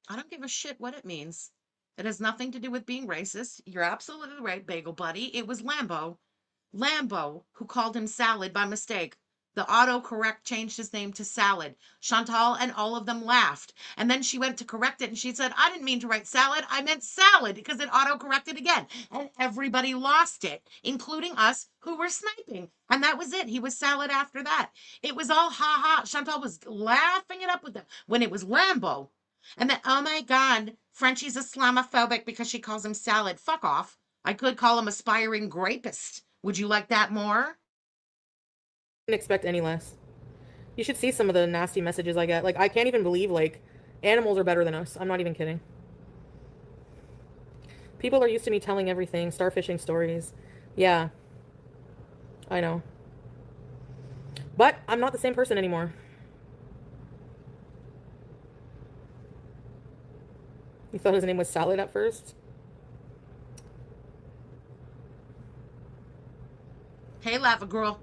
I don't give a shit what it means. It has nothing to do with being racist. You're absolutely right, Bagel Buddy. It was Lambo. Lambo who called him Salad by mistake. The autocorrect changed his name to Salad. Chantal and all of them laughed. And then she went to correct it and she said, I didn't mean to write salad. I meant salad because it autocorrected again. And everybody lost it, including us who were sniping. And that was it. He was Salad after that. It was all ha ha. Chantal was laughing it up with them when it was Lambo. And then, oh my God, Frenchie's Islamophobic because she calls him Salad. Fuck off. I could call him aspiring grapist. Would you like that more? Didn't expect any less. You should see some of the nasty messages I get. Like, I can't even believe, like, animals are better than us. I'm not even kidding. People are used to me telling everything, starfishing stories. Yeah. I know. But I'm not the same person anymore. You thought his name was Salad at first? Hey, Lava Girl.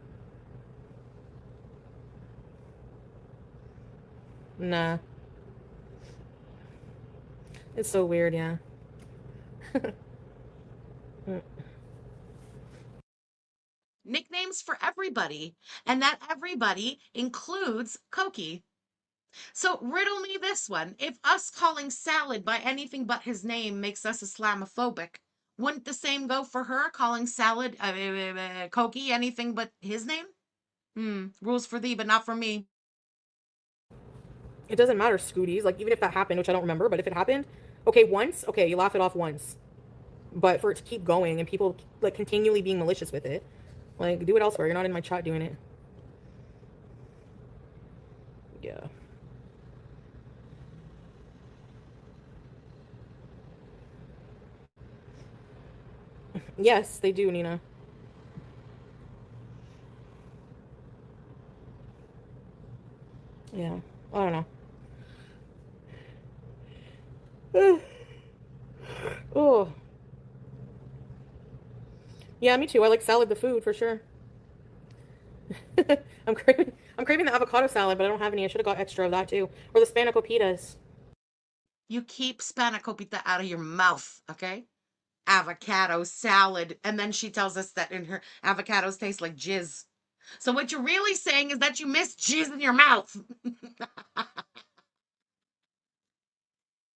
Nah. It's so weird, yeah. Nicknames for everybody, and that everybody includes Koki. So riddle me this one. If us calling Salad by anything but his name makes us Islamophobic, wouldn't the same go for her calling Salad, Koki, anything but his name? Rules for thee, but not for me. It doesn't matter, Scooties. Like, even if that happened, which I don't remember, but if it happened, okay, once, okay, you laugh it off once. But for it to keep going and people, like, continually being malicious with it, like, do it elsewhere. You're not in my chat doing it. Yeah. Yes, they do, Nina. Yeah, I don't know. Oh. Yeah, me too. I like Salad the food for sure. I'm craving the avocado salad, but I don't have any. I should have got extra of that too. Or the spanakopita. You keep spanakopita out of your mouth, okay? Avocado salad. And then she tells us that in her avocados taste like jizz. So what you're really saying is that you miss jizz in your mouth.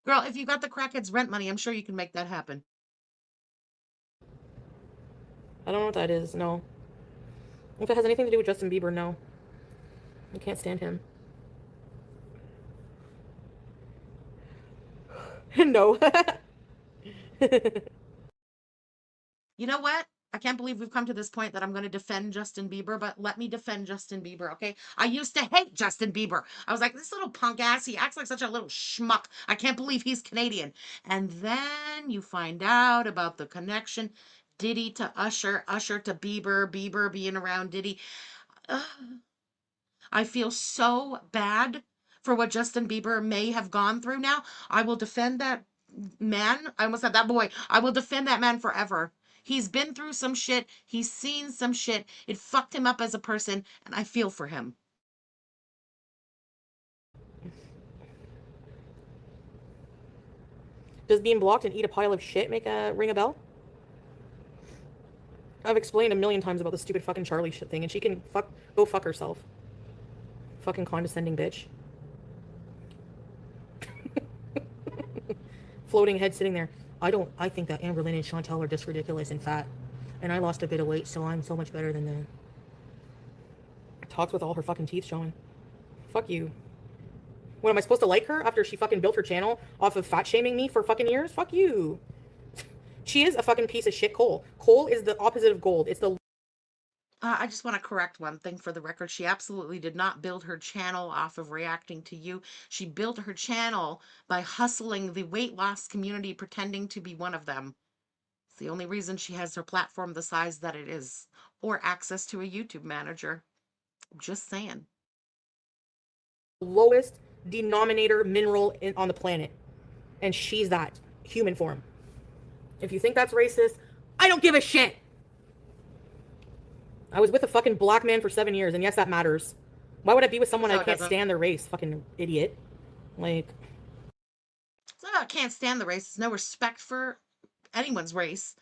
Girl, if you got the crackheads rent money, I'm sure you can make that happen. I don't know what that is, no. If it has anything to do with Justin Bieber, no. I can't stand him. No. You know what? I can't believe we've come to this point that I'm going to defend Justin Bieber, but let me defend Justin Bieber, okay? I used to hate Justin Bieber. I was like, this little punk ass, he acts like such a little schmuck. I can't believe he's Canadian. And then you find out about the connection, Diddy to Usher, Usher to Bieber, Bieber being around Diddy. Ugh. I feel so bad for what Justin Bieber may have gone through now. I will defend that man. I almost said that boy. I will defend that man forever. He's been through some shit. He's seen some shit. It fucked him up as a person, and I feel for him. Does being blocked and eat a pile of shit ring a bell? I've explained a million times about the stupid fucking Charlie shit thing, and she can go fuck herself. Fucking condescending bitch. Floating head sitting there. I think that Amberlynn and Chantal are just ridiculous and fat. And I lost a bit of weight, so I'm so much better than them. Talks with all her fucking teeth showing. Fuck you. What, am I supposed to like her after she fucking built her channel off of fat shaming me for fucking years? Fuck you. She is a fucking piece of shit coal. Coal is the opposite of gold. It's the... I just want to correct one thing for the record. She absolutely did not build her channel off of reacting to you. She built her channel by hustling the weight loss community, pretending to be one of them. It's the only reason she has her platform the size that it is, or access to a YouTube manager. I'm just saying. Lowest denominator mineral on the planet. And she's that. Human form. If you think that's racist, I don't give a shit. I was with a fucking black man for 7 years, and yes, that matters. Why would I be with someone I can't stand their race? Fucking idiot. Like... It's not I can't stand the race. There's no respect for anyone's race.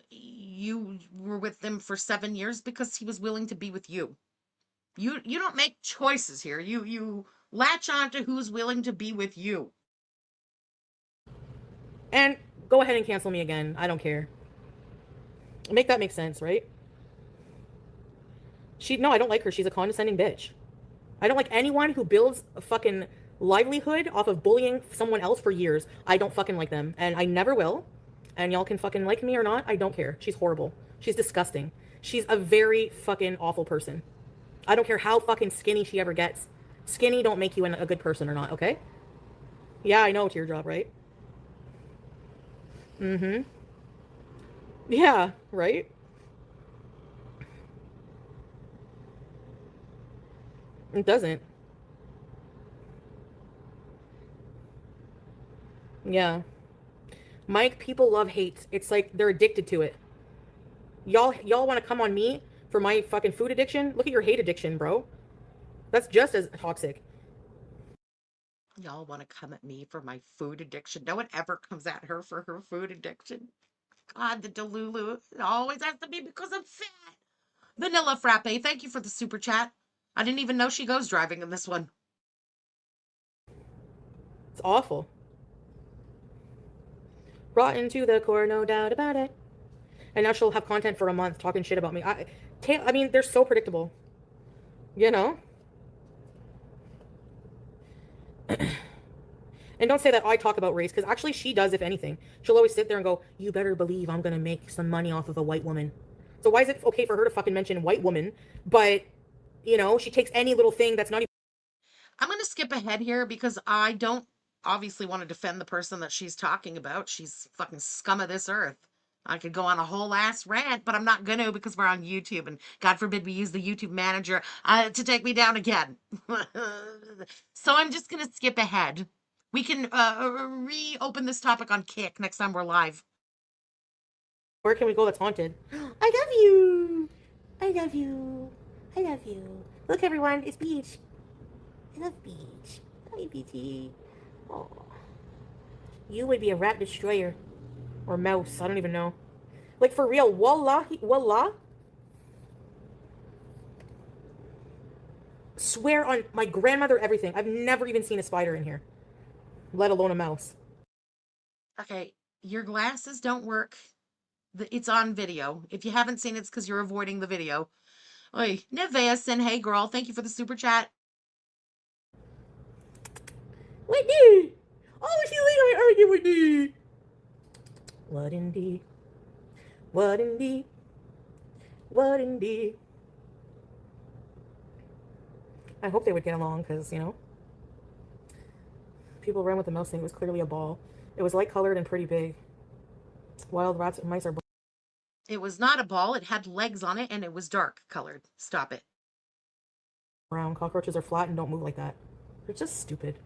You were with them for 7 years because he was willing to be with you. You don't make choices here. You latch on to who's willing to be with you. And go ahead and cancel me again. I don't care. Make that make sense, right? No, I don't like her. She's a condescending bitch. I don't like anyone who builds a fucking livelihood off of bullying someone else for years. I don't fucking like them. And I never will. And y'all can fucking like me or not. I don't care. She's horrible. She's disgusting. She's a very fucking awful person. I don't care how fucking skinny she ever gets. Skinny don't make you a good person or not, okay? Yeah, I know, teardrop, right? Mm-hmm. Yeah, right? It doesn't. Yeah. Mike, people love hate. It's like they're addicted to it. Y'all want to come on me for my fucking food addiction? Look at your hate addiction, bro. That's just as toxic. Y'all want to come at me for my food addiction. No one ever comes at her for her food addiction. God, the Delulu. It always has to be because I'm fat. Vanilla Frappe, thank you for the super chat. I didn't even know she goes driving in this one. It's awful. Rotten to the core, no doubt about it. And now she'll have content for a month talking shit about me. I mean, they're so predictable. You know? And don't say that I talk about race, because actually she does, if anything. She'll always sit there and go, you better believe I'm going to make some money off of a white woman. So why is it okay for her to fucking mention white woman, but, you know, she takes any little thing that's not even... I'm going to skip ahead here because I don't obviously want to defend the person that she's talking about. She's fucking scum of this earth. I could go on a whole ass rant, but I'm not going to because we're on YouTube, and God forbid we use the YouTube manager to take me down again. So I'm just going to skip ahead. We can reopen this topic on Kick next time we're live. Where can we go that's haunted? I love you. I love you. I love you. Look, everyone, it's Beach. I love Beach. Hi, Beachy. Oh. You would be a rat destroyer. Or mouse, I don't even know. Like, for real, wallah? Swear on my grandmother, everything. I've never even seen a spider in here. Let alone a mouse. Okay, your glasses don't work. It's on video. If you haven't seen it, it's because you're avoiding the video. Oi, Nevea send, hey girl, thank you for the super chat. What did? Oh, she later argue with me. What indeed? What indeed? What indeed? I hope they would get along because, you know, people ran with the mouse thing. It was clearly a ball. It was light colored and pretty big. Wild rats and mice are. It was not a ball. It had legs on it and it was dark colored. Stop it. Brown cockroaches are flat and don't move like that. They're just stupid.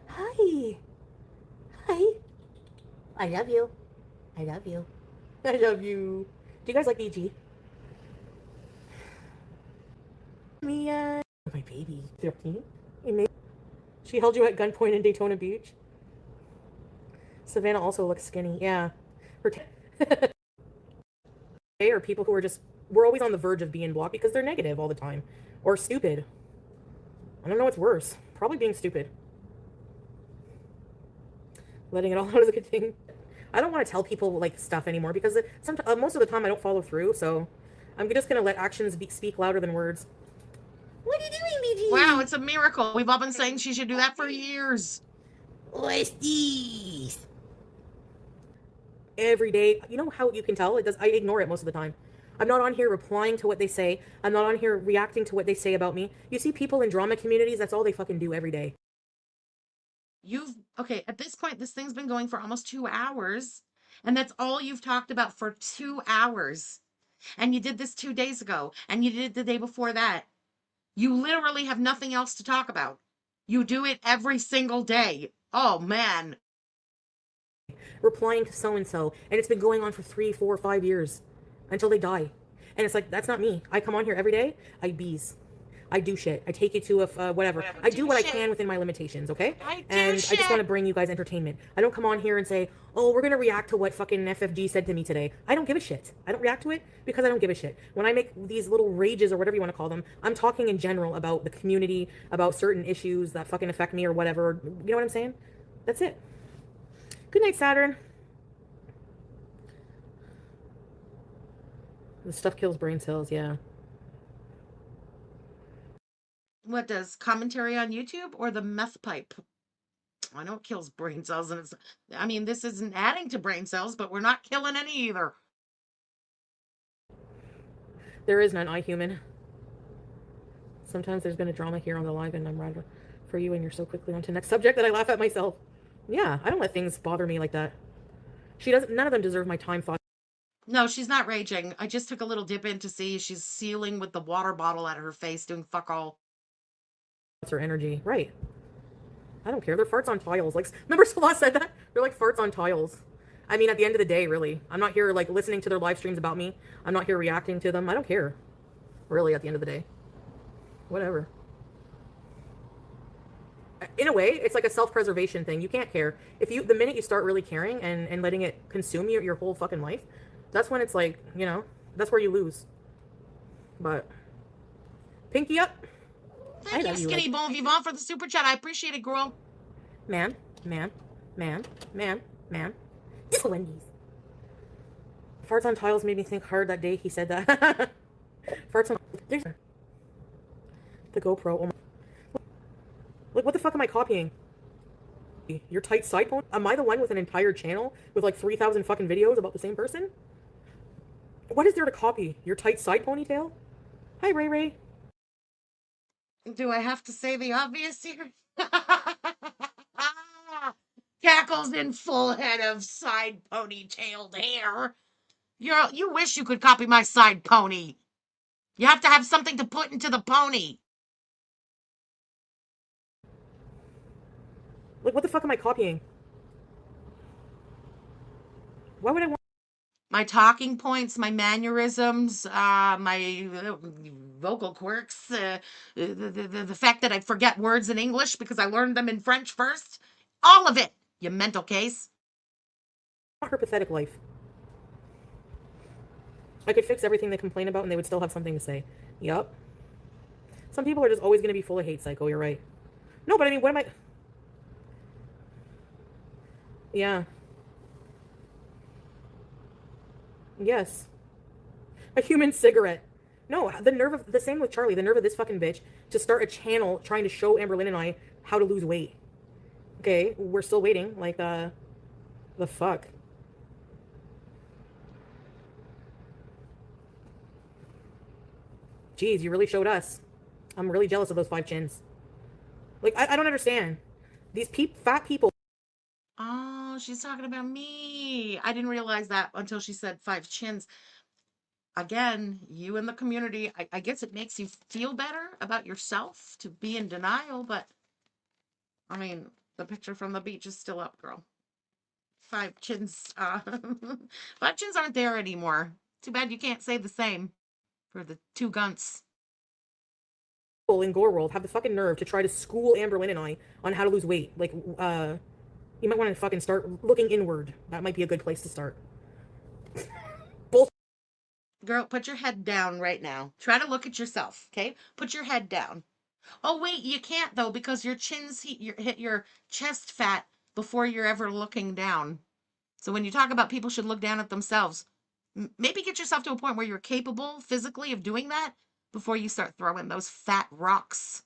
Hi. Hi. I love you. I love you. I love you. Do you guys like BG? Mia. My baby. 13? She held you at gunpoint in Daytona Beach. Savannah also looks skinny. Yeah. Her they are people who are just, we're always on the verge of being blocked because they're negative all the time. Or stupid. I don't know what's worse. Probably being stupid. Letting it all out is a good thing. I don't want to tell people like stuff anymore because most of the time I don't follow through, so I'm just going to let actions speak louder than words. What are you doing, BG? Wow, it's a miracle. We've all been saying she should do that for years. What's this? Every day. You know how you can tell? It does. I ignore it most of the time. I'm not on here replying to what they say. I'm not on here reacting to what they say about me. You see people in drama communities, that's all they fucking do every day. Okay, at this point, this thing's been going for almost 2 hours. And that's all you've talked about for 2 hours. And you did this 2 days ago. And you did it the day before that. You literally have nothing else to talk about. You do it every single day. Oh, man. Replying to so-and-so. And it's been going on for 3, 4, 5 years. Until they die. And it's like, that's not me. I come on here every day. I bees. I do shit. I take you to a whatever. I do what I can within my limitations, okay? And I just want to bring you guys entertainment. I don't come on here and say, oh, we're going to react to what fucking FFG said to me today. I don't give a shit. I don't react to it because I don't give a shit. When I make these little rages or whatever you want to call them, I'm talking in general about the community, about certain issues that fucking affect me or whatever. You know what I'm saying? That's it. Good night, Saturn. The stuff kills brain cells, yeah. What does commentary on YouTube or the meth pipe? I know it kills brain cells, and this isn't adding to brain cells, but we're not killing any either. There is none, I human. Sometimes there's been a drama here on the live, and I'm rather for you, and you're so quickly on to the next subject that I laugh at myself. Yeah, I don't let things bother me like that. None of them deserve my time, thought. No, she's not raging. I just took a little dip in to see she's sealing with the water bottle at her face, doing fuck all. That's her energy. Right. I don't care. They're farts on tiles. Like, remember Salah said that? They're like farts on tiles. I mean, at the end of the day, really. I'm not here, like, listening to their live streams about me. I'm not here reacting to them. I don't care. Really, at the end of the day. Whatever. In a way, it's like a self-preservation thing. You can't care. The minute you start really caring and letting it consume your whole fucking life, that's when it's like, you know, that's where you lose. But, pinky up. Thank you, Skinny Bon Vivant, for the super chat. I appreciate it, girl. Man. This Wendy's. Farts on tiles made me think hard that day he said that. Farts on... There's... The GoPro. Oh my... Like, what the fuck am I copying? Your tight side pony? Am I the one with an entire channel with like 3,000 fucking videos about the same person? What is there to copy? Your tight side ponytail? Hi, Ray Ray. Do I have to say the obvious here? Cackles in full head of side ponytailed hair. You wish you could copy my side pony. You have to have something to put into the pony. Like, what the fuck am I copying? Why would I want... my talking points, my mannerisms, my vocal quirks, the fact that I forget words in English because I learned them in French first. All of it, you mental case. Her pathetic life. I could fix everything they complain about and they would still have something to say. Yup. Some people are just always going to be full of hate, Psycho. You're right. No, but I mean, what am I... Yeah. Yes. A human cigarette. No, the nerve of... The same with Charlie. The nerve of this fucking bitch to start a channel trying to show Amberlynn and I how to lose weight. Okay, we're still waiting. Like, the fuck? Jeez, you really showed us. I'm really jealous of those 5 chins. Like, I don't understand. These fat people... Oh, she's talking about me. I didn't realize that until she said 5 chins. Again, you in the community, I guess it makes you feel better about yourself to be in denial, but I mean, the picture from the beach is still up, girl. 5 chins, 5 chins aren't there anymore. Too bad you can't say the same for the 2 gunts. People in Gore World have the fucking nerve to try to school Amberlynn and I on how to lose weight. Like, you might want to fucking start looking inward. That might be a good place to start. Bullshit. Girl, put your head down right now. Try to look at yourself, okay? Put your head down. Oh, wait, you can't, though, because your chins hit your chest fat before you're ever looking down. So when you talk about people should look down at themselves, maybe get yourself to a point where you're capable physically of doing that before you start throwing those fat rocks.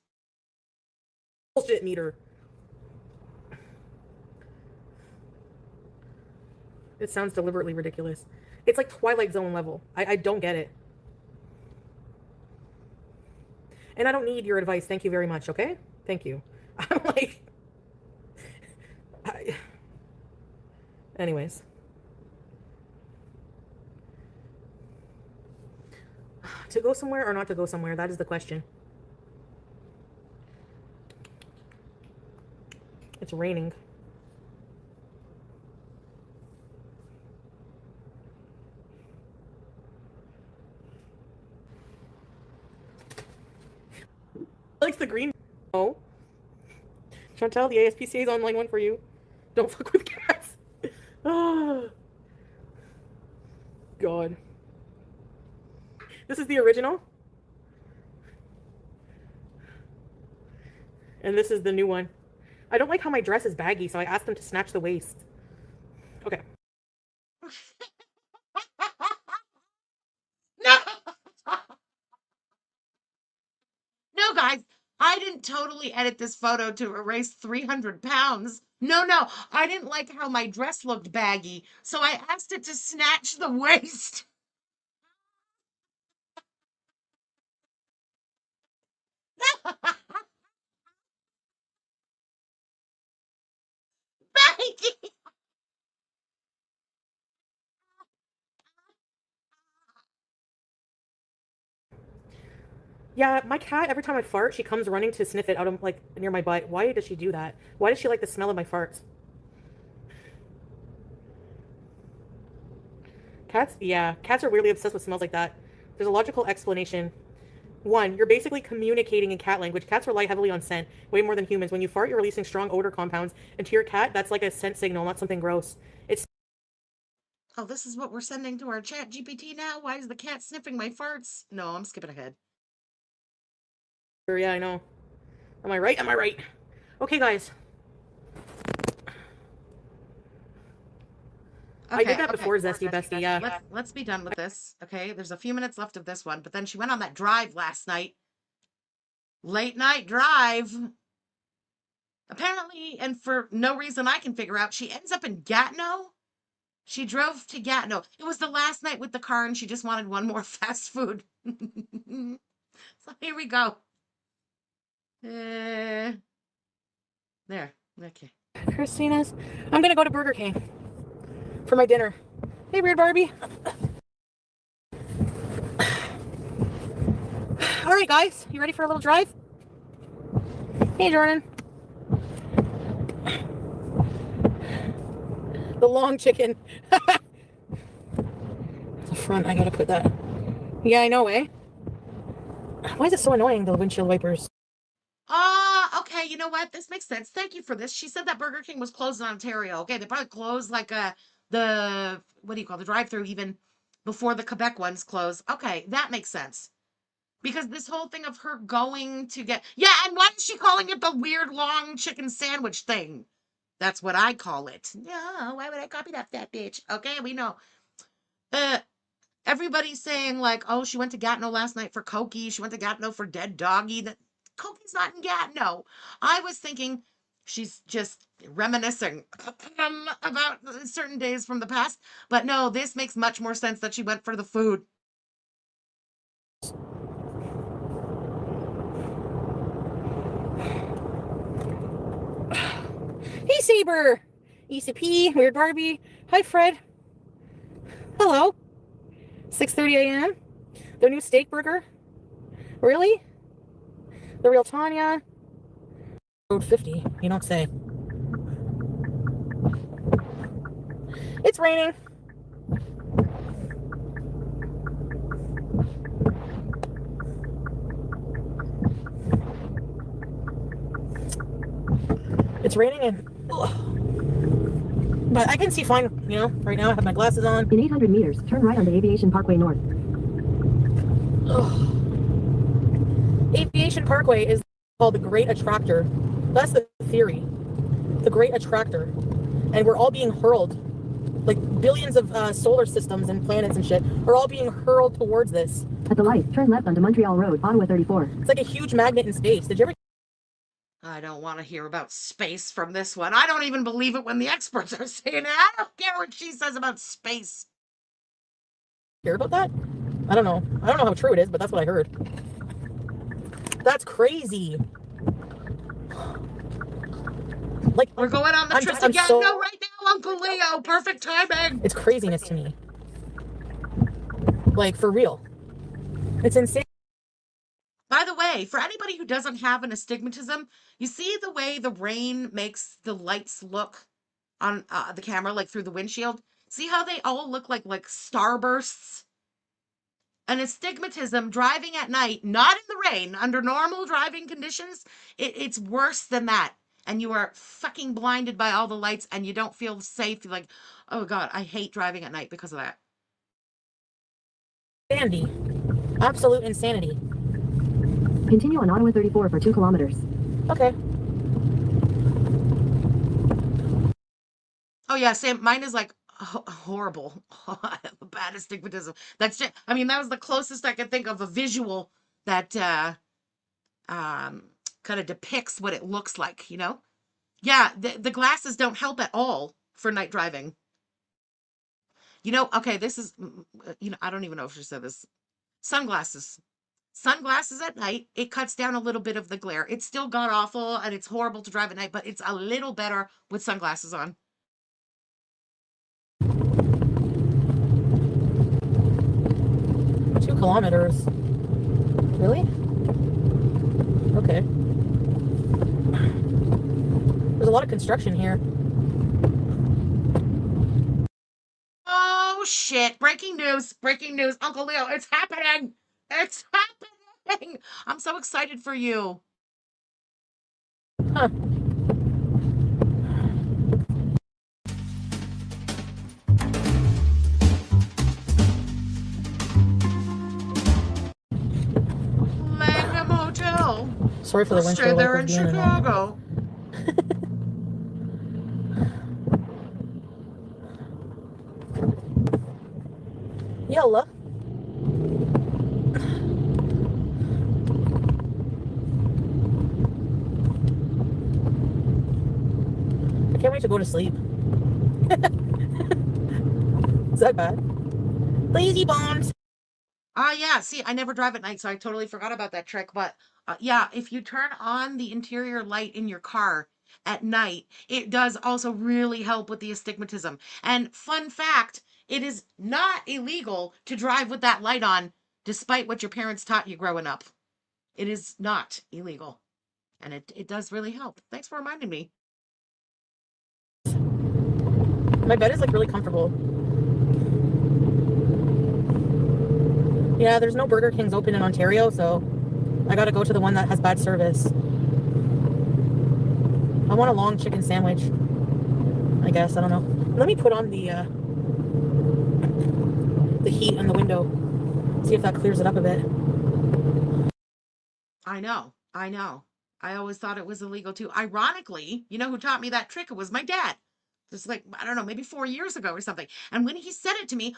Bullshit meter. It sounds deliberately ridiculous. It's like Twilight Zone level. I don't get it. And I don't need your advice. Thank you very much, okay? Thank you. I'm like... Anyways. To go somewhere or not to go somewhere, that is the question. It's raining. Likes the green. Oh. Chantal, the ASPCA is online one for you. Don't fuck with cats. Oh. God. This is the original. And this is the new one. I don't like how my dress is baggy, so I asked them to snatch the waist. Okay. No! No, guys, I didn't totally edit this photo to erase 300 pounds. No, I didn't like how my dress looked baggy, so I asked it to snatch the waist. Baggy! Yeah, my cat, every time I fart, she comes running to sniff it out of, like, near my butt. Why does she do that? Why does she like the smell of my farts? Cats? Yeah, cats are weirdly obsessed with smells like that. There's a logical explanation. 1, you're basically communicating in cat language. Cats rely heavily on scent, way more than humans. When you fart, you're releasing strong odor compounds. And to your cat, that's like a scent signal, not something gross. It's... Oh, this is what we're sending to our chat GPT now? Why is the cat sniffing my farts? No, I'm skipping ahead. Yeah, I know. Am I right? Am I right? Okay, guys. I did that before, Zesty Bestie, yeah. Let's be done with this, okay? There's a few minutes left of this one, but then she went on that drive last night. Late night drive. Apparently, and for no reason I can figure out, she ends up in Gatineau. She drove to Gatineau. It was the last night with the car, and she just wanted one more fast food. So here we go. There. Okay. Christina's. I'm gonna go to Burger King for my dinner. Hey, Weird Barbie. All right, guys. You ready for a little drive? Hey, Jordan. The long chicken. front. I gotta put that. Yeah, I know, eh? Why is it so annoying, the windshield wipers? Okay, you know what? This makes sense. Thank you for this. She said that Burger King was closed in Ontario. Okay, they probably closed like the what do you call the drive-through even before the Quebec ones closed. Okay, that makes sense. Because this whole thing of her going to get and why is she calling it the weird long chicken sandwich thing? That's what I call it. No, why would I copy that fat bitch? Okay, we know. Everybody's saying like, oh, she went to Gatineau last night for Cokie. She went to Gatineau for Dead Doggy. That Cokie's not in Gatineau. I was thinking she's just reminiscing about certain days from the past. But no, this makes much more sense that she went for the food. Hey, Saber! ECP, Weird Barbie. Hi, Fred. Hello. 6:30 a.m. Their new steak burger. Really? The real Tanya. Road 50. You don't say. It's raining. It's raining and but I can see fine, you know, right now I have my glasses on. In 800 meters, turn right onto Aviation Parkway North. Aviation Parkway is called the Great Attractor. That's the theory. The Great Attractor. And we're all being hurled. Like billions of solar systems and planets and shit are all being hurled towards this. At the light, turn left onto Montreal Road, Ottawa 34. It's like a huge magnet in space. Did you ever I don't want to hear about space from this one. I don't even believe it when the experts are saying it. I don't care what she says about space. hear about that? I don't know. I don't know how true it is, but that's what I heard. That's crazy. Like, We're going on the trip to Gatineau right now, Uncle Leo. Perfect timing. It's craziness to me. Like, for real. It's insane. By the way, for anybody who doesn't have an astigmatism, you see the way the rain makes the lights look on the camera, like through the windshield? See how they all look like starbursts? An astigmatism driving at night, not in the rain, under normal driving conditions, it's worse than that. And you are fucking blinded by all the lights and you don't feel safe. You're like, oh God, I hate driving at night because of that. Insanity. Absolute insanity. Continue on Ottawa 34 for 2 kilometers. Okay. Oh yeah, Sam, mine is like horrible. Bad astigmatism. That's just, I mean, that was the closest I could think of a visual that kind of depicts what it looks like, you know? Yeah, the glasses don't help at all for night driving. You know, okay, this is, you know, I don't even know if she said this. Sunglasses. Sunglasses at night, it cuts down a little bit of the glare. It's still god awful and it's horrible to drive at night, but it's a little better with sunglasses on. Two kilometers. Really? Okay. There's a lot of construction here. Oh shit, breaking news, Uncle Leo, it's happening. It's happening. I'm so excited for you. Huh. Magna Motel. Sorry for the Stay windshield there wipers in being annoying. Chicago. Yalla. I can't wait to go to sleep. Is that bad? Lazy bones. Yeah, see, I never drive at night, so I totally forgot about that trick. But yeah, if you turn on the interior light in your car at night, it does also really help with the astigmatism. And fun fact, it is not illegal to drive with that light on, despite what your parents taught you growing up. It is not illegal. And it does really help. Thanks for reminding me. My bed is like really comfortable. Yeah, there's no Burger Kings open in Ontario, so I gotta go to the one that has bad service. I want a long chicken sandwich. I guess, I don't know. Let me put on the heat on the window. See if that clears it up a bit. I know. I always thought it was illegal too. Ironically, you know who taught me that trick? It was my dad. Just like, I don't know, maybe 4 years ago or something. And when he said it to me,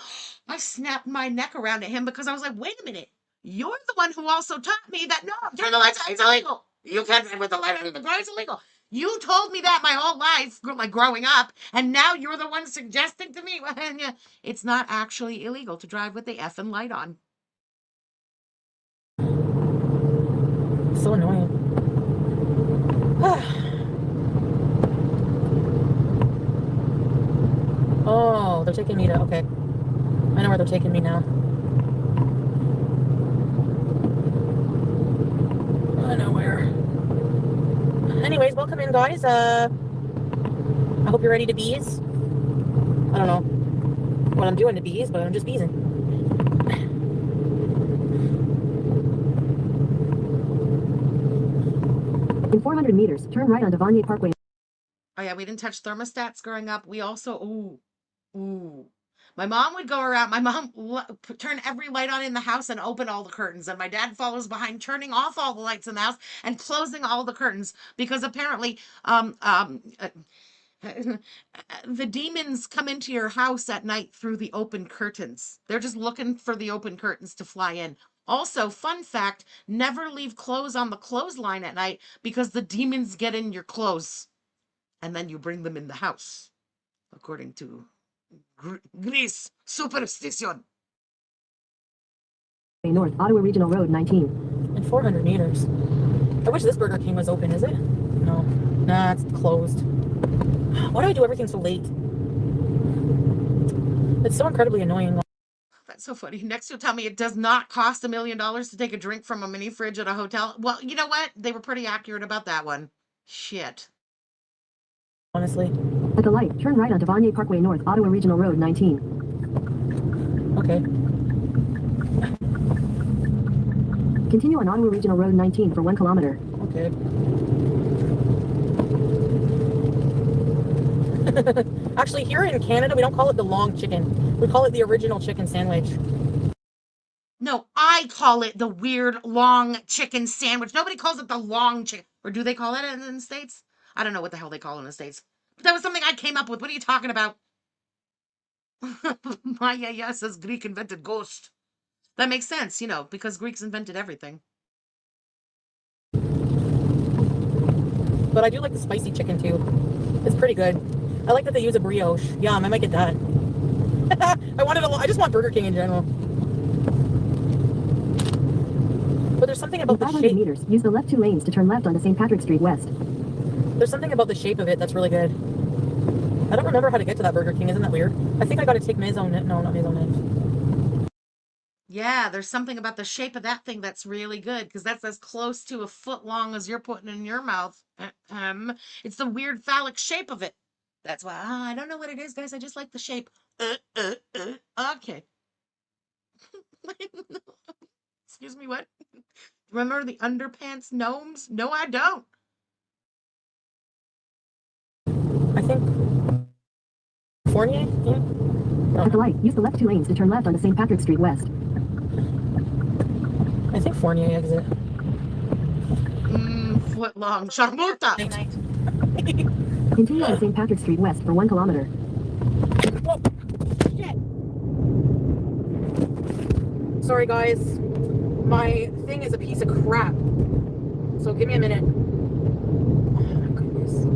I snapped my neck around at him because I was like, wait a minute. You're the one who also taught me that, no, turn the lights on, it's illegal. You can't drive with the light on in the car, it's illegal. You told me that my whole life, like growing up, and now you're the one suggesting to me, well, yeah, it's not actually illegal to drive with the effing light on. So annoying. Oh, they're taking me to, okay. I know where they're taking me now. I know where. Anyways, welcome in, guys. I hope you're ready to bees. I don't know what I'm doing to bees, but I'm just beesing. In 400 meters, turn right onto Vanier Parkway. Oh yeah, we didn't touch thermostats growing up. We also, ooh. My mom would go around. My mom turn every light on in the house and open all the curtains. And my dad follows behind, turning off all the lights in the house and closing all the curtains because apparently, the demons come into your house at night through the open curtains. They're just looking for the open curtains to fly in. Also, fun fact, never leave clothes on the clothesline at night because the demons get in your clothes and then you bring them in the house, according to Greece superstition. North, Ottawa Regional Road 19. In 400 meters. I wish this Burger King was open, is it? No. Nah, it's closed. Why do I do everything so late? It's so incredibly annoying. That's so funny. Next, you'll tell me it does not cost $1 million to take a drink from a mini fridge at a hotel. Well, you know what? They were pretty accurate about that one. Shit. Honestly. At the light, turn right onto Vanier Parkway North, Ottawa Regional Road 19. Okay. Continue on Ottawa Regional Road 19 for 1 kilometer. Okay. Actually, here in Canada, we don't call it the long chicken. We call it the original chicken sandwich. No, I call it the weird long chicken sandwich. Nobody calls it the long chicken. Or do they call it in the States? I don't know what the hell they call it in the States. But that was something I came up with. What are you talking about? Maya says Greek invented ghost. That makes sense, you know, because Greeks invented everything. But I do like the spicy chicken too. It's pretty good. I like that they use a brioche. Yum, I might get that. I just want Burger King in general. But there's something about In the 500 shape. meters, use the left 2 lanes to turn left onto St. Patrick Street West. There's something about the shape of it that's really good. I don't remember how to get to that Burger King. Isn't that weird? I think I got to take Maisonette. No, not Maisonette. Yeah, there's something about the shape of that thing that's really good because that's as close to a foot long as you're putting in your mouth. It's the weird phallic shape of it. That's why I don't know what it is, guys. I just like the shape. Okay. Excuse me, what? Remember the underpants gnomes? No, I don't. I think Fournier? Yeah. No. At the light, use the left 2 lanes to turn left onto St. Patrick Street West. I think Fournier exit. Foot long. Sharmuta. Continue on St. Patrick Street West for 1 kilometer. Whoa. Shit. Sorry, guys. My thing is a piece of crap. So give me a minute. Oh my goodness.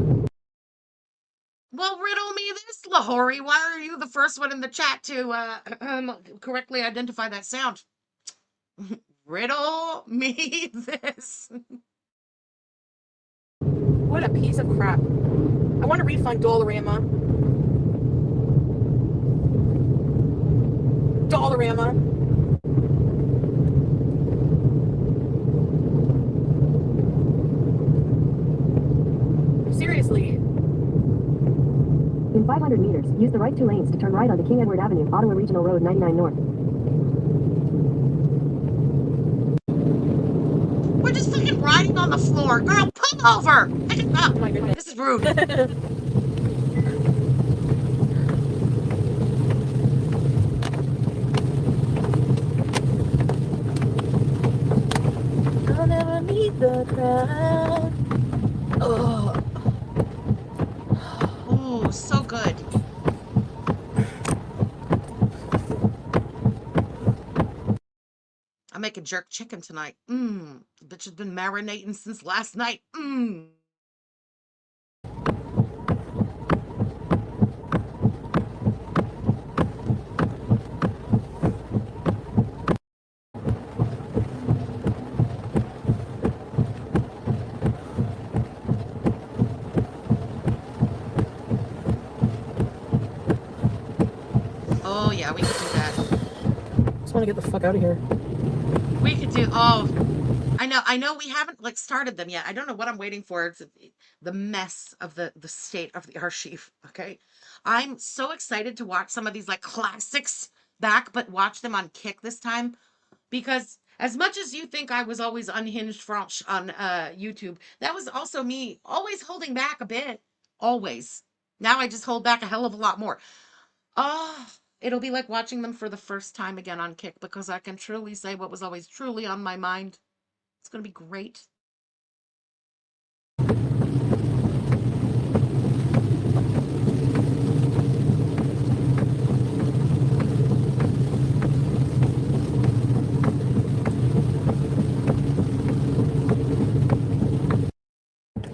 Well, riddle me this, Lahori. Why are you the first one in the chat to correctly identify that sound? Riddle me this. What a piece of crap. I want to refund Dollarama. Seriously. In 500 meters, use the right 2 lanes to turn right onto King Edward Avenue, Ottawa Regional Road 99 North. just fucking riding on the floor. Girl, pull over. Pick it up. Oh my goodness. This is rude. I'll never meet the crowd. Oh. Ooh, so good. I'm making jerk chicken tonight. The bitch has been marinating since last night. Oh yeah, we could do that. Just want to get the fuck out of here. We could do, I know we haven't like started them yet. I don't know what I'm waiting for. It's the mess of the state of the archive, okay? I'm so excited to watch some of these like classics back, but watch them on Kick this time, because as much as you think I was always unhinged French on YouTube, that was also me always holding back a bit. Always. Now I just hold back a hell of a lot more. Oh, it'll be like watching them for the first time again on Kick, because I can truly say what was always truly on my mind. It's going to be great.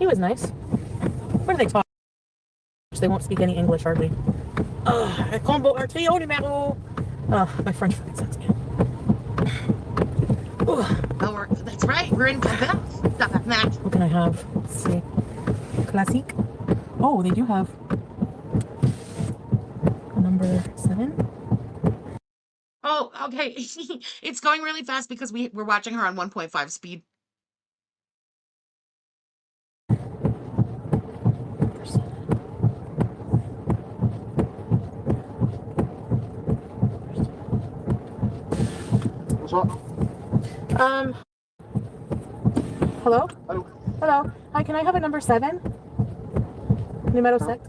He was nice. Where do they talk? They won't speak any English hardly. Un combo, un trio numéro. My French fucking sucks, man. Oh, that's right. We're in Quebec. What can I have? Let's see. Classique. Oh, they do have number 7. Oh, okay. It's going really fast because we're watching her on 1.5 speed. Hello? Allô? Hello. Hi, can I have a number 7? Numéro 7.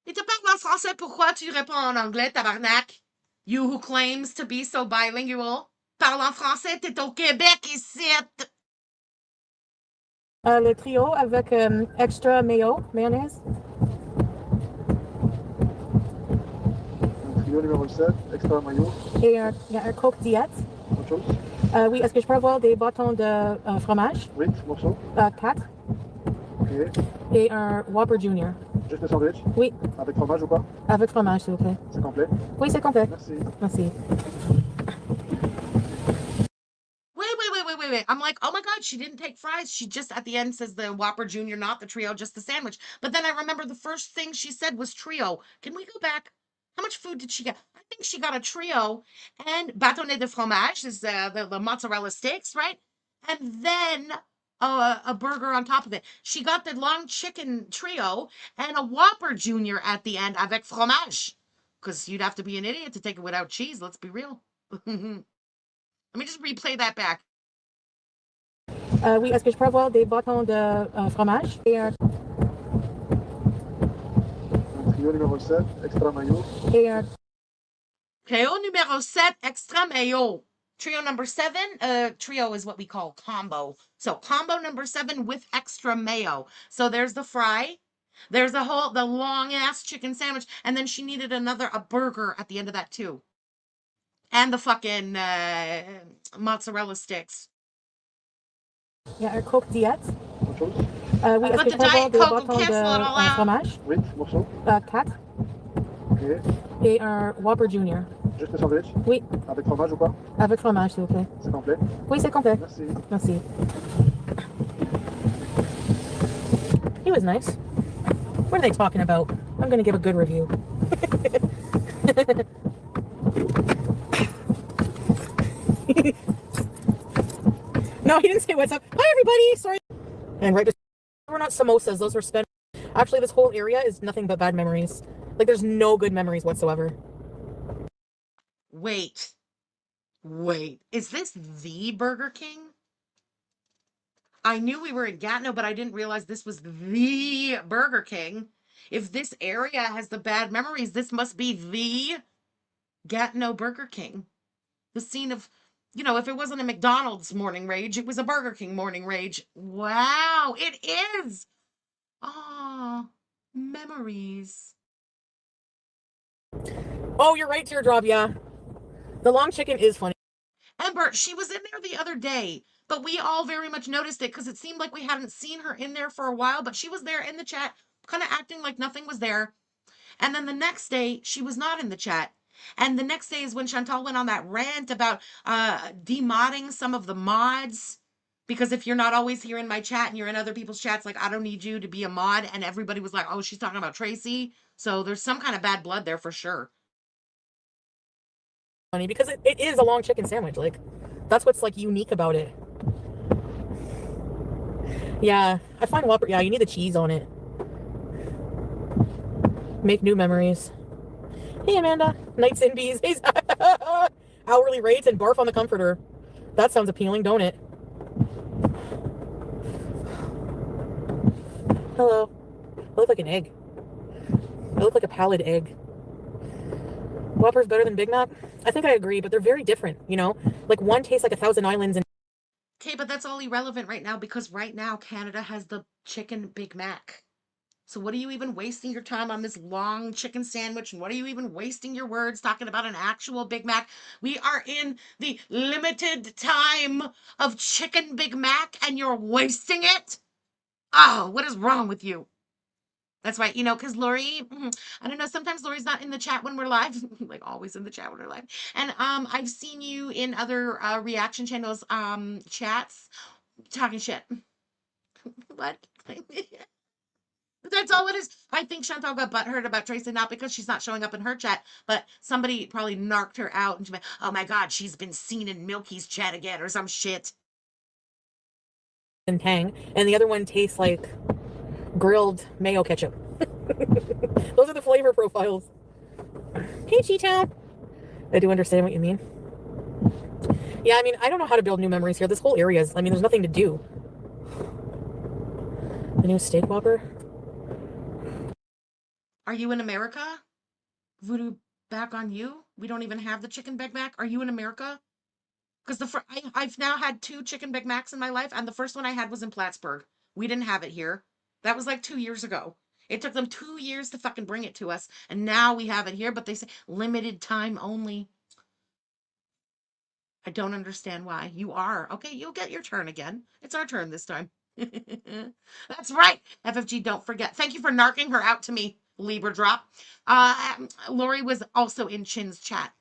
Et tu parles en français, pourquoi tu réponds en anglais, tabarnak? You who claims to be so bilingual. Parle en français, t'es au Québec ici. Le trio avec extra mayo, mayonnaise. Trio numéro 7, extra mayo. Et il y a un Coke diète. Autre chose? Oui, est-ce que je peux avoir des bâtons de fromage? Oui, morceau. 4. Ok. Et un Whopper Junior. Juste le sandwich? Oui. Avec fromage ou pas? Avec fromage, s'il vous plaît. C'est complet? Oui, c'est complet. Merci. Merci. Wait. I'm like, oh my God, she didn't take fries. She just at the end says the Whopper Junior, not the trio, just the sandwich. But then I remember the first thing she said was trio. Can we go back? How much food did she get? I think she got a trio and bâtonnet de fromage is the mozzarella sticks, right? And then a burger on top of it. She got the long chicken trio and a Whopper Junior at the end avec fromage. Because you'd have to be an idiot to take it without cheese. Let's be real. Let me just replay that back. Oui, est-ce que je peux avoir des bâtons de fromage? Et un Trio numéro 7, extra mayo. Et un Trio numéro 7, extra mayo. Trio number 7, trio is what we call combo. So combo number 7 with extra mayo. So there's the fry. There's the long ass chicken sandwich. And then she needed a burger at the end of that too. And the fucking mozzarella sticks. il y a un Coke diète. Autre chose? Oui, est-ce But que the je peux avoir Diet des Coke will bâtons cancel it all de out. fromage? Oui, morceau. 4. Ok. Et un Whopper Junior. Juste le sandwich? Oui. Avec fromage ou pas? Avec fromage, s'il vous plaît. C'est complet? Oui, c'est complet. Merci. Merci. He was nice. What are they talking about? I'm going to give a good review. No, he didn't say what's up. Hi, everybody. Sorry. And right, we're not samosas. Those were spent. Actually, this whole area is nothing but bad memories. Like, there's no good memories whatsoever. Wait. Is this the Burger King? I knew we were in Gatineau, but I didn't realize this was the Burger King. If this area has the bad memories, this must be the Gatineau Burger King. The scene of, if it wasn't a McDonald's morning rage, it was a Burger King morning rage. Wow, it is. Ah, memories. Oh, you're right, Teardrop, yeah. The long chicken is funny. Ember, she was in there the other day, but we all very much noticed it because it seemed like we hadn't seen her in there for a while, but she was there in the chat, kind of acting like nothing was there. And then the next day, she was not in the chat. And the next day is when Chantal went on that rant about demodding some of the mods. Because if you're not always here in my chat and you're in other people's chats, like, I don't need you to be a mod. And everybody was like, oh, she's talking about Tracy. So there's some kind of bad blood there for sure. Funny because it is a long chicken sandwich. Like, that's what's like unique about it. Yeah, I find Whopper, yeah, you need the cheese on it. Make new memories. Hey, Amanda. Nights in bees. Hourly rates and barf on the comforter. That sounds appealing, don't it? Hello. I look like an egg. I look like a pallid egg. Whopper's better than Big Mac? I think I agree, but they're very different, Like, one tastes like 1,000 Islands and... Okay, but that's all irrelevant right now because right now Canada has the chicken Big Mac. So what are you even wasting your time on this long chicken sandwich? And what are you even wasting your words talking about an actual Big Mac? We are in the limited time of chicken Big Mac and you're wasting it? Oh, what is wrong with you? That's right, because Lori, I don't know, sometimes Lori's not in the chat when we're live, like always in the chat when we're live. And I've seen you in other reaction channels, chats, talking shit. What? That's all it is. I think Chantal got butthurt about Tracy, not because she's not showing up in her chat, but somebody probably narked her out and she went, oh my God, she's been seen in Milky's chat again or some shit. And tang, and the other one tastes like grilled mayo ketchup. Those are the flavor profiles. Hey, Cheetown. I do understand what you mean. Yeah, I mean, I don't know how to build new memories here. This whole area is, there's nothing to do. The new steak Whopper. Are you in America? Voodoo back on you? We don't even have the chicken Big Mac. Are you in America? Because I've now had 2 chicken Big Macs in my life, and the first one I had was in Plattsburgh. We didn't have it here. That was like 2 years ago. It took them 2 years to fucking bring it to us, and now we have it here, but they say limited time only. I don't understand why. You are. Okay, you'll get your turn again. It's our turn this time. That's right. FFG, don't forget. Thank you for narking her out to me, Libra Drop. Lori was also in Chin's chat.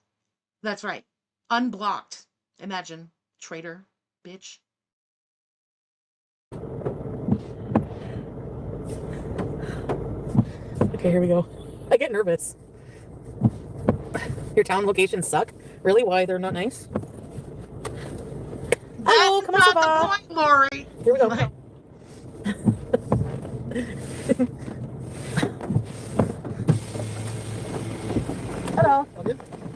That's right. Unblocked. Imagine. Traitor. Bitch. Okay, here we go. I get nervous. Your town locations suck? Really? Why? They're not nice? Hello, come on, That's not the point, Lori. Here we go. Hello.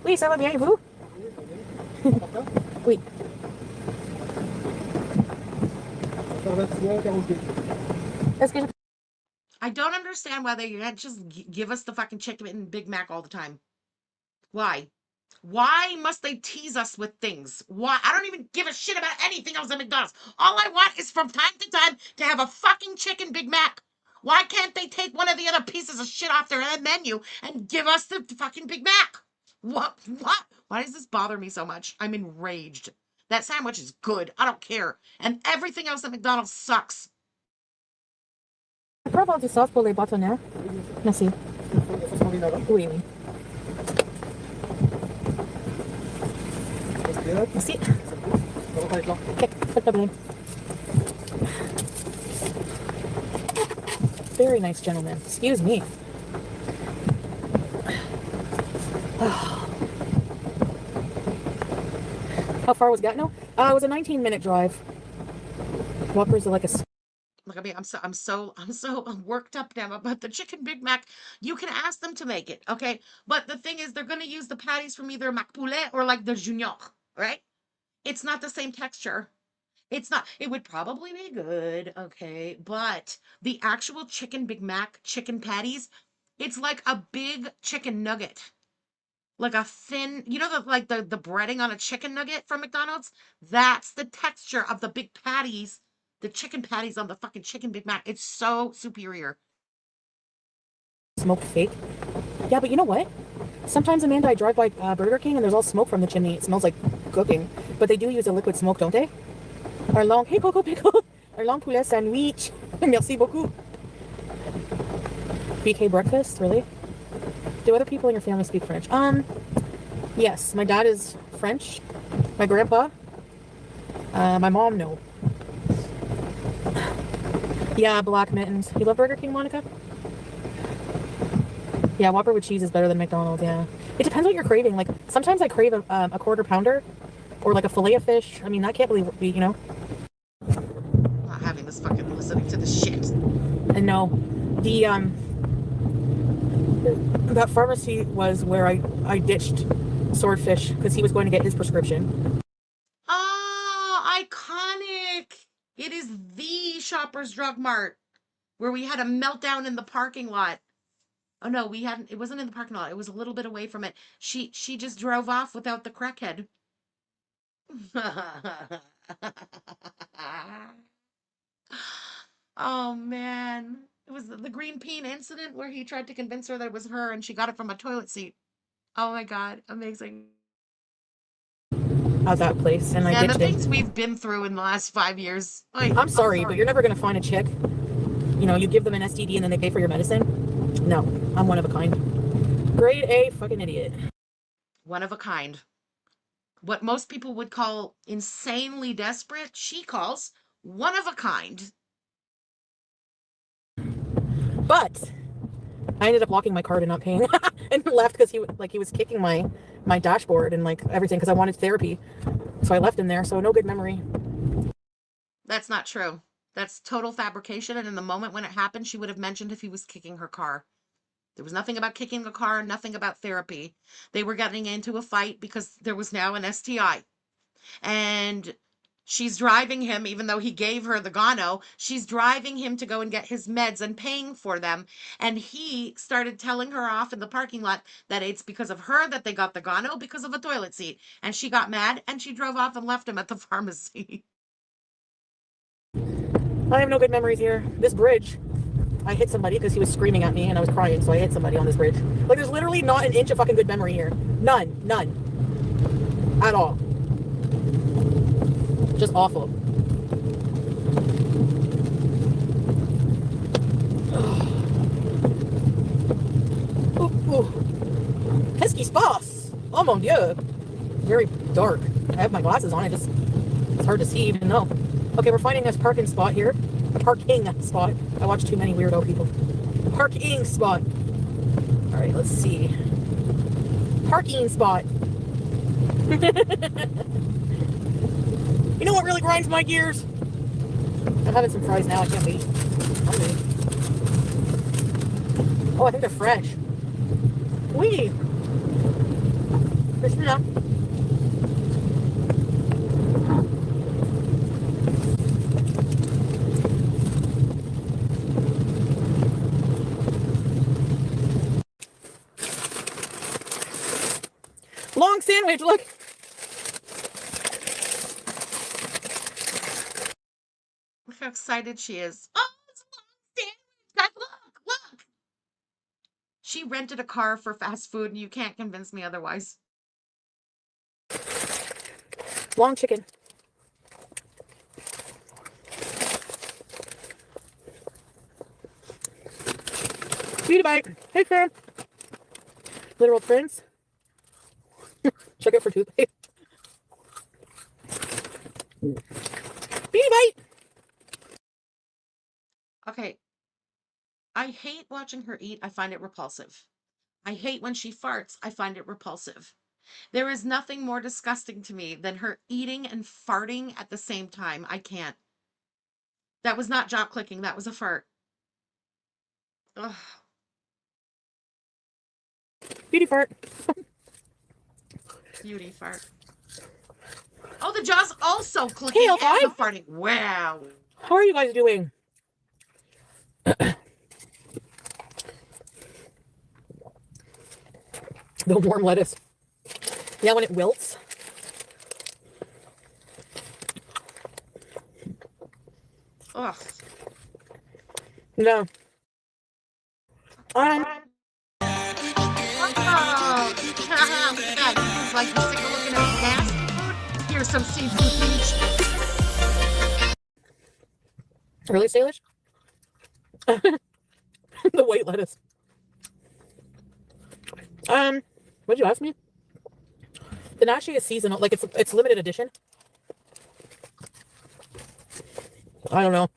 Oui, ça va bien, et vous? Oui. Est-ce que je... I don't understand why they can't just give us the fucking chicken and Big Mac all the time. Why? Why must they tease us with things? Why? I don't even give a shit about anything else at McDonald's. All I want is from time to time to have a fucking chicken Big Mac. Why can't they take one of the other pieces of shit off their menu and give us the fucking Big Mac? What? Why does this bother me so much? I'm enraged. That sandwich is good. I don't care. And everything else at McDonald's sucks. Je peux avoir du sauce pour les bâtonnets? Merci. Oui, oui. Merci. Okay, pas de problème. Very nice gentleman. Excuse me. How far was Gatineau? It was a 19-minute drive. Whoppers are like a... Look, I mean, I'm so worked up now about the chicken Big Mac. You can ask them to make it, okay? But the thing is, they're going to use the patties from either Mac Poulet or like the Junior, right? It's not the same texture. It's not, it would probably be good, okay, but the actual chicken Big Mac chicken patties, it's like a big chicken nugget. Like a thin, you know, the breading on a chicken nugget from McDonald's? That's the texture of the big patties, the chicken patties on the fucking chicken Big Mac. It's so superior. Smoked fake. Yeah, but you know what? Sometimes, Amanda, I drive by Burger King and there's all smoke from the chimney. It smells like cooking. But they do use a liquid smoke, don't they? Our long, hey Coco Pickle, our long poulet sandwich. Merci beaucoup. BK breakfast, really? Do other people in your family speak French? Yes, my dad is French. My grandpa. My mom, no. Yeah, black mittens. You love Burger King, Monica? Yeah, Whopper with cheese is better than McDonald's, yeah. It depends what you're craving. Like, sometimes I crave a quarter pounder or like a fillet of fish. I mean, I can't believe, you know. I'm not having this fucking listening to this shit. And no, that pharmacy was where I ditched Swordfish because he was going to get his prescription. Oh, iconic. It is the Shoppers Drug Mart where we had a meltdown in the parking lot. Oh no, we hadn't, it wasn't in the parking lot. It was a little bit away from it. She just drove off without the crackhead. Oh man. It was the green bean incident where he tried to convince her that it was her and she got it from a toilet seat. Oh my god, amazing. At that place, and I And ditched the him. things we've been through in the last 5 years. Like, I'm sorry, but you're never going to find a chick. You know, you give them an STD and then they pay for your medicine. No, I'm one of a kind. Grade A fucking idiot. one of a kind. What most people would call insanely desperate, she calls one of a kind. But I ended up locking my card and not paying and left because he was kicking my dashboard and like everything because I wanted therapy. So I left him there. So no good memory. That's not true. That's total fabrication. And in the moment when it happened, she would have mentioned if he was kicking her car. There was nothing about kicking the car, nothing about therapy. They were getting into a fight because there was now an STI. And she's driving him, even though he gave her the Gano, she's driving him to go and get his meds and paying for them. And he started telling her off in the parking lot that it's because of her that they got the Gano, because of a toilet seat. And she got mad and she drove off and left him at the pharmacy. I have no good memories here. This bridge, I hit somebody because he was screaming at me and I was crying, so I hit somebody on this bridge. Like, there's literally not an inch of fucking good memory here. None. At all. Just awful. Qu'est-ce qui se passe? Oh mon dieu. Very dark. I have my glasses on, it's hard to see even though. Okay, we're finding this parking spot here. Parking spot. I watch too many weirdo people. Parking spot. Alright, let's see. Parking spot. You know what really grinds my gears? I'm having some fries now. I can't wait. Hungry. Oh, I think they're fresh. Wee. Listen up. Long sandwich, look. Look how excited she is. Oh, it's a long sandwich. Guys, look. She rented a car for fast food and you can't convince me otherwise. Long chicken. Beauty bite. Hey, Fran. Literal prince. Check it for toothpaste. Beauty bite. Okay. I hate watching her eat. I find it repulsive. I hate when she farts. I find it repulsive. There is nothing more disgusting to me than her eating and farting at the same time. I can't. That was not jaw clicking. That was a fart. Ugh. Beauty fart. Beauty fart. Oh, Oh, the jaw's also clicking Hey, and L5. the farting. Wow. How are you guys doing? The warm lettuce. Yeah, when it wilts. Ugh. No. Oh. Look at that. It's like you're sick of looking at nasty food. Here's some seafood beach. Really, Salish? The white lettuce. What'd you ask me? The nashi is seasonal, like it's limited edition. I don't know.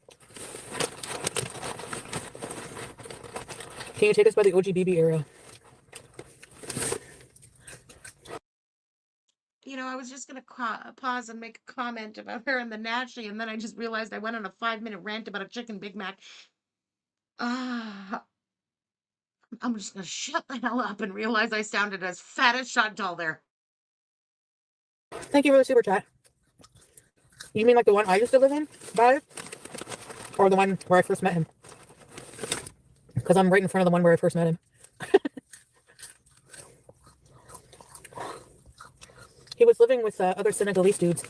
Can you take us by the OGBB area? You know, I was just going to pause and make a comment about her and the nashi, and then I just realized I went on a 5-minute rant about a chicken Big Mac. I'm just going to shut the hell up and realize I sounded as fat as Chantal there. Thank you for the super chat. You mean like the one I used to live in, by? Or the one where I first met him? Because I'm right in front of the one where I first met him. He was living with other Senegalese dudes.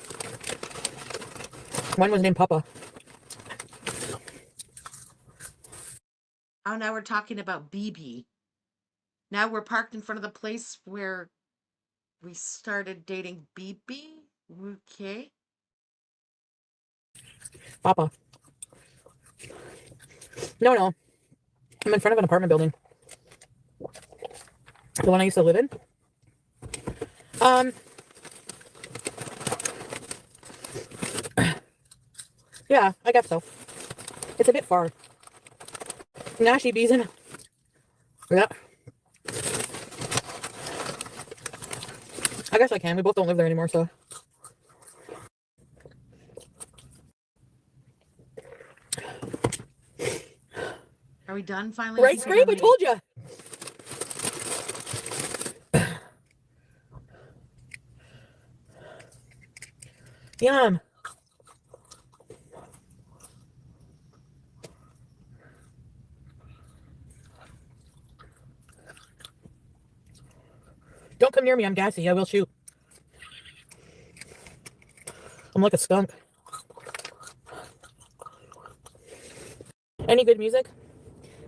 One was named Papa. Oh, now we're talking about BB. Now we're parked in front of the place where we started dating BB. Okay. Papa. No. I'm in front of an apartment building. The one I used to live in. Yeah, I guess so. It's a bit far. Nashi Beeson. Yeah. I guess I can. We both don't live there anymore, so. Are we done finally? Right, Scrape? I told you. Yum. Don't come near me. I'm gassy. I will shoot. I'm like a skunk. Any good music?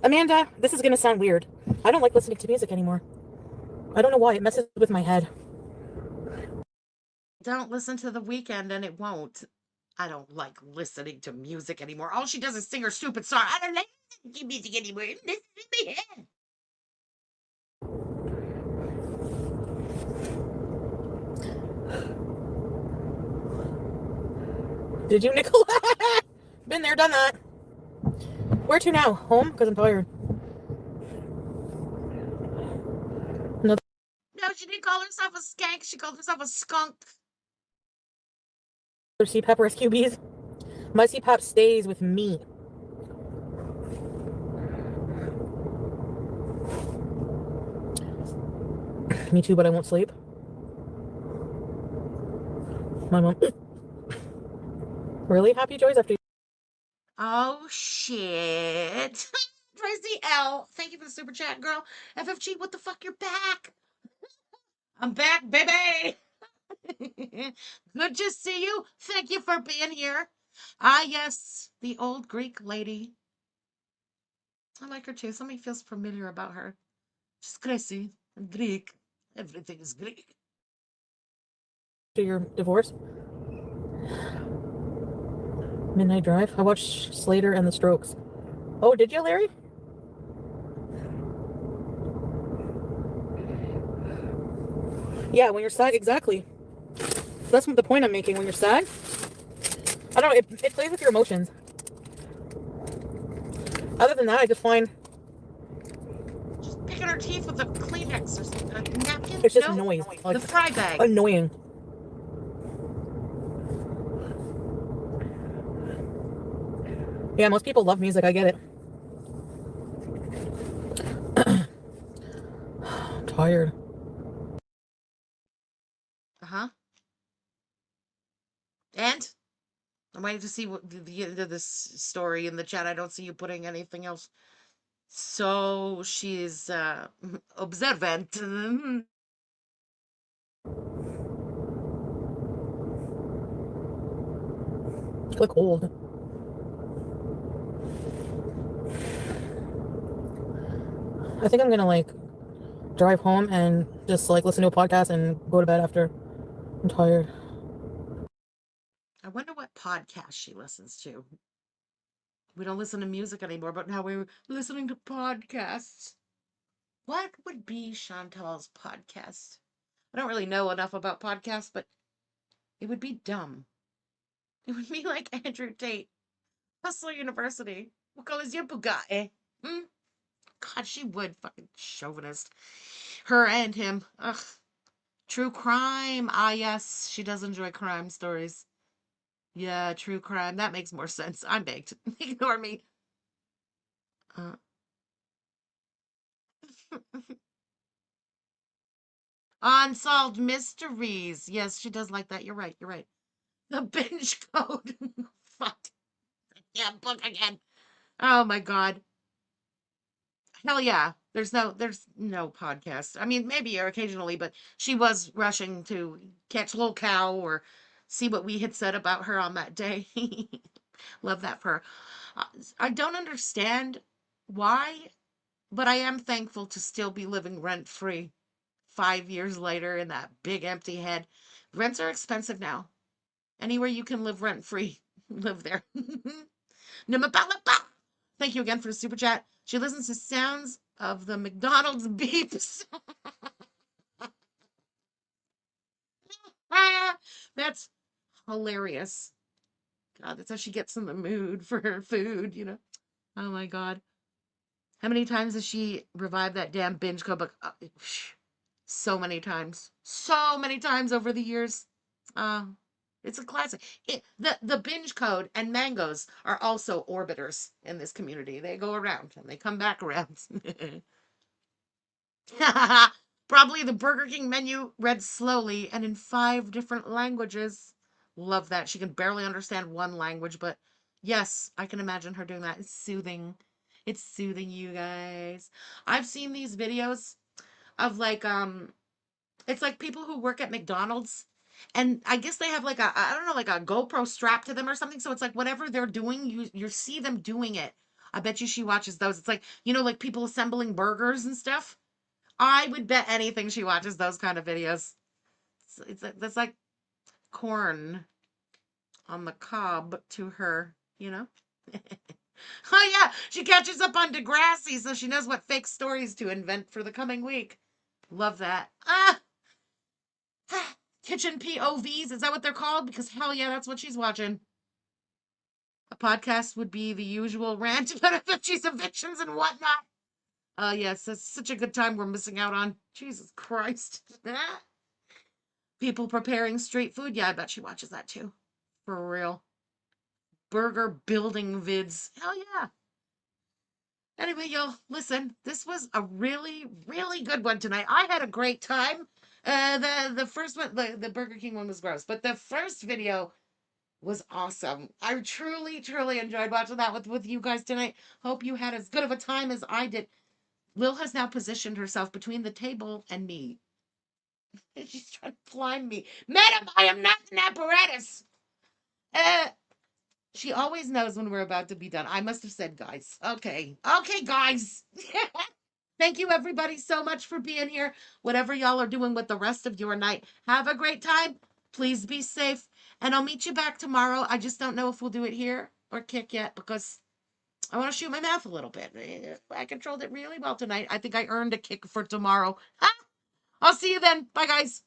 Amanda, this is going to sound weird. I don't like listening to music anymore. I don't know why. It messes with my head. Don't listen to The Weeknd and it won't. I don't like listening to music anymore. All she does is sing her stupid song. I don't like listening to music anymore. It messes with my head. Did you, Nicole? Been there, done that. Where to now? Home? Because I'm tired. No, she didn't call herself a skank. She called herself a skunk. CPAP SQBs. My CPAP stays with me. Me too, but I won't sleep. My mom. Really? Happy joys after. Oh, shit. Tracy L. Thank you for the super chat, girl. FFG, what the fuck? You're back. I'm back, baby. Good to see you. Thank you for being here. Ah, yes, the old Greek lady. I like her too. Somebody feels familiar about her. She's crazy. Greek. Everything is Greek. To your divorce? Midnight Drive? I watched Slater and the Strokes. Oh, did you, Larry? Yeah, when you're sad, exactly. That's the point I'm making. When you're sad, I don't know, it plays with your emotions. Other than that, I just find Just picking her teeth with a Kleenex or something. A napkin? it's just No, noise. the Like, fry bag. annoying. Yeah, most people love music. I get it. I'm tired. Uh-huh. And I'm waiting to see what the end of this story in the chat. I don't see you putting anything else. So she's observant. Click hold. I think I'm gonna like drive home and just like listen to a podcast and go to bed after. I'm tired. I wonder what podcast she listens to. We don't listen to music anymore, but now we're listening to podcasts. What would be Chantal's podcast? I don't really know enough about podcasts, but it would be dumb. It would be like Andrew Tate, Hustler University. What color is your Bugatti? Hmm? God, she would. Fucking chauvinist. Her and him. Ugh. True crime. Ah, yes. She does enjoy crime stories. Yeah, true crime. That makes more sense. I'm baked. Ignore me. Unsolved mysteries. Yes, she does like that. You're right. You're right. The binge code. Fuck. Yeah, book again. Oh my god. Hell yeah. There's no podcast. I mean, maybe occasionally, but she was rushing to catch little cow or see what we had said about her on that day. Love that for her. I don't understand why, but I am thankful to still be living rent free 5 years later in that big empty head. Rents are expensive now. Anywhere you can live rent free, live there. Thank you again for the super chat. She listens to sounds of the McDonald's beeps. That's hilarious. God, that's how she gets in the mood for her food, you know? Oh my God. How many times has she revived that damn binge code? So many times. So many times over the years. It's a classic. The binge code and mangoes are also orbiters in this community. They go around and they come back around. Probably the Burger King menu read slowly and in 5 different languages. Love that. She can barely understand one language, but yes, I can imagine her doing that. It's soothing. It's soothing, you guys. I've seen these videos of like it's like people who work at McDonald's, and I guess they have like a, I don't know, like a GoPro strapped to them or something. So it's like whatever they're doing, you see them doing it. I bet you she watches those. It's like, you know, like people assembling burgers and stuff. I would bet anything she watches those kind of videos. That's like corn on the cob to her, you know? Oh yeah, she catches up on Degrassi, so she knows what fake stories to invent for the coming week. Love that. Kitchen POVs, is that what they're called? Because hell yeah, that's what she's watching. A podcast would be the usual rant about she's evictions and whatnot. Yes, that's such a good time we're missing out on. Jesus Christ. People preparing street food. Yeah, I bet she watches that too. For real. Burger building vids. Hell yeah. Anyway, y'all, listen, this was a really, really good one tonight. I had a great time. The first one, the Burger King one was gross, but the first video was awesome. I truly, truly enjoyed watching that with you guys tonight. Hope you had as good of a time as I did. Lil has now positioned herself between the table and me. She's trying to blind me. Madam, I am not an apparatus. She always knows when we're about to be done. I must have said guys. Okay. Okay, guys. Thank you, everybody, so much for being here. Whatever y'all are doing with the rest of your night, have a great time. Please be safe. And I'll meet you back tomorrow. I just don't know if we'll do it here or kick yet because I want to shoot my mouth a little bit. I controlled it really well tonight. I think I earned a kick for tomorrow. I'll see you then. Bye, guys.